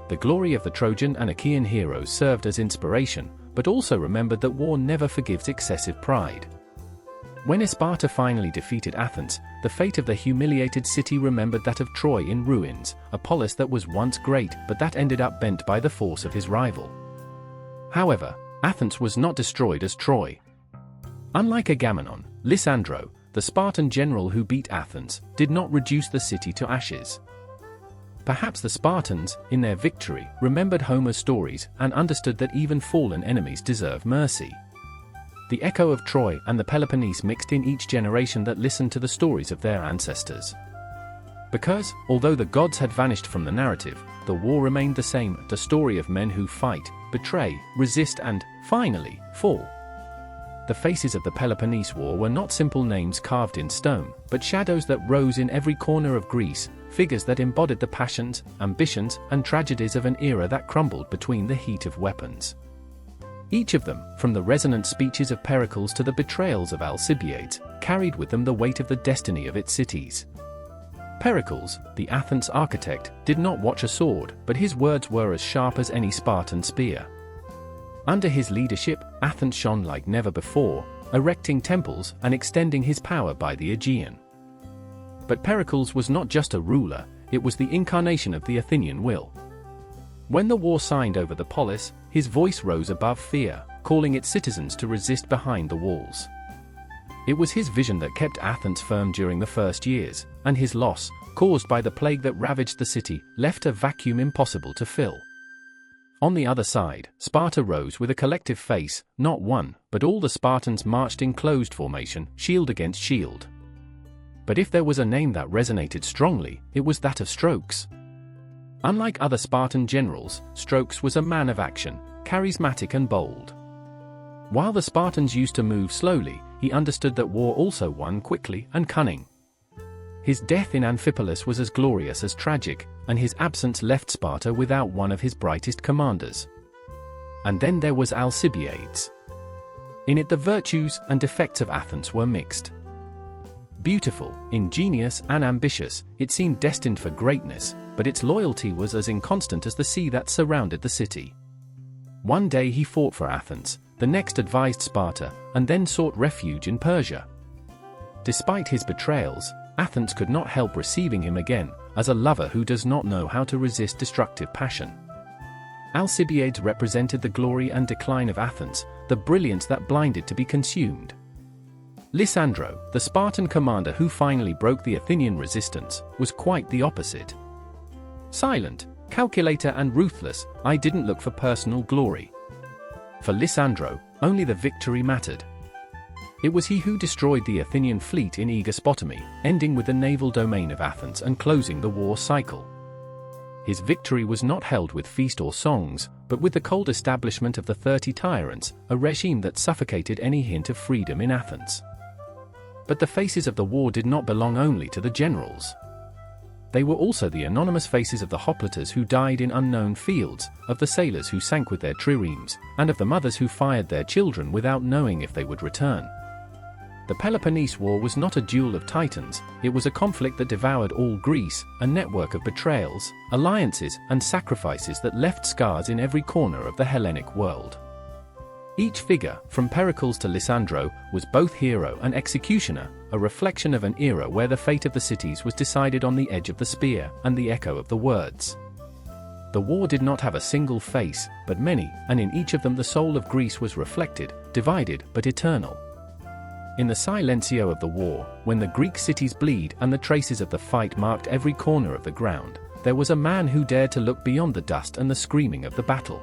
The glory of the Trojan and Achaean heroes served as inspiration, but also remembered that war never forgives excessive pride. When Sparta finally defeated Athens, the fate of the humiliated city remembered that of Troy in ruins, a polis that was once great but that ended up bent by the force of his rival. However, Athens was not destroyed as Troy. Unlike Agamemnon, Lysander, the Spartan general who beat Athens, did not reduce the city to ashes. Perhaps the Spartans, in their victory, remembered Homer's stories and understood that even fallen enemies deserve mercy. The echo of Troy and the Peloponnese mixed in each generation that listened to the stories of their ancestors. Because, although the gods had vanished from the narrative, the war remained the same, the story of men who fight, betray, resist and, finally, fall. The faces of the Peloponnese War were not simple names carved in stone, but shadows that rose in every corner of Greece, figures that embodied the passions, ambitions, and tragedies of an era that crumbled between the heat of weapons. Each of them, from the resonant speeches of Pericles to the betrayals of Alcibiades, carried with them the weight of the destiny of its cities. Pericles, the Athens architect, did not watch a sword, but his words were as sharp as any Spartan spear. Under his leadership, Athens shone like never before, erecting temples and extending his power by the Aegean. But Pericles was not just a ruler, it was the incarnation of the Athenian will. When the war signed over the polis, his voice rose above fear, calling its citizens to resist behind the walls. It was his vision that kept Athens firm during the first years, and his loss, caused by the plague that ravaged the city, left a vacuum impossible to fill. On the other side, Sparta rose with a collective face, not one, but all the Spartans marched in closed formation, shield against shield. But if there was a name that resonated strongly, it was that of Strokes. Unlike other Spartan generals, Strokes was a man of action, charismatic and bold. While the Spartans used to move slowly, he understood that war also won quickly and cunning. His death in Amphipolis was as glorious as tragic, and his absence left Sparta without one of his brightest commanders. And then there was Alcibiades. In it the virtues and defects of Athens were mixed. Beautiful, ingenious, and ambitious, it seemed destined for greatness, but its loyalty was as inconstant as the sea that surrounded the city. One day he fought for Athens, the next advised Sparta, and then sought refuge in Persia. Despite his betrayals, Athens could not help receiving him again, as a lover who does not know how to resist destructive passion. Alcibiades represented the glory and decline of Athens, the brilliance that blinded to be consumed. Lysander, the Spartan commander who finally broke the Athenian resistance, was quite the opposite. Silent, calculator and ruthless, I didn't look for personal glory. For Lysander, only the victory mattered. It was he who destroyed the Athenian fleet in Aegospotami, ending with the naval domain of Athens and closing the war cycle. His victory was not held with feast or songs, but with the cold establishment of the 30 tyrants, a regime that suffocated any hint of freedom in Athens. But the faces of the war did not belong only to the generals. They were also the anonymous faces of the hoplites who died in unknown fields, of the sailors who sank with their triremes, and of the mothers who fired their children without knowing if they would return. The Peloponnese War was not a duel of titans, it was a conflict that devoured all Greece, a network of betrayals, alliances, and sacrifices that left scars in every corner of the Hellenic world. Each figure, from Pericles to Lysander, was both hero and executioner, a reflection of an era where the fate of the cities was decided on the edge of the spear and the echo of the words. The war did not have a single face, but many, and in each of them the soul of Greece was reflected, divided but eternal. In the silencio of the war, when the Greek cities bleed and the traces of the fight marked every corner of the ground, there was a man who dared to look beyond the dust and the screaming of the battle.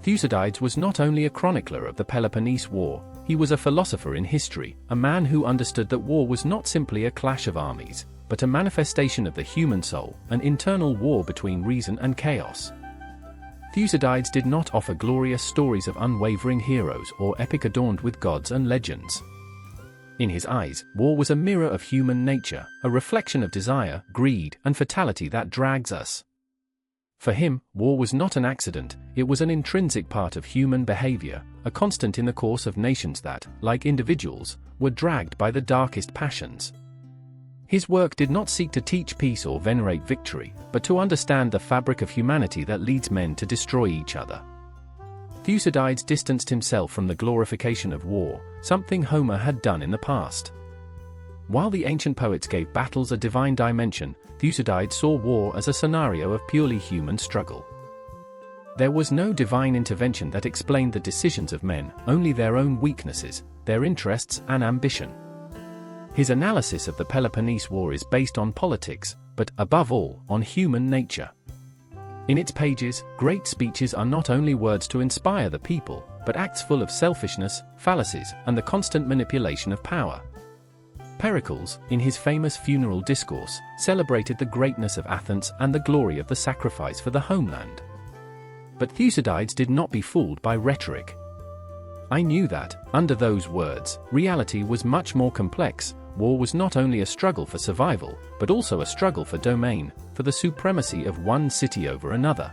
Thucydides was not only a chronicler of the Peloponnese War, he was a philosopher in history, a man who understood that war was not simply a clash of armies, but a manifestation of the human soul, an internal war between reason and chaos. Thucydides did not offer glorious stories of unwavering heroes or epic adorned with gods and legends. In his eyes, war was a mirror of human nature, a reflection of desire, greed, and fatality that drags us. For him, war was not an accident, it was an intrinsic part of human behavior, a constant in the course of nations that, like individuals, were dragged by the darkest passions. His work did not seek to teach peace or venerate victory, but to understand the fabric of humanity that leads men to destroy each other. Thucydides distanced himself from the glorification of war, something Homer had done in the past. While the ancient poets gave battles a divine dimension, Thucydides saw war as a scenario of purely human struggle. There was no divine intervention that explained the decisions of men, only their own weaknesses, their interests and ambition. His analysis of the Peloponnese War is based on politics, but, above all, on human nature. In its pages, great speeches are not only words to inspire the people, but acts full of selfishness, fallacies, and the constant manipulation of power. Pericles, in his famous funeral discourse, celebrated the greatness of Athens and the glory of the sacrifice for the homeland. But Thucydides did not be fooled by rhetoric. I knew that, under those words, reality was much more complex. War was not only a struggle for survival, but also a struggle for domain, for the supremacy of one city over another.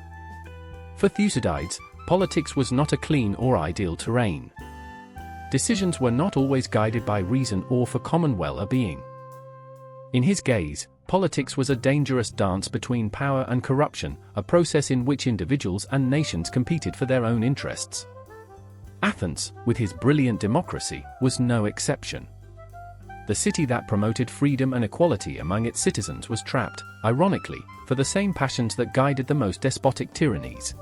For Thucydides, politics was not a clean or ideal terrain. Decisions were not always guided by reason or for common well-being. In his gaze, politics was a dangerous dance between power and corruption, a process in which individuals and nations competed for their own interests. Athens, with his brilliant democracy, was no exception. The city that promoted freedom and equality among its citizens was trapped, ironically, for the same passions that guided the most despotic tyrannies.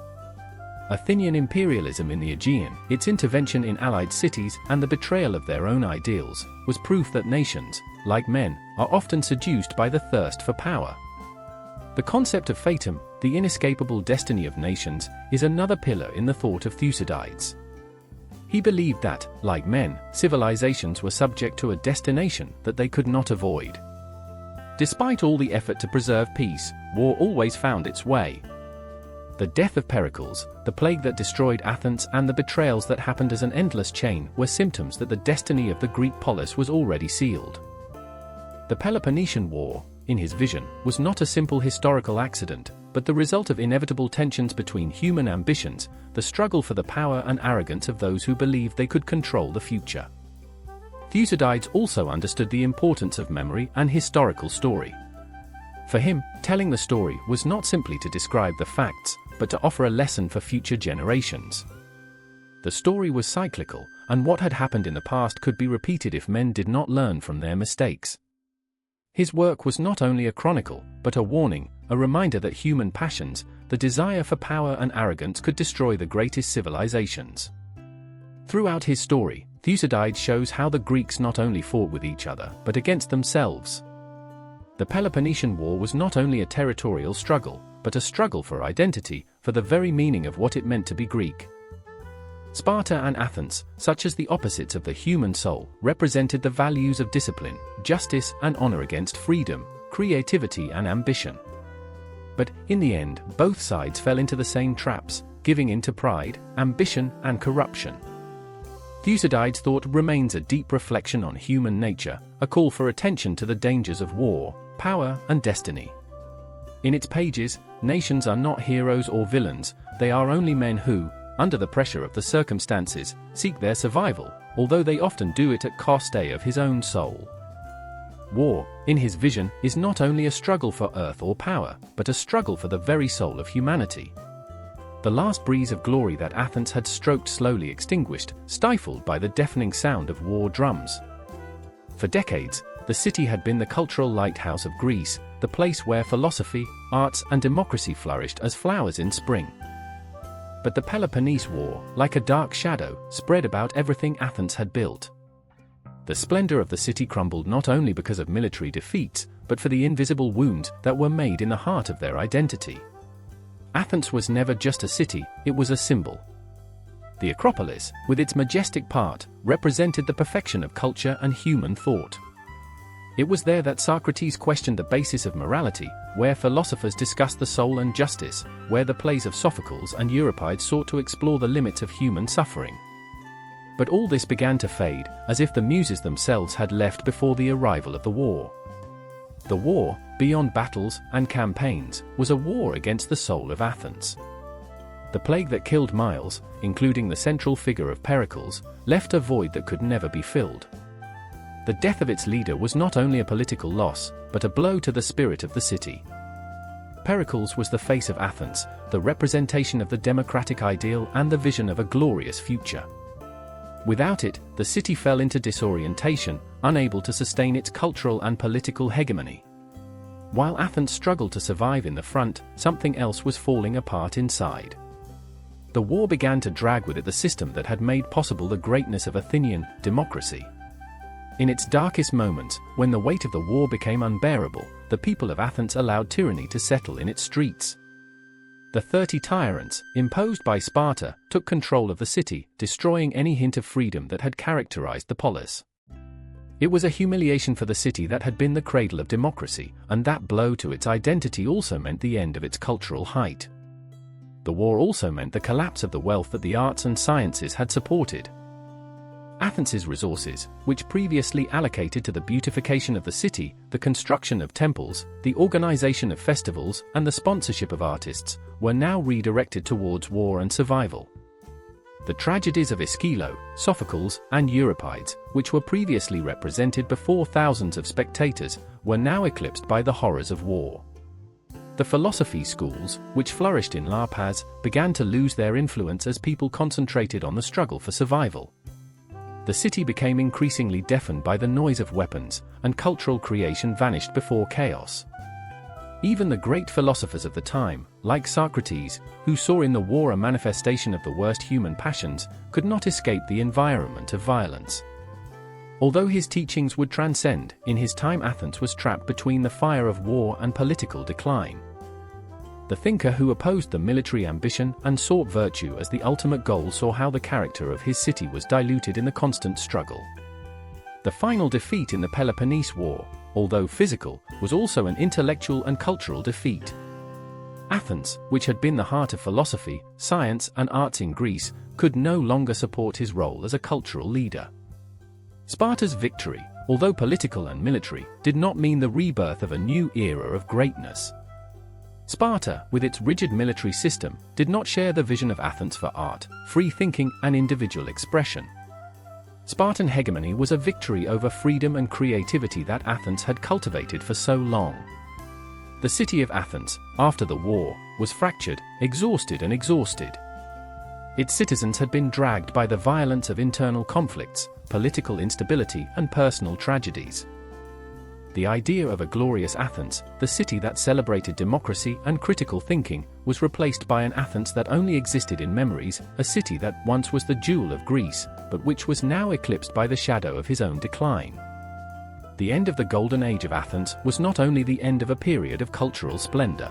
Athenian imperialism in the Aegean, its intervention in allied cities, and the betrayal of their own ideals, was proof that nations, like men, are often seduced by the thirst for power. The concept of fatum, the inescapable destiny of nations, is another pillar in the thought of Thucydides. He believed that, like men, civilizations were subject to a destination that they could not avoid. Despite all the effort to preserve peace, war always found its way. The death of Pericles, the plague that destroyed Athens, and the betrayals that happened as an endless chain were symptoms that the destiny of the Greek polis was already sealed. The Peloponnesian War, in his vision, was not a simple historical accident, but the result of inevitable tensions between human ambitions, the struggle for the power and arrogance of those who believed they could control the future. Thucydides also understood the importance of memory and historical story. For him, telling the story was not simply to describe the facts, but to offer a lesson for future generations. The story was cyclical, and what had happened in the past could be repeated if men did not learn from their mistakes. His work was not only a chronicle, but a warning, a reminder that human passions, the desire for power and arrogance, could destroy the greatest civilizations. Throughout his story, Thucydides shows how the Greeks not only fought with each other, but against themselves. The Peloponnesian War was not only a territorial struggle, but a struggle for identity, for the very meaning of what it meant to be Greek. Sparta and Athens, such as the opposites of the human soul, represented the values of discipline, justice, and honor against freedom, creativity, and ambition. But, in the end, both sides fell into the same traps, giving in to pride, ambition, and corruption. Thucydides' thought remains a deep reflection on human nature, a call for attention to the dangers of war, power, and destiny. In its pages, nations are not heroes or villains, they are only men who, under the pressure of the circumstances, seek their survival, although they often do it at cost of his own soul. War, in his vision, is not only a struggle for earth or power, but a struggle for the very soul of humanity. The last breeze of glory that Athens had stroked slowly extinguished, stifled by the deafening sound of war drums. For decades, the city had been the cultural lighthouse of Greece, the place where philosophy, arts, and democracy flourished as flowers in spring. But the Peloponnese War, like a dark shadow, spread about everything Athens had built. The splendor of the city crumbled not only because of military defeats, but for the invisible wounds that were made in the heart of their identity. Athens was never just a city, it was a symbol. The Acropolis, with its majestic part, represented the perfection of culture and human thought. It was there that Socrates questioned the basis of morality, where philosophers discussed the soul and justice, where the plays of Sophocles and Euripides sought to explore the limits of human suffering. But all this began to fade, as if the muses themselves had left before the arrival of the war. The war, beyond battles and campaigns, was a war against the soul of Athens. The plague that killed Miles, including the central figure of Pericles, left a void that could never be filled. The death of its leader was not only a political loss, but a blow to the spirit of the city. Pericles was the face of Athens, the representation of the democratic ideal and the vision of a glorious future. Without it, the city fell into disorientation, unable to sustain its cultural and political hegemony. While Athens struggled to survive in the front, something else was falling apart inside. The war began to drag with it the system that had made possible the greatness of Athenian democracy. In its darkest moments, when the weight of the war became unbearable, the people of Athens allowed tyranny to settle in its streets. The 30 tyrants, imposed by Sparta, took control of the city, destroying any hint of freedom that had characterized the polis. It was a humiliation for the city that had been the cradle of democracy, and that blow to its identity also meant the end of its cultural height. The war also meant the collapse of the wealth that the arts and sciences had supported. Athens's resources, which previously allocated to the beautification of the city, the construction of temples, the organization of festivals, and the sponsorship of artists, were now redirected towards war and survival. The tragedies of Aeschylus, Sophocles, and Euripides, which were previously represented before thousands of spectators, were now eclipsed by the horrors of war. The philosophy schools, which flourished in La Paz, began to lose their influence as people concentrated on the struggle for survival. The city became increasingly deafened by the noise of weapons, and cultural creation vanished before chaos. Even the great philosophers of the time, like Socrates, who saw in the war a manifestation of the worst human passions, could not escape the environment of violence. Although his teachings would transcend, in his time Athens was trapped between the fire of war and political decline. The thinker who opposed the military ambition and sought virtue as the ultimate goal saw how the character of his city was diluted in the constant struggle. The final defeat in the Peloponnese War, although physical, was also an intellectual and cultural defeat. Athens, which had been the heart of philosophy, science, and arts in Greece, could no longer support his role as a cultural leader. Sparta's victory, although political and military, did not mean the rebirth of a new era of greatness. Sparta, with its rigid military system, did not share the vision of Athens for art, free thinking, and individual expression. Spartan hegemony was a victory over freedom and creativity that Athens had cultivated for so long. The city of Athens, after the war, was fractured, exhausted and exhausted. Its citizens had been dragged by the violence of internal conflicts, political instability, and personal tragedies. The idea of a glorious Athens, the city that celebrated democracy and critical thinking, was replaced by an Athens that only existed in memories, a city that once was the jewel of Greece, but which was now eclipsed by the shadow of his own decline. The end of the Golden Age of Athens was not only the end of a period of cultural splendor.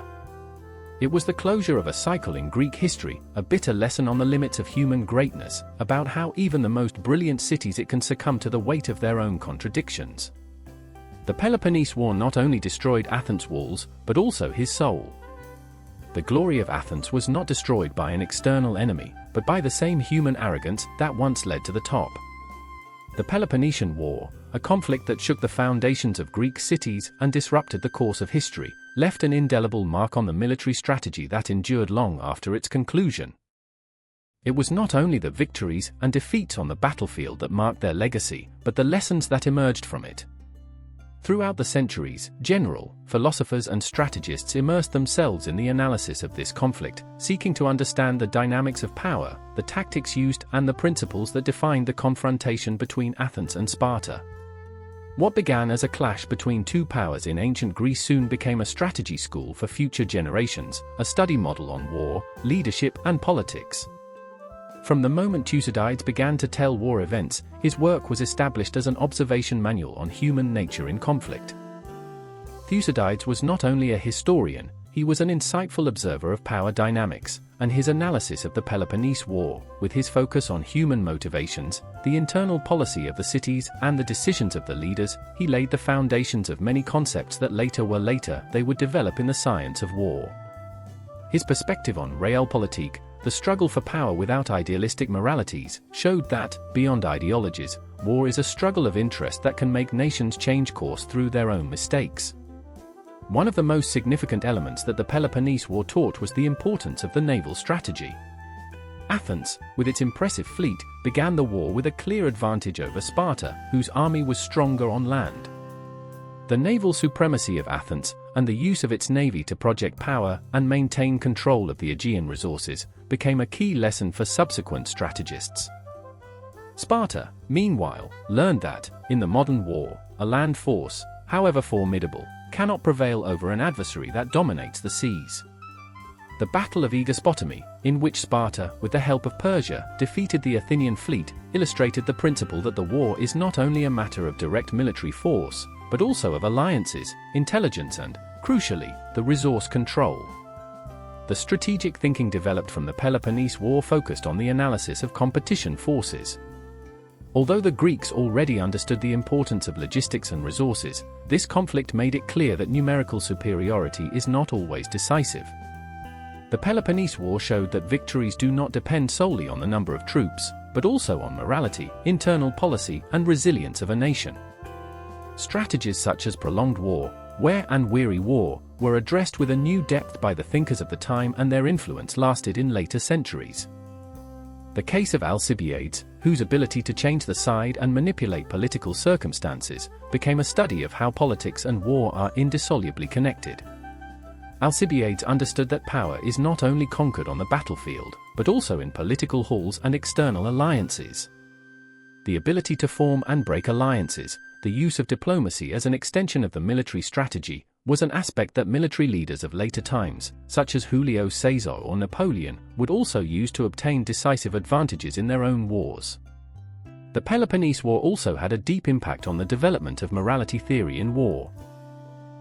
It was the closure of a cycle in Greek history, a bitter lesson on the limits of human greatness, about how even the most brilliant cities can succumb to the weight of their own contradictions. The Peloponnese War not only destroyed Athens' walls, but also his soul. The glory of Athens was not destroyed by an external enemy, but by the same human arrogance that once led to the top. The Peloponnesian War, a conflict that shook the foundations of Greek cities and disrupted the course of history, left an indelible mark on the military strategy that endured long after its conclusion. It was not only the victories and defeats on the battlefield that marked their legacy, but the lessons that emerged from it. Throughout the centuries, philosophers and strategists immersed themselves in the analysis of this conflict, seeking to understand the dynamics of power, the tactics used, and the principles that defined the confrontation between Athens and Sparta. What began as a clash between two powers in ancient Greece soon became a strategy school for future generations, a study model on war, leadership, and politics. From the moment Thucydides began to tell war events, his work was established as an observation manual on human nature in conflict. Thucydides was not only a historian, he was an insightful observer of power dynamics, and his analysis of the Peloponnese War, with his focus on human motivations, the internal policy of the cities, and the decisions of the leaders, he laid the foundations of many concepts that later they would develop in the science of war. His perspective on realpolitik, the struggle for power without idealistic moralities, showed that, beyond ideologies, war is a struggle of interest that can make nations change course through their own mistakes. One of the most significant elements that the Peloponnese War taught was the importance of the naval strategy. Athens, with its impressive fleet, began the war with a clear advantage over Sparta, whose army was stronger on land. The naval supremacy of Athens, and the use of its navy to project power and maintain control of the Aegean resources, became a key lesson for subsequent strategists. Sparta, meanwhile, learned that, in the modern war, a land force, however formidable, cannot prevail over an adversary that dominates the seas. The Battle of Aegospotami, in which Sparta, with the help of Persia, defeated the Athenian fleet, illustrated the principle that the war is not only a matter of direct military force, but also of alliances, intelligence and, crucially, the resource control. The strategic thinking developed from the Peloponnese War focused on the analysis of competition forces. Although the Greeks already understood the importance of logistics and resources, this conflict made it clear that numerical superiority is not always decisive. The Peloponnese War showed that victories do not depend solely on the number of troops, but also on morality, internal policy, and resilience of a nation. Strategies such as prolonged war, wear and weary war, were addressed with a new depth by the thinkers of the time, and their influence lasted in later centuries. The case of Alcibiades, whose ability to change the side and manipulate political circumstances, became a study of how politics and war are indissolubly connected. Alcibiades understood that power is not only conquered on the battlefield, but also in political halls and external alliances. The ability to form and break alliances, the use of diplomacy as an extension of the military strategy, was an aspect that military leaders of later times, such as Julio César or Napoleon, would also use to obtain decisive advantages in their own wars. The Peloponnese War also had a deep impact on the development of morality theory in war.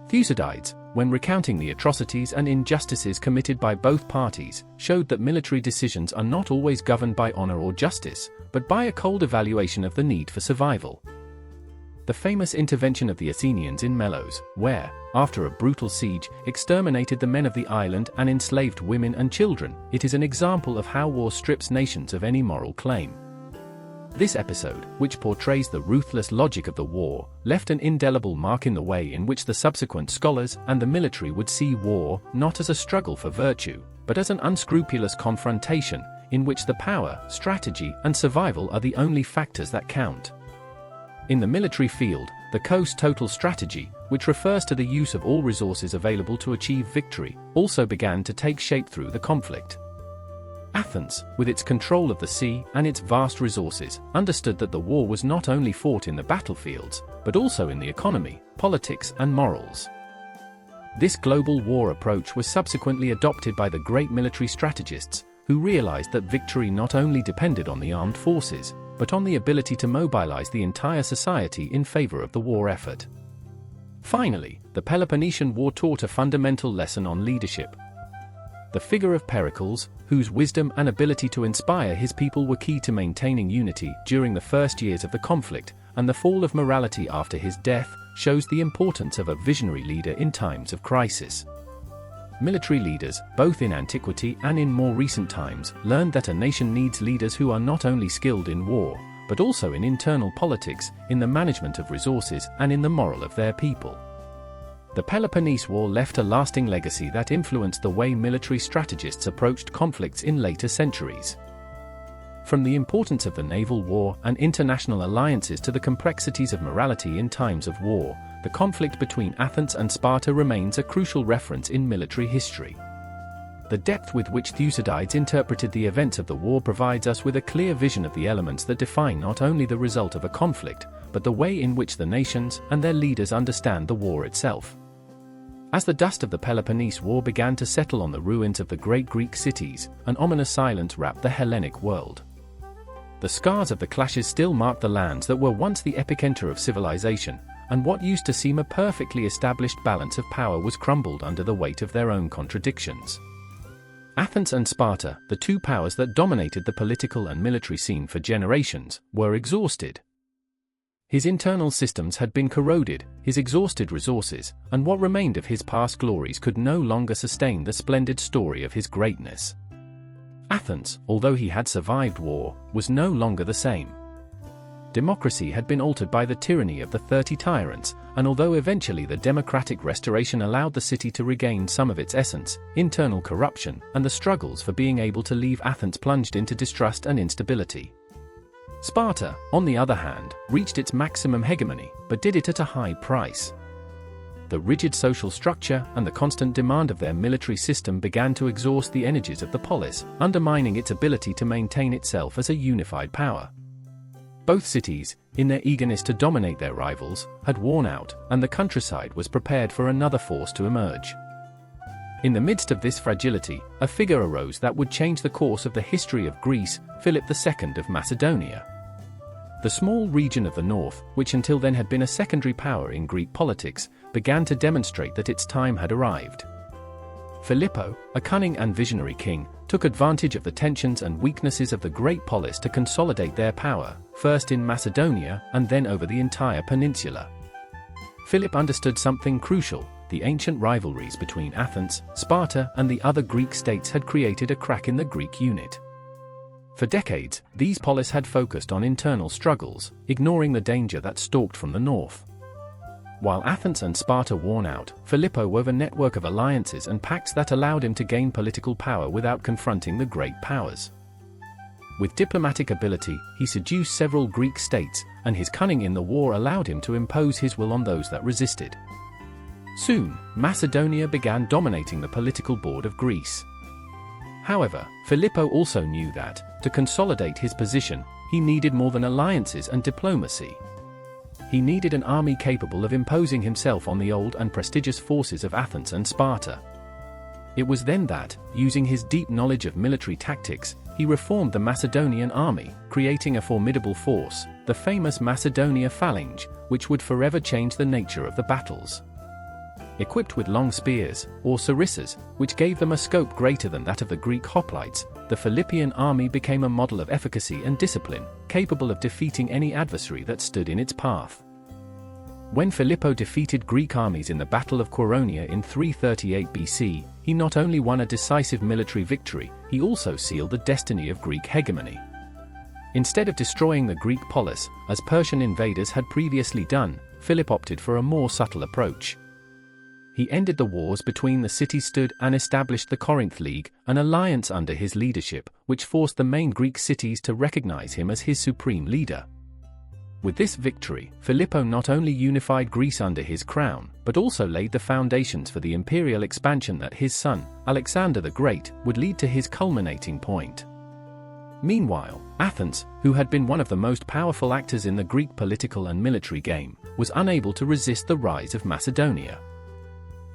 Thucydides, when recounting the atrocities and injustices committed by both parties, showed that military decisions are not always governed by honor or justice, but by a cold evaluation of the need for survival. The famous intervention of the Athenians in Melos, where, after a brutal siege, exterminated the men of the island and enslaved women and children, it is an example of how war strips nations of any moral claim. This episode, which portrays the ruthless logic of the war, left an indelible mark in the way in which the subsequent scholars and the military would see war not as a struggle for virtue, but as an unscrupulous confrontation, in which the power, strategy, and survival are the only factors that count. In the military field, the coast total strategy, which refers to the use of all resources available to achieve victory, also began to take shape through the conflict. Athens, with its control of the sea and its vast resources, understood that the war was not only fought in the battlefields, but also in the economy, politics, and morals. This global war approach was subsequently adopted by the great military strategists, who realized that victory not only depended on the armed forces, but on the ability to mobilize the entire society in favor of the war effort. Finally, the Peloponnesian War taught a fundamental lesson on leadership. The figure of Pericles, whose wisdom and ability to inspire his people were key to maintaining unity during the first years of the conflict, and the fall of morality after his death, shows the importance of a visionary leader in times of crisis. Military leaders, both in antiquity and in more recent times, learned that a nation needs leaders who are not only skilled in war, but also in internal politics, in the management of resources, and in the moral of their people. The Peloponnese War left a lasting legacy that influenced the way military strategists approached conflicts in later centuries. From the importance of the naval war and international alliances to the complexities of morality in times of war, the conflict between Athens and Sparta remains a crucial reference in military history. The depth with which Thucydides interpreted the events of the war provides us with a clear vision of the elements that define not only the result of a conflict, but the way in which the nations and their leaders understand the war itself. As the dust of the Peloponnese War began to settle on the ruins of the great Greek cities, an ominous silence wrapped the Hellenic world. The scars of the clashes still marked the lands that were once the epicenter of civilization, and what used to seem a perfectly established balance of power was crumbled under the weight of their own contradictions. Athens and Sparta, the two powers that dominated the political and military scene for generations, were exhausted. His internal systems had been corroded, his exhausted resources, and what remained of his past glories could no longer sustain the splendid story of his greatness. Athens, although he had survived war, was no longer the same. Democracy had been altered by the tyranny of the 30 tyrants, and although eventually the democratic restoration allowed the city to regain some of its essence, internal corruption and the struggles for being able to leave Athens plunged into distrust and instability. Sparta, on the other hand, reached its maximum hegemony, but did it at a high price. The rigid social structure and the constant demand of their military system began to exhaust the energies of the polis, undermining its ability to maintain itself as a unified power. Both cities, in their eagerness to dominate their rivals, had worn out, and the countryside was prepared for another force to emerge. In the midst of this fragility, a figure arose that would change the course of the history of Greece, Philip II of Macedonia. The small region of the north, which until then had been a secondary power in Greek politics, began to demonstrate that its time had arrived. Filippo, a cunning and visionary king, took advantage of the tensions and weaknesses of the great polis to consolidate their power, first in Macedonia and then over the entire peninsula. Philip understood something crucial: the ancient rivalries between Athens, Sparta, and the other Greek states had created a crack in the Greek unit. For decades, these polis had focused on internal struggles, ignoring the danger that stalked from the north. While Athens and Sparta worn out, Filippo wove a network of alliances and pacts that allowed him to gain political power without confronting the great powers. With diplomatic ability, he seduced several Greek states, and his cunning in the war allowed him to impose his will on those that resisted. Soon, Macedonia began dominating the political board of Greece. However, Filippo also knew that, to consolidate his position, he needed more than alliances and diplomacy. He needed an army capable of imposing himself on the old and prestigious forces of Athens and Sparta. It was then that, using his deep knowledge of military tactics, he reformed the Macedonian army, creating a formidable force, the famous Macedonia phalanx, which would forever change the nature of the battles. Equipped with long spears, or sarissas, which gave them a scope greater than that of the Greek hoplites, the Philippian army became a model of efficacy and discipline, capable of defeating any adversary that stood in its path. When Filippo defeated Greek armies in the Battle of Coronea in 338 BC, he not only won a decisive military victory, he also sealed the destiny of Greek hegemony. Instead of destroying the Greek polis, as Persian invaders had previously done, Philip opted for a more subtle approach. He ended the wars between the city-states and established the Corinth League, an alliance under his leadership, which forced the main Greek cities to recognize him as his supreme leader. With this victory, Filippo not only unified Greece under his crown, but also laid the foundations for the imperial expansion that his son, Alexander the Great, would lead to his culminating point. Meanwhile, Athens, who had been one of the most powerful actors in the Greek political and military game, was unable to resist the rise of Macedonia.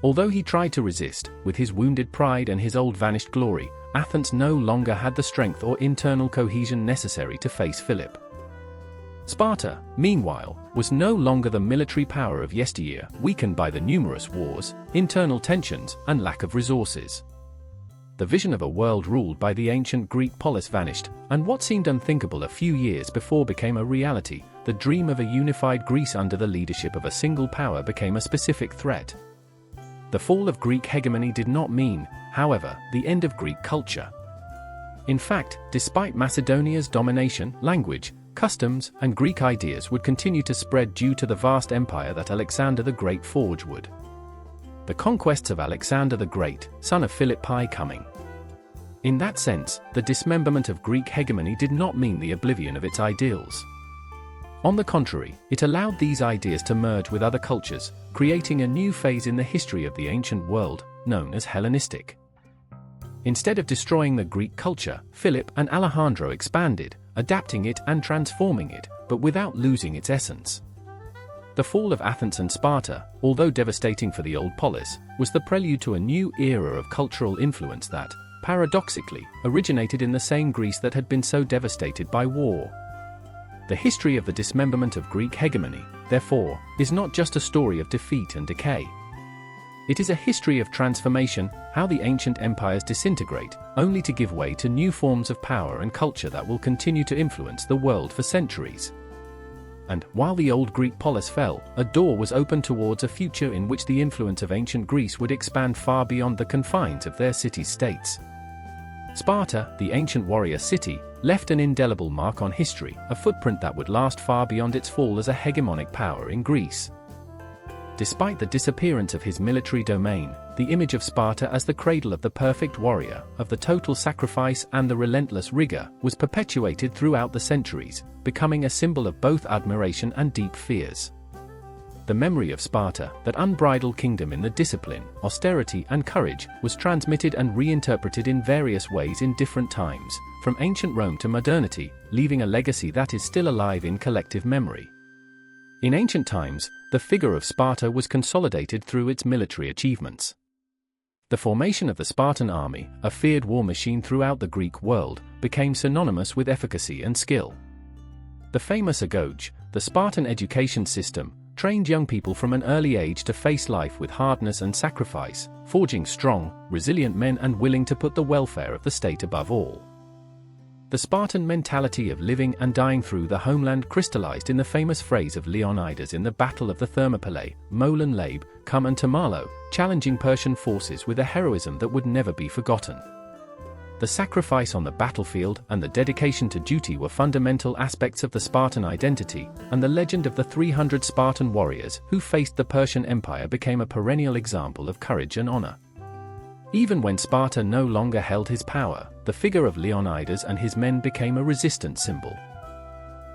Although he tried to resist, with his wounded pride and his old vanished glory, Athens no longer had the strength or internal cohesion necessary to face Philip. Sparta, meanwhile, was no longer the military power of yesteryear, weakened by the numerous wars, internal tensions, and lack of resources. The vision of a world ruled by the ancient Greek polis vanished, and what seemed unthinkable a few years before became a reality. The dream of a unified Greece under the leadership of a single power became a specific threat. The fall of Greek hegemony did not mean, however, the end of Greek culture. In fact, despite Macedonia's domination, language, customs, and Greek ideas would continue to spread due to the vast empire that Alexander the Great forged would. The conquests of Alexander the Great, son of Philip coming. In that sense, the dismemberment of Greek hegemony did not mean the oblivion of its ideals. On the contrary, it allowed these ideas to merge with other cultures, creating a new phase in the history of the ancient world, known as Hellenistic. Instead of destroying the Greek culture, Philip and Alejandro expanded, adapting it and transforming it, but without losing its essence. The fall of Athens and Sparta, although devastating for the old polis, was the prelude to a new era of cultural influence that, paradoxically, originated in the same Greece that had been so devastated by war. The history of the dismemberment of Greek hegemony, therefore, is not just a story of defeat and decay. It is a history of transformation, how the ancient empires disintegrate, only to give way to new forms of power and culture that will continue to influence the world for centuries. And, while the old Greek polis fell, a door was opened towards a future in which the influence of ancient Greece would expand far beyond the confines of their city-states. Sparta, the ancient warrior city, left an indelible mark on history, a footprint that would last far beyond its fall as a hegemonic power in Greece. Despite the disappearance of his military domain, the image of Sparta as the cradle of the perfect warrior, of the total sacrifice and the relentless rigor, was perpetuated throughout the centuries, becoming a symbol of both admiration and deep fears. The memory of Sparta, that unbridled kingdom in the discipline, austerity, and courage, was transmitted and reinterpreted in various ways in different times, from ancient Rome to modernity, leaving a legacy that is still alive in collective memory. In ancient times, the figure of Sparta was consolidated through its military achievements. The formation of the Spartan army, a feared war machine throughout the Greek world, became synonymous with efficacy and skill. The famous agoge, the Spartan education system, trained young people from an early age to face life with hardness and sacrifice, forging strong, resilient men and willing to put the welfare of the state above all. The Spartan mentality of living and dying through the homeland crystallized in the famous phrase of Leonidas in the Battle of the Thermopylae, "Molon Labe, come and Tamalo," challenging Persian forces with a heroism that would never be forgotten. The sacrifice on the battlefield and the dedication to duty were fundamental aspects of the Spartan identity, and the legend of the 300 Spartan warriors who faced the Persian Empire became a perennial example of courage and honor. Even when Sparta no longer held his power, the figure of Leonidas and his men became a resistance symbol.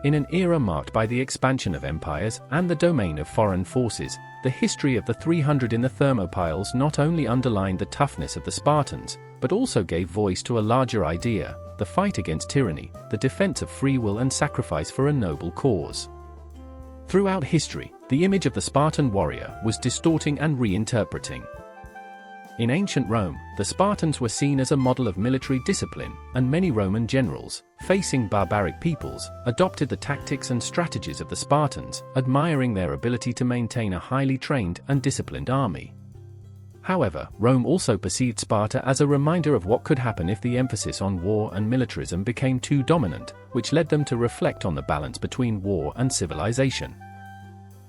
In an era marked by the expansion of empires and the domain of foreign forces, the history of the 300 in the Thermopyles not only underlined the toughness of the Spartans, but also gave voice to a larger idea, the fight against tyranny, the defense of free will and sacrifice for a noble cause. Throughout history, the image of the Spartan warrior was distorting and reinterpreting. In ancient Rome, the Spartans were seen as a model of military discipline, and many Roman generals, facing barbaric peoples, adopted the tactics and strategies of the Spartans, admiring their ability to maintain a highly trained and disciplined army. However, Rome also perceived Sparta as a reminder of what could happen if the emphasis on war and militarism became too dominant, which led them to reflect on the balance between war and civilization.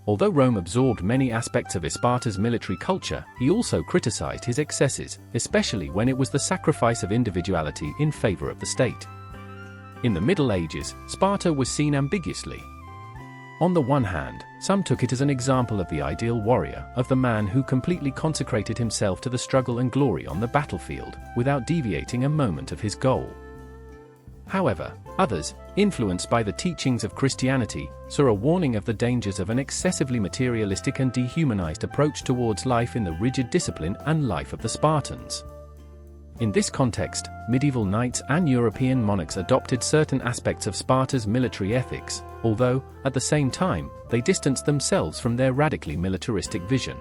Although Rome absorbed many aspects of Sparta's military culture, he also criticized his excesses, especially when it was the sacrifice of individuality in favor of the state. In the Middle Ages, Sparta was seen ambiguously. On the one hand, some took it as an example of the ideal warrior, of the man who completely consecrated himself to the struggle and glory on the battlefield, without deviating a moment of his goal. However, others, influenced by the teachings of Christianity, saw a warning of the dangers of an excessively materialistic and dehumanized approach towards life in the rigid discipline and life of the Spartans. In this context, medieval knights and European monarchs adopted certain aspects of Sparta's military ethics, although, at the same time, they distanced themselves from their radically militaristic vision.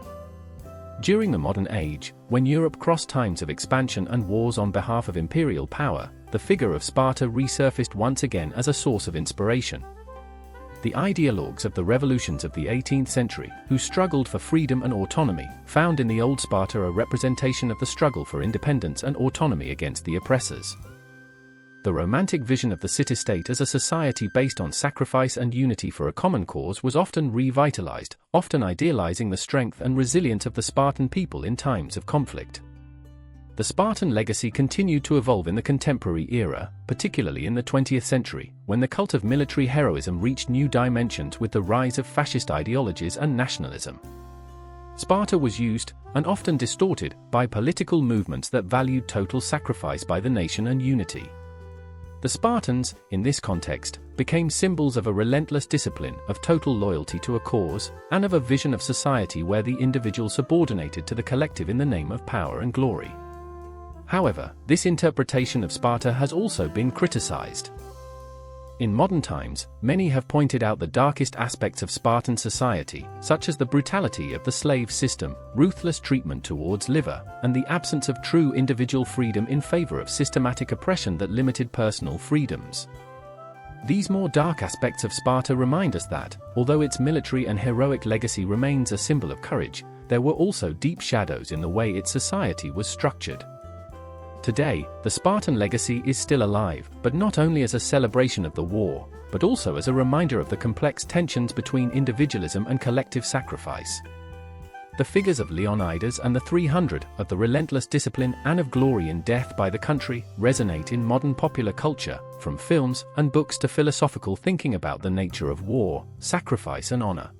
During the modern age, when Europe crossed times of expansion and wars on behalf of imperial power, the figure of Sparta resurfaced once again as a source of inspiration. The ideologues of the revolutions of the 18th century, who struggled for freedom and autonomy, found in the old Sparta a representation of the struggle for independence and autonomy against the oppressors. The romantic vision of the city-state as a society based on sacrifice and unity for a common cause was often revitalized, often idealizing the strength and resilience of the Spartan people in times of conflict. The Spartan legacy continued to evolve in the contemporary era, particularly in the 20th century, when the cult of military heroism reached new dimensions with the rise of fascist ideologies and nationalism. Sparta was used, and often distorted, by political movements that valued total sacrifice by the nation and unity. The Spartans, in this context, became symbols of a relentless discipline, of total loyalty to a cause, and of a vision of society where the individual subordinated to the collective in the name of power and glory. However, this interpretation of Sparta has also been criticized. In modern times, many have pointed out the darkest aspects of Spartan society, such as the brutality of the slave system, ruthless treatment towards labor, and the absence of true individual freedom in favor of systematic oppression that limited personal freedoms. These more dark aspects of Sparta remind us that, although its military and heroic legacy remains a symbol of courage, there were also deep shadows in the way its society was structured. Today, the Spartan legacy is still alive, but not only as a celebration of the war, but also as a reminder of the complex tensions between individualism and collective sacrifice. The figures of Leonidas and the 300, of the relentless discipline and of glory in death by the country, resonate in modern popular culture, from films and books to philosophical thinking about the nature of war, sacrifice and honor.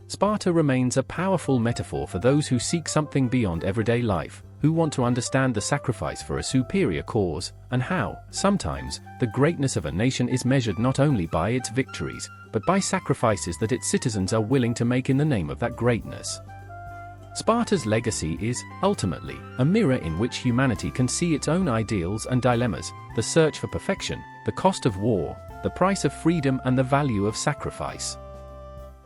Sparta remains a powerful metaphor for those who seek something beyond everyday life, who want to understand the sacrifice for a superior cause, and how, sometimes, the greatness of a nation is measured not only by its victories, but by sacrifices that its citizens are willing to make in the name of that greatness. Sparta's legacy is, ultimately, a mirror in which humanity can see its own ideals and dilemmas, the search for perfection, the cost of war, the price of freedom and the value of sacrifice.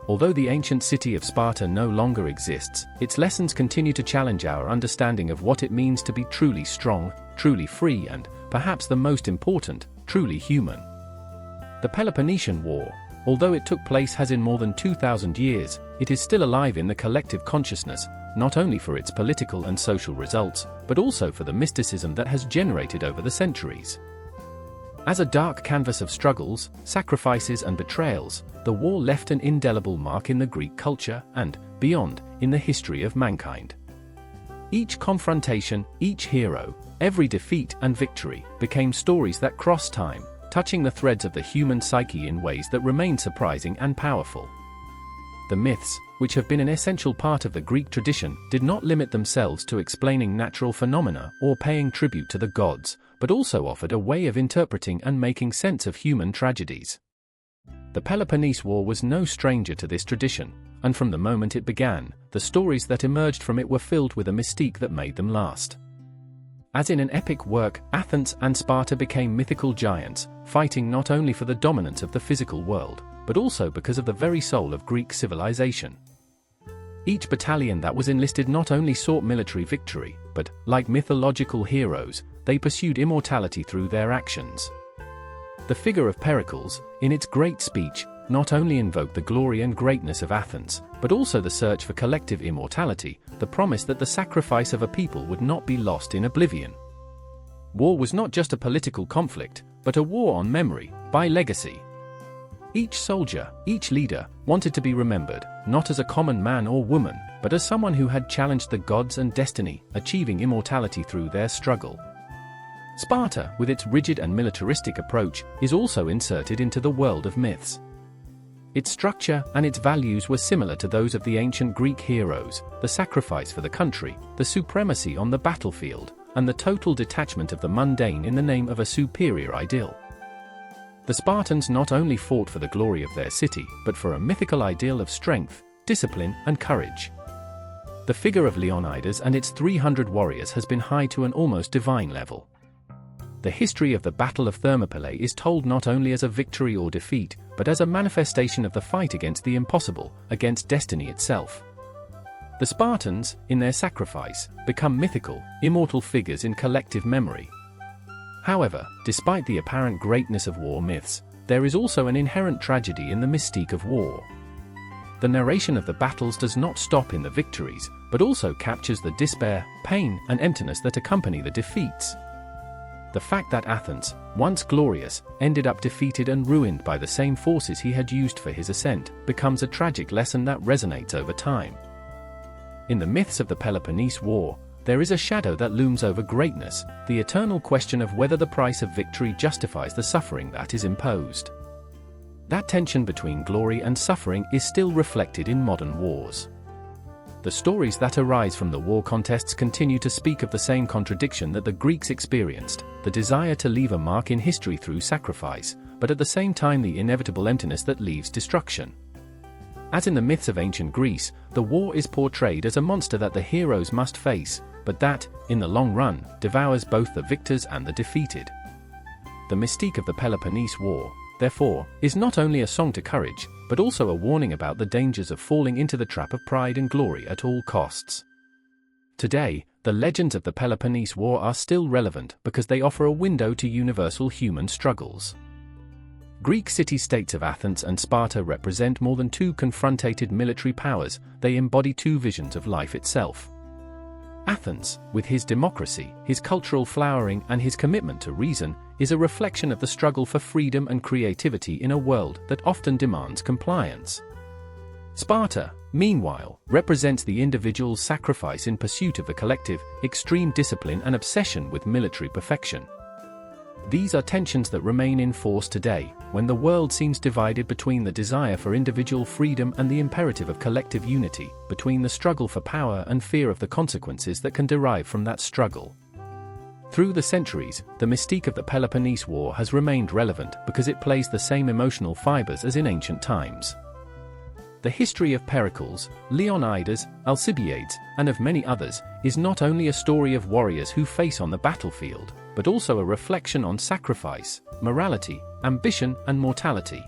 Although the ancient city of Sparta no longer exists, its lessons continue to challenge our understanding of what it means to be truly strong, truly free and, perhaps the most important, truly human. The Peloponnesian War, although it took place has in more than 2,000 years, it is still alive in the collective consciousness, not only for its political and social results, but also for the mysticism that has generated over the centuries. As a dark canvas of struggles, sacrifices and betrayals, the war left an indelible mark in the Greek culture and, beyond, in the history of mankind. Each confrontation, each hero, every defeat and victory, became stories that cross time, touching the threads of the human psyche in ways that remain surprising and powerful. The myths, which have been an essential part of the Greek tradition, did not limit themselves to explaining natural phenomena or paying tribute to the gods, but also offered a way of interpreting and making sense of human tragedies. The Peloponnese War was no stranger to this tradition, and from the moment it began, the stories that emerged from it were filled with a mystique that made them last. As in an epic work, Athens and Sparta became mythical giants, fighting not only for the dominance of the physical world, but also because of the very soul of Greek civilization. Each battalion that was enlisted not only sought military victory, but, like mythological heroes, they pursued immortality through their actions. The figure of Pericles, in its great speech, not only invoked the glory and greatness of Athens, but also the search for collective immortality, the promise that the sacrifice of a people would not be lost in oblivion. War was not just a political conflict, but a war on memory, by legacy. Each soldier, each leader, wanted to be remembered, not as a common man or woman, but as someone who had challenged the gods and destiny, achieving immortality through their struggle. Sparta, with its rigid and militaristic approach, is also inserted into the world of myths. Its structure and its values were similar to those of the ancient Greek heroes: the sacrifice for the country, the supremacy on the battlefield, and the total detachment of the mundane in the name of a superior ideal. The Spartans not only fought for the glory of their city, but for a mythical ideal of strength, discipline, and courage. The figure of Leonidas and its 300 warriors has been high to an almost divine level. The history of the Battle of Thermopylae is told not only as a victory or defeat, but as a manifestation of the fight against the impossible, against destiny itself. The Spartans, in their sacrifice, become mythical, immortal figures in collective memory. However, despite the apparent greatness of war myths, there is also an inherent tragedy in the mystique of war. The narration of the battles does not stop in the victories, but also captures the despair, pain, and emptiness that accompany the defeats. The fact that Athens, once glorious, ended up defeated and ruined by the same forces he had used for his ascent, becomes a tragic lesson that resonates over time. In the myths of the Peloponnese War, there is a shadow that looms over greatness, the eternal question of whether the price of victory justifies the suffering that is imposed. That tension between glory and suffering is still reflected in modern wars. The stories that arise from the war contests continue to speak of the same contradiction that the Greeks experienced: the desire to leave a mark in history through sacrifice, but at the same time the inevitable emptiness that leaves destruction. As in the myths of ancient Greece, the war is portrayed as a monster that the heroes must face, but that, in the long run, devours both the victors and the defeated. The mystique of the Peloponnese War, therefore, is not only a song to courage, but also a warning about the dangers of falling into the trap of pride and glory at all costs. Today, the legends of the Peloponnese War are still relevant because they offer a window to universal human struggles. Greek city-states of Athens and Sparta represent more than two confronted military powers; they embody two visions of life itself. Athens, with his democracy, his cultural flowering, and his commitment to reason, is a reflection of the struggle for freedom and creativity in a world that often demands compliance. Sparta, meanwhile, represents the individual's sacrifice in pursuit of the collective, extreme discipline and obsession with military perfection. These are tensions that remain in force today, when the world seems divided between the desire for individual freedom and the imperative of collective unity, between the struggle for power and fear of the consequences that can derive from that struggle. Through the centuries, the mystique of the Peloponnese War has remained relevant because it plays the same emotional fibers as in ancient times. The history of Pericles, Leonidas, Alcibiades, and of many others, is not only a story of warriors who face on the battlefield, but also a reflection on sacrifice, morality, ambition, and mortality.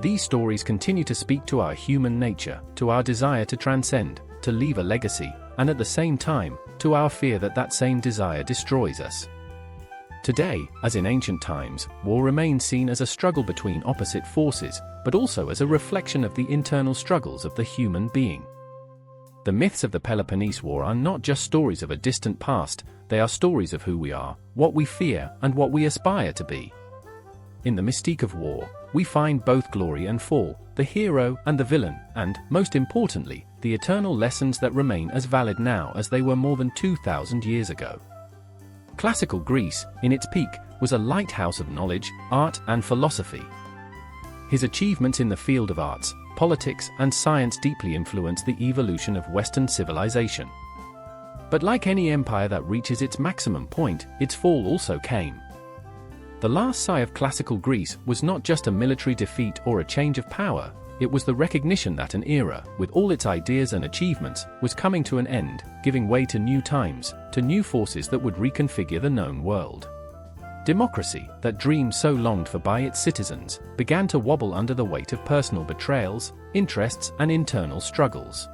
These stories continue to speak to our human nature, to our desire to transcend, to leave a legacy, and at the same time, to our fear that that same desire destroys us. Today, as in ancient times, war remains seen as a struggle between opposite forces, but also as a reflection of the internal struggles of the human being. The myths of the Peloponnese War are not just stories of a distant past, they are stories of who we are, what we fear, and what we aspire to be. In the mystique of war, we find both glory and fall, the hero and the villain, and, most importantly, the eternal lessons that remain as valid now as they were more than 2,000 years ago. Classical Greece, in its peak, was a lighthouse of knowledge, art, and philosophy. His achievements in the field of arts, politics, and science deeply influenced the evolution of Western civilization. But like any empire that reaches its maximum point, its fall also came. The last sigh of classical Greece was not just a military defeat or a change of power, it was the recognition that an era, with all its ideas and achievements, was coming to an end, giving way to new times, to new forces that would reconfigure the known world. Democracy, that dream so longed for by its citizens, began to wobble under the weight of personal betrayals, interests, and internal struggles.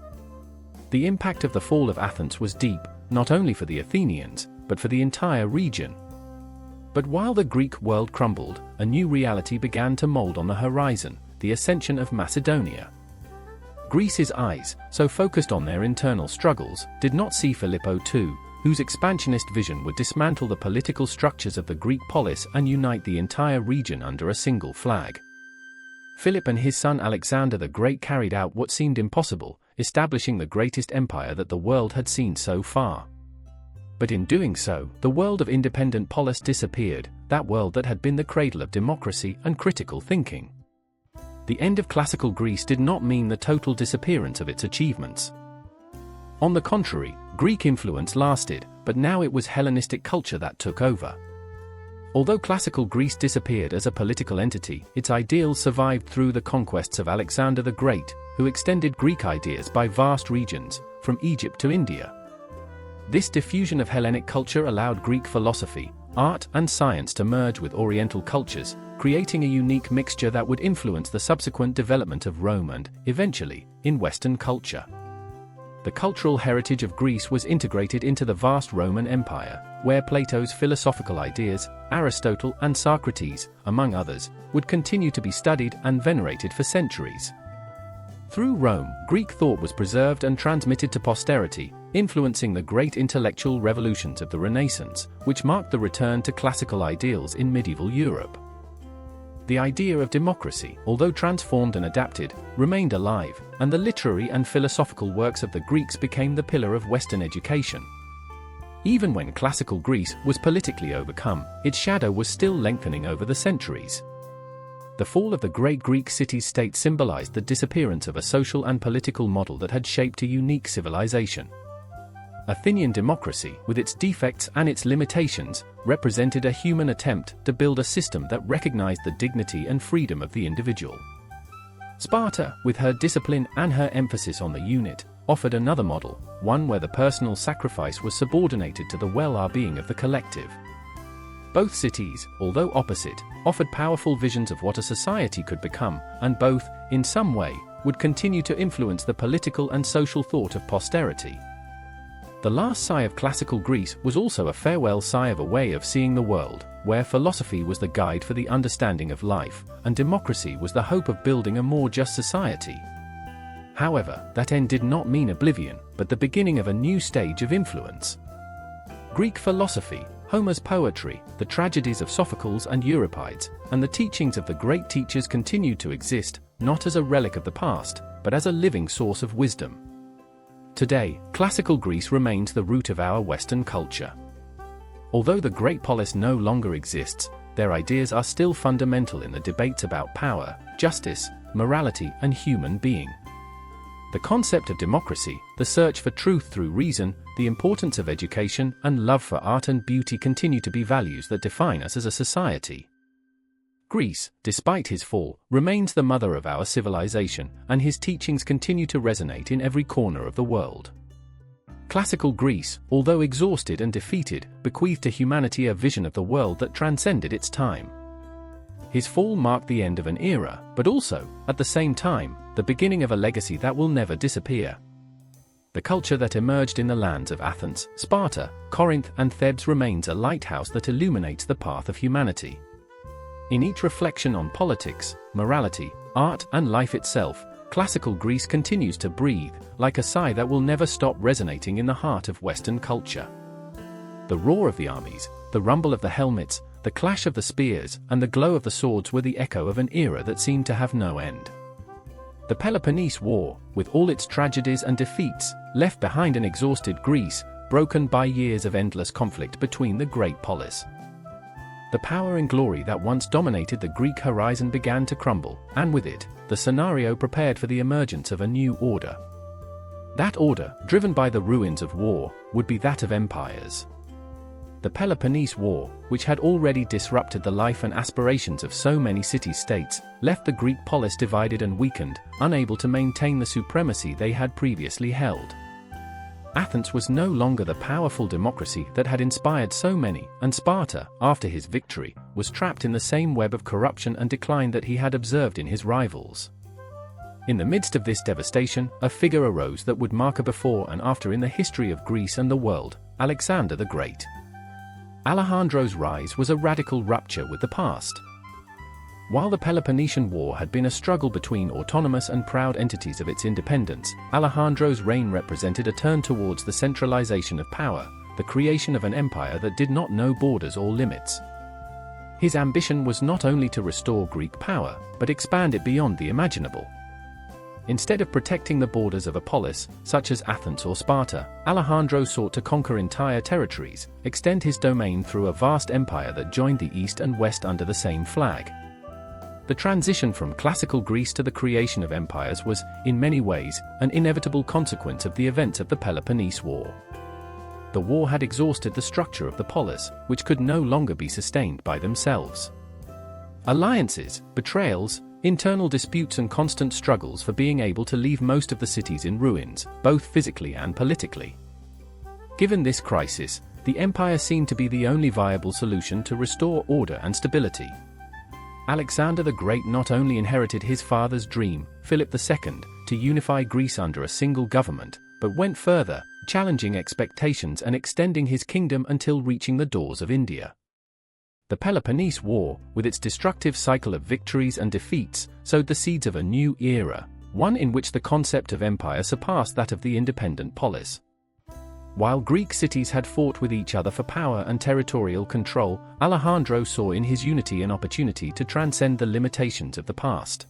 The impact of the fall of Athens was deep, not only for the Athenians, but for the entire region. But while the Greek world crumbled, a new reality began to mold on the horizon: the ascension of Macedonia. Greece's eyes, so focused on their internal struggles, did not see Philippo II, whose expansionist vision would dismantle the political structures of the Greek polis and unite the entire region under a single flag. Philip and his son Alexander the Great carried out what seemed impossible, establishing the greatest empire that the world had seen so far. But in doing so, the world of independent polis disappeared, that world that had been the cradle of democracy and critical thinking. The end of classical Greece did not mean the total disappearance of its achievements. On the contrary, Greek influence lasted, but now it was Hellenistic culture that took over. Although classical Greece disappeared as a political entity, its ideals survived through the conquests of Alexander the Great, who extended Greek ideas by vast regions, from Egypt to India. This diffusion of Hellenic culture allowed Greek philosophy, art, and science to merge with Oriental cultures, creating a unique mixture that would influence the subsequent development of Rome and, eventually, in Western culture. The cultural heritage of Greece was integrated into the vast Roman Empire, where Plato's philosophical ideas, Aristotle and Socrates, among others, would continue to be studied and venerated for centuries. Through Rome, Greek thought was preserved and transmitted to posterity, influencing the great intellectual revolutions of the Renaissance, which marked the return to classical ideals in medieval Europe. The idea of democracy, although transformed and adapted, remained alive, and the literary and philosophical works of the Greeks became the pillar of Western education. Even when classical Greece was politically overcome, its shadow was still lengthening over the centuries. The fall of the great Greek city-state symbolized the disappearance of a social and political model that had shaped a unique civilization. Athenian democracy, with its defects and its limitations, represented a human attempt to build a system that recognized the dignity and freedom of the individual. Sparta, with her discipline and her emphasis on the unit, offered another model, one where the personal sacrifice was subordinated to the well-being of the collective. Both cities, although opposite, offered powerful visions of what a society could become, and both, in some way, would continue to influence the political and social thought of posterity. The last sigh of classical Greece was also a farewell sigh of a way of seeing the world, where philosophy was the guide for the understanding of life, and democracy was the hope of building a more just society. However, that end did not mean oblivion, but the beginning of a new stage of influence. Greek philosophy, Homer's poetry, the tragedies of Sophocles and Euripides, and the teachings of the great teachers continued to exist, not as a relic of the past, but as a living source of wisdom. Today, classical Greece remains the root of our Western culture. Although the great polis no longer exists, their ideas are still fundamental in the debates about power, justice, morality, and human being. The concept of democracy, the search for truth through reason, the importance of education, and love for art and beauty continue to be values that define us as a society. Greece, despite his fall, remains the mother of our civilization, and his teachings continue to resonate in every corner of the world. Classical Greece, although exhausted and defeated, bequeathed to humanity a vision of the world that transcended its time. His fall marked the end of an era, but also, at the same time, the beginning of a legacy that will never disappear. The culture that emerged in the lands of Athens, Sparta, Corinth, and Thebes remains a lighthouse that illuminates the path of humanity. In each reflection on politics, morality, art, and life itself, classical Greece continues to breathe, like a sigh that will never stop resonating in the heart of Western culture. The roar of the armies, the rumble of the helmets, the clash of the spears, and the glow of the swords were the echo of an era that seemed to have no end. The Peloponnese War, with all its tragedies and defeats, left behind an exhausted Greece, broken by years of endless conflict between the great polis. The power and glory that once dominated the Greek horizon began to crumble, and with it, the scenario prepared for the emergence of a new order. That order, driven by the ruins of war, would be that of empires. The Peloponnese War, which had already disrupted the life and aspirations of so many city-states, left the Greek polis divided and weakened, unable to maintain the supremacy they had previously held. Athens was no longer the powerful democracy that had inspired so many, and Sparta, after his victory, was trapped in the same web of corruption and decline that he had observed in his rivals. In the midst of this devastation, a figure arose that would mark a before and after in the history of Greece and the world: Alexander the Great. Alejandro's rise was a radical rupture with the past. While the Peloponnesian War had been a struggle between autonomous and proud entities of its independence, Alejandro's reign represented a turn towards the centralization of power, the creation of an empire that did not know borders or limits. His ambition was not only to restore Greek power, but expand it beyond the imaginable. Instead of protecting the borders of a polis, such as Athens or Sparta, Alejandro sought to conquer entire territories, extend his domain through a vast empire that joined the East and West under the same flag. The transition from classical Greece to the creation of empires was, in many ways, an inevitable consequence of the events of the Peloponnese War. The war had exhausted the structure of the polis, which could no longer be sustained by themselves. Alliances, betrayals, internal disputes and constant struggles for being able to leave most of the cities in ruins, both physically and politically. Given this crisis, the empire seemed to be the only viable solution to restore order and stability. Alexander the Great not only inherited his father's dream, Philip II, to unify Greece under a single government, but went further, challenging expectations and extending his kingdom until reaching the doors of India. The Peloponnese War, with its destructive cycle of victories and defeats, sowed the seeds of a new era, one in which the concept of empire surpassed that of the independent polis. While Greek cities had fought with each other for power and territorial control, Alejandro saw in his unity an opportunity to transcend the limitations of the past.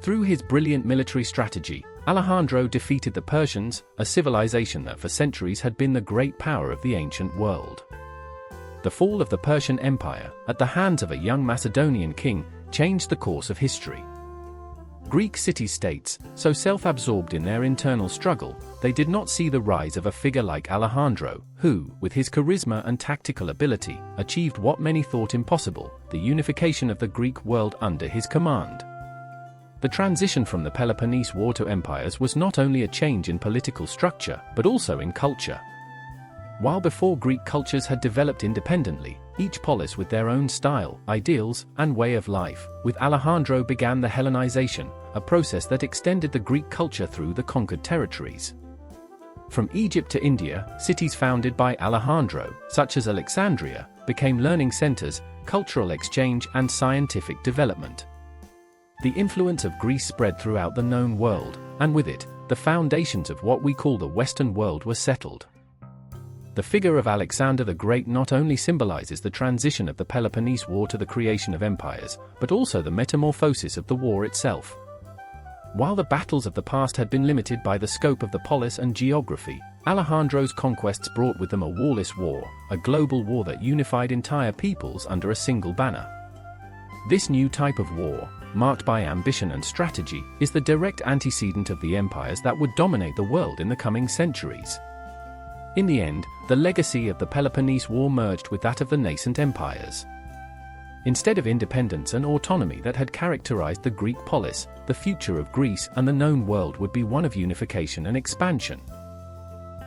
Through his brilliant military strategy, Alejandro defeated the Persians, a civilization that for centuries had been the great power of the ancient world. The fall of the Persian Empire, at the hands of a young Macedonian king, changed the course of history. Greek city-states, so self-absorbed in their internal struggle, they did not see the rise of a figure like Alejandro, who, with his charisma and tactical ability, achieved what many thought impossible, the unification of the Greek world under his command. The transition from the Peloponnese War to empires was not only a change in political structure, but also in culture. While before Greek cultures had developed independently, each polis with their own style, ideals, and way of life, with Alejandro began the Hellenization, a process that extended the Greek culture through the conquered territories. From Egypt to India, cities founded by Alejandro, such as Alexandria, became learning centers, cultural exchange, and scientific development. The influence of Greece spread throughout the known world, and with it, the foundations of what we call the Western world were settled. The figure of Alexander the Great not only symbolizes the transition of the Peloponnese War to the creation of empires, but also the metamorphosis of the war itself. While the battles of the past had been limited by the scope of the polis and geography, Alejandro's conquests brought with them a warless war, a global war that unified entire peoples under a single banner. This new type of war, marked by ambition and strategy, is the direct antecedent of the empires that would dominate the world in the coming centuries. In the end, the legacy of the Peloponnese War merged with that of the nascent empires. Instead of independence and autonomy that had characterized the Greek polis, the future of Greece and the known world would be one of unification and expansion.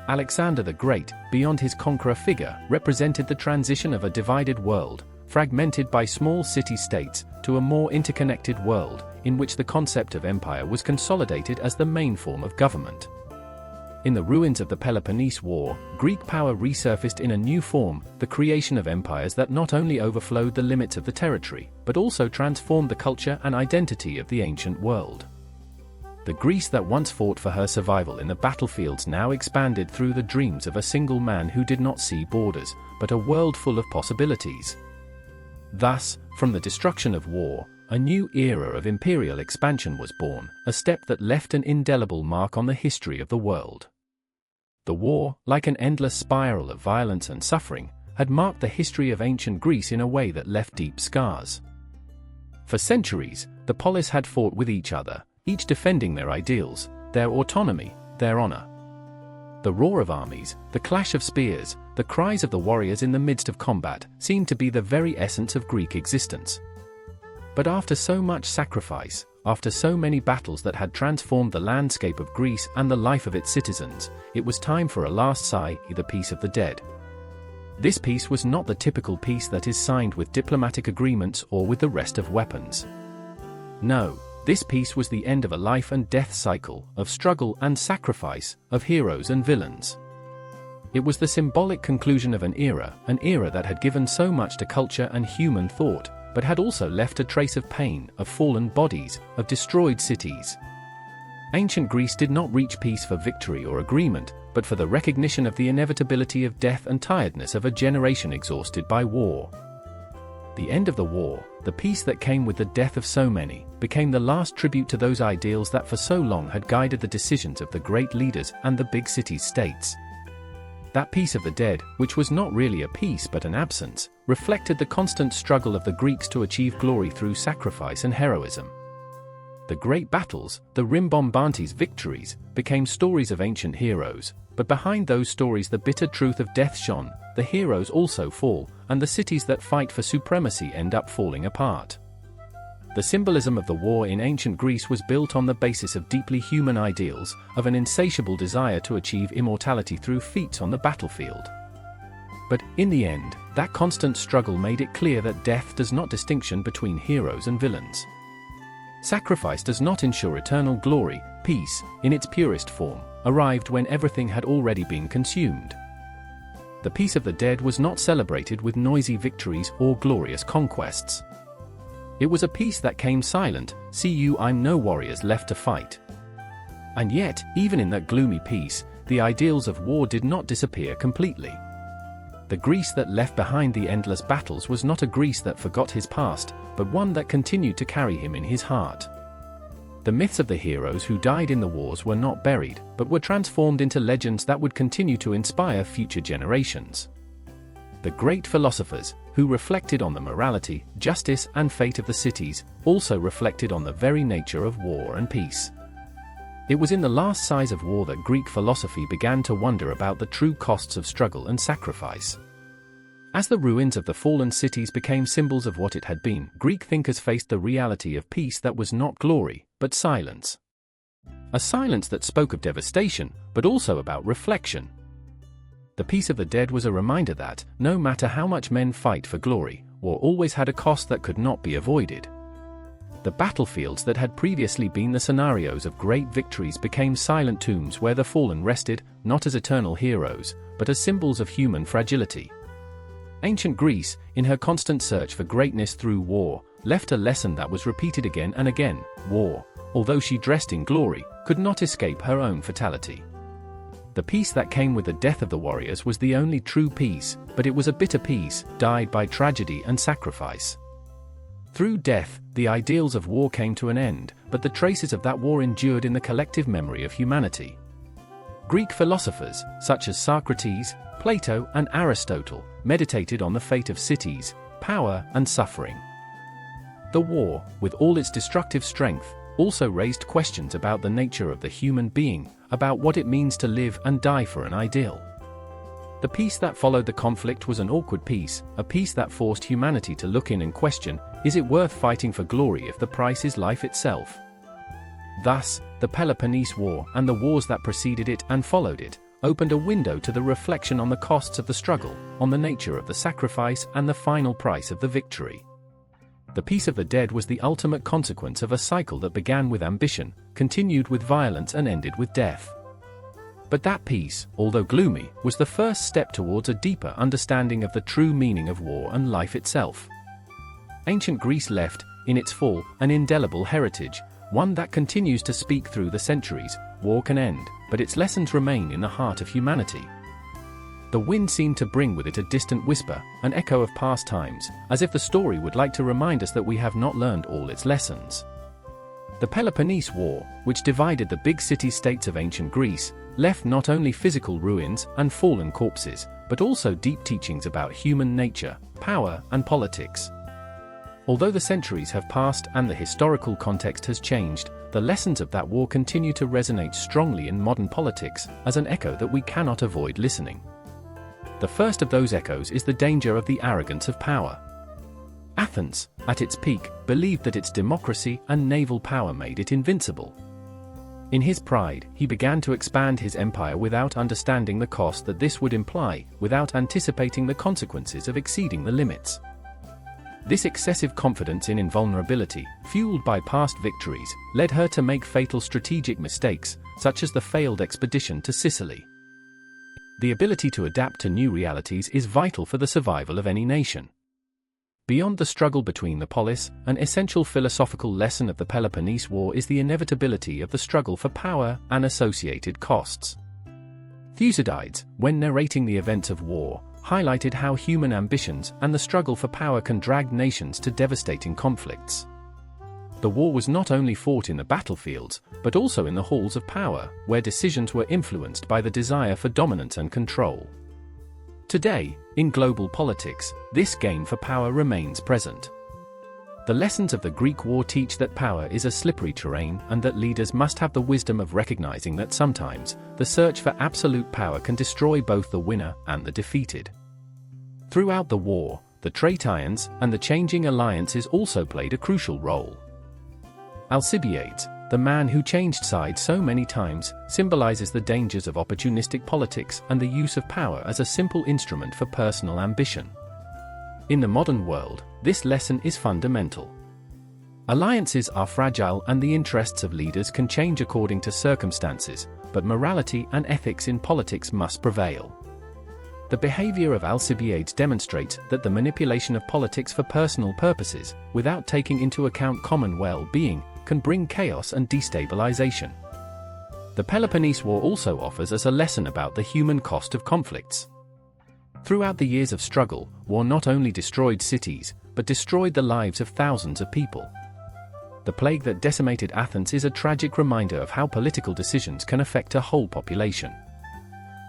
Alexander the Great, beyond his conqueror figure, represented the transition of a divided world, fragmented by small city-states, to a more interconnected world, in which the concept of empire was consolidated as the main form of government. In the ruins of the Peloponnese War, Greek power resurfaced in a new form, the creation of empires that not only overflowed the limits of the territory, but also transformed the culture and identity of the ancient world. The Greece that once fought for her survival in the battlefields now expanded through the dreams of a single man who did not see borders, but a world full of possibilities. Thus, from the destruction of war, a new era of imperial expansion was born, a step that left an indelible mark on the history of the world. The war, like an endless spiral of violence and suffering, had marked the history of ancient Greece in a way that left deep scars. For centuries, the polis had fought with each other, each defending their ideals, their autonomy, their honor. The roar of armies, the clash of spears, the cries of the warriors in the midst of combat, seemed to be the very essence of Greek existence. But after so much sacrifice, after so many battles that had transformed the landscape of Greece and the life of its citizens, it was time for a last sigh, the peace of the dead. This peace was not the typical peace that is signed with diplomatic agreements or with the rest of weapons. No, this peace was the end of a life and death cycle, of struggle and sacrifice, of heroes and villains. It was the symbolic conclusion of an era that had given so much to culture and human thought, but had also left a trace of pain, of fallen bodies, of destroyed cities. Ancient Greece did not reach peace for victory or agreement, but for the recognition of the inevitability of death and tiredness of a generation exhausted by war. The end of the war, the peace that came with the death of so many, became the last tribute to those ideals that for so long had guided the decisions of the great leaders and the big city-states. That peace of the dead, which was not really a peace but an absence, reflected the constant struggle of the Greeks to achieve glory through sacrifice and heroism. The great battles, the Rimbombantes victories, became stories of ancient heroes, but behind those stories the bitter truth of death shone. The heroes also fall, and the cities that fight for supremacy end up falling apart. The symbolism of the war in ancient Greece was built on the basis of deeply human ideals, of an insatiable desire to achieve immortality through feats on the battlefield. But, in the end, that constant struggle made it clear that death does not distinction between heroes and villains. Sacrifice does not ensure eternal glory. Peace, in its purest form, arrived when everything had already been consumed. The peace of the dead was not celebrated with noisy victories or glorious conquests. It was a peace that came silent. See you, I'm no warriors left to fight. And yet, even in that gloomy peace, the ideals of war did not disappear completely. The Greece that left behind the endless battles was not a Greece that forgot his past, but one that continued to carry him in his heart. The myths of the heroes who died in the wars were not buried, but were transformed into legends that would continue to inspire future generations. The great philosophers, who reflected on the morality, justice, and fate of the cities, also reflected on the very nature of war and peace. It was in the last sighs of war that Greek philosophy began to wonder about the true costs of struggle and sacrifice. As the ruins of the fallen cities became symbols of what it had been, Greek thinkers faced the reality of peace that was not glory, but silence. A silence that spoke of devastation, but also about reflection. The peace of the dead was a reminder that, no matter how much men fight for glory, war always had a cost that could not be avoided. The battlefields that had previously been the scenarios of great victories became silent tombs where the fallen rested, not as eternal heroes, but as symbols of human fragility. Ancient Greece, in her constant search for greatness through war, left a lesson that was repeated again and again. War, although she dressed in glory, could not escape her own fatality. The peace that came with the death of the warriors was the only true peace, but it was a bitter peace, dyed by tragedy and sacrifice. Through death, the ideals of war came to an end, but the traces of that war endured in the collective memory of humanity. Greek philosophers, such as Socrates, Plato, and Aristotle, meditated on the fate of cities, power, and suffering. The war, with all its destructive strength, also raised questions about the nature of the human being, about what it means to live and die for an ideal. The peace that followed the conflict was an awkward peace, a peace that forced humanity to look in and question, is it worth fighting for glory if the price is life itself? Thus, the Peloponnese War and the wars that preceded it and followed it, opened a window to the reflection on the costs of the struggle, on the nature of the sacrifice and the final price of the victory. The peace of the dead was the ultimate consequence of a cycle that began with ambition, continued with violence and ended with death. But that peace, although gloomy, was the first step towards a deeper understanding of the true meaning of war and life itself. Ancient Greece left, in its fall, an indelible heritage, one that continues to speak through the centuries. War can end, but its lessons remain in the heart of humanity. The wind seemed to bring with it a distant whisper, an echo of past times, as if the story would like to remind us that we have not learned all its lessons. The Peloponnese War, which divided the big city-states of ancient Greece, left not only physical ruins and fallen corpses, but also deep teachings about human nature, power, and politics. Although the centuries have passed and the historical context has changed, the lessons of that war continue to resonate strongly in modern politics, as an echo that we cannot avoid listening. The first of those echoes is the danger of the arrogance of power. Athens, at its peak, believed that its democracy and naval power made it invincible. In his pride, he began to expand his empire without understanding the cost that this would imply, without anticipating the consequences of exceeding the limits. This excessive confidence in invulnerability, fueled by past victories, led her to make fatal strategic mistakes, such as the failed expedition to Sicily. The ability to adapt to new realities is vital for the survival of any nation. Beyond the struggle between the polis, an essential philosophical lesson of the Peloponnese War is the inevitability of the struggle for power and associated costs. Thucydides, when narrating the events of war, highlighted how human ambitions and the struggle for power can drag nations to devastating conflicts. The war was not only fought in the battlefields, but also in the halls of power, where decisions were influenced by the desire for dominance and control. Today, in global politics, this game for power remains present. The lessons of the Greek war teach that power is a slippery terrain and that leaders must have the wisdom of recognizing that sometimes, the search for absolute power can destroy both the winner and the defeated. Throughout the war, the Traitaians and the changing alliances also played a crucial role. Alcibiades, the man who changed sides so many times, symbolizes the dangers of opportunistic politics and the use of power as a simple instrument for personal ambition. In the modern world, this lesson is fundamental. Alliances are fragile and the interests of leaders can change according to circumstances, but morality and ethics in politics must prevail. The behavior of Alcibiades demonstrates that the manipulation of politics for personal purposes, without taking into account common well-being, can bring chaos and destabilization. The Peloponnese War also offers us a lesson about the human cost of conflicts. Throughout the years of struggle, war not only destroyed cities, but destroyed the lives of thousands of people. The plague that decimated Athens is a tragic reminder of how political decisions can affect a whole population.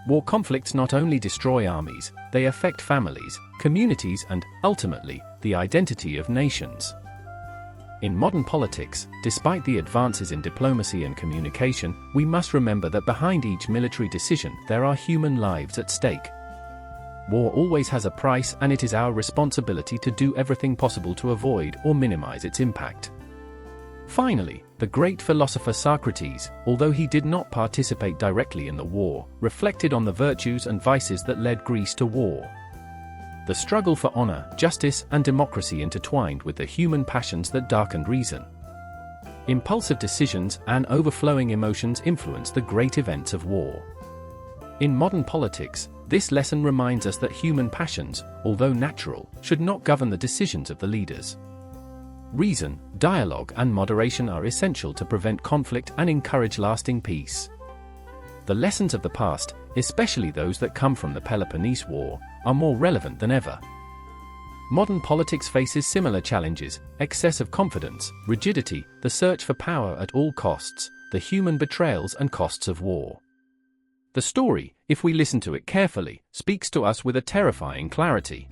War conflicts not only destroy armies, they affect families, communities, and, ultimately, the identity of nations. In modern politics, despite the advances in diplomacy and communication, we must remember that behind each military decision there are human lives at stake. War always has a price, and it is our responsibility to do everything possible to avoid or minimize its impact. Finally, the great philosopher Socrates, although he did not participate directly in the war, reflected on the virtues and vices that led Greece to war. The struggle for honor, justice, and democracy intertwined with the human passions that darkened reason. Impulsive decisions and overflowing emotions influenced the great events of war. In modern politics, this lesson reminds us that human passions, although natural, should not govern the decisions of the leaders. Reason, dialogue, and moderation are essential to prevent conflict and encourage lasting peace. The lessons of the past, especially those that come from the Peloponnese War, are more relevant than ever. Modern politics faces similar challenges: excess of confidence, rigidity, the search for power at all costs, the human betrayals and costs of war. The story, if we listen to it carefully, speaks to us with a terrifying clarity.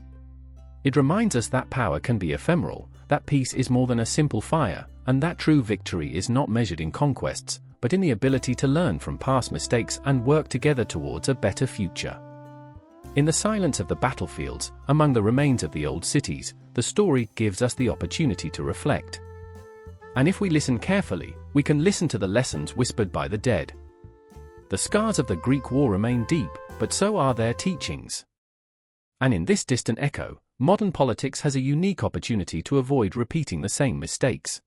It reminds us that power can be ephemeral, that peace is more than a simple fire, and that true victory is not measured in conquests, but in the ability to learn from past mistakes and work together towards a better future. In the silence of the battlefields, among the remains of the old cities, the story gives us the opportunity to reflect. And if we listen carefully, we can listen to the lessons whispered by the dead. The scars of the Greek war remain deep, but so are their teachings. And in this distant echo, modern politics has a unique opportunity to avoid repeating the same mistakes.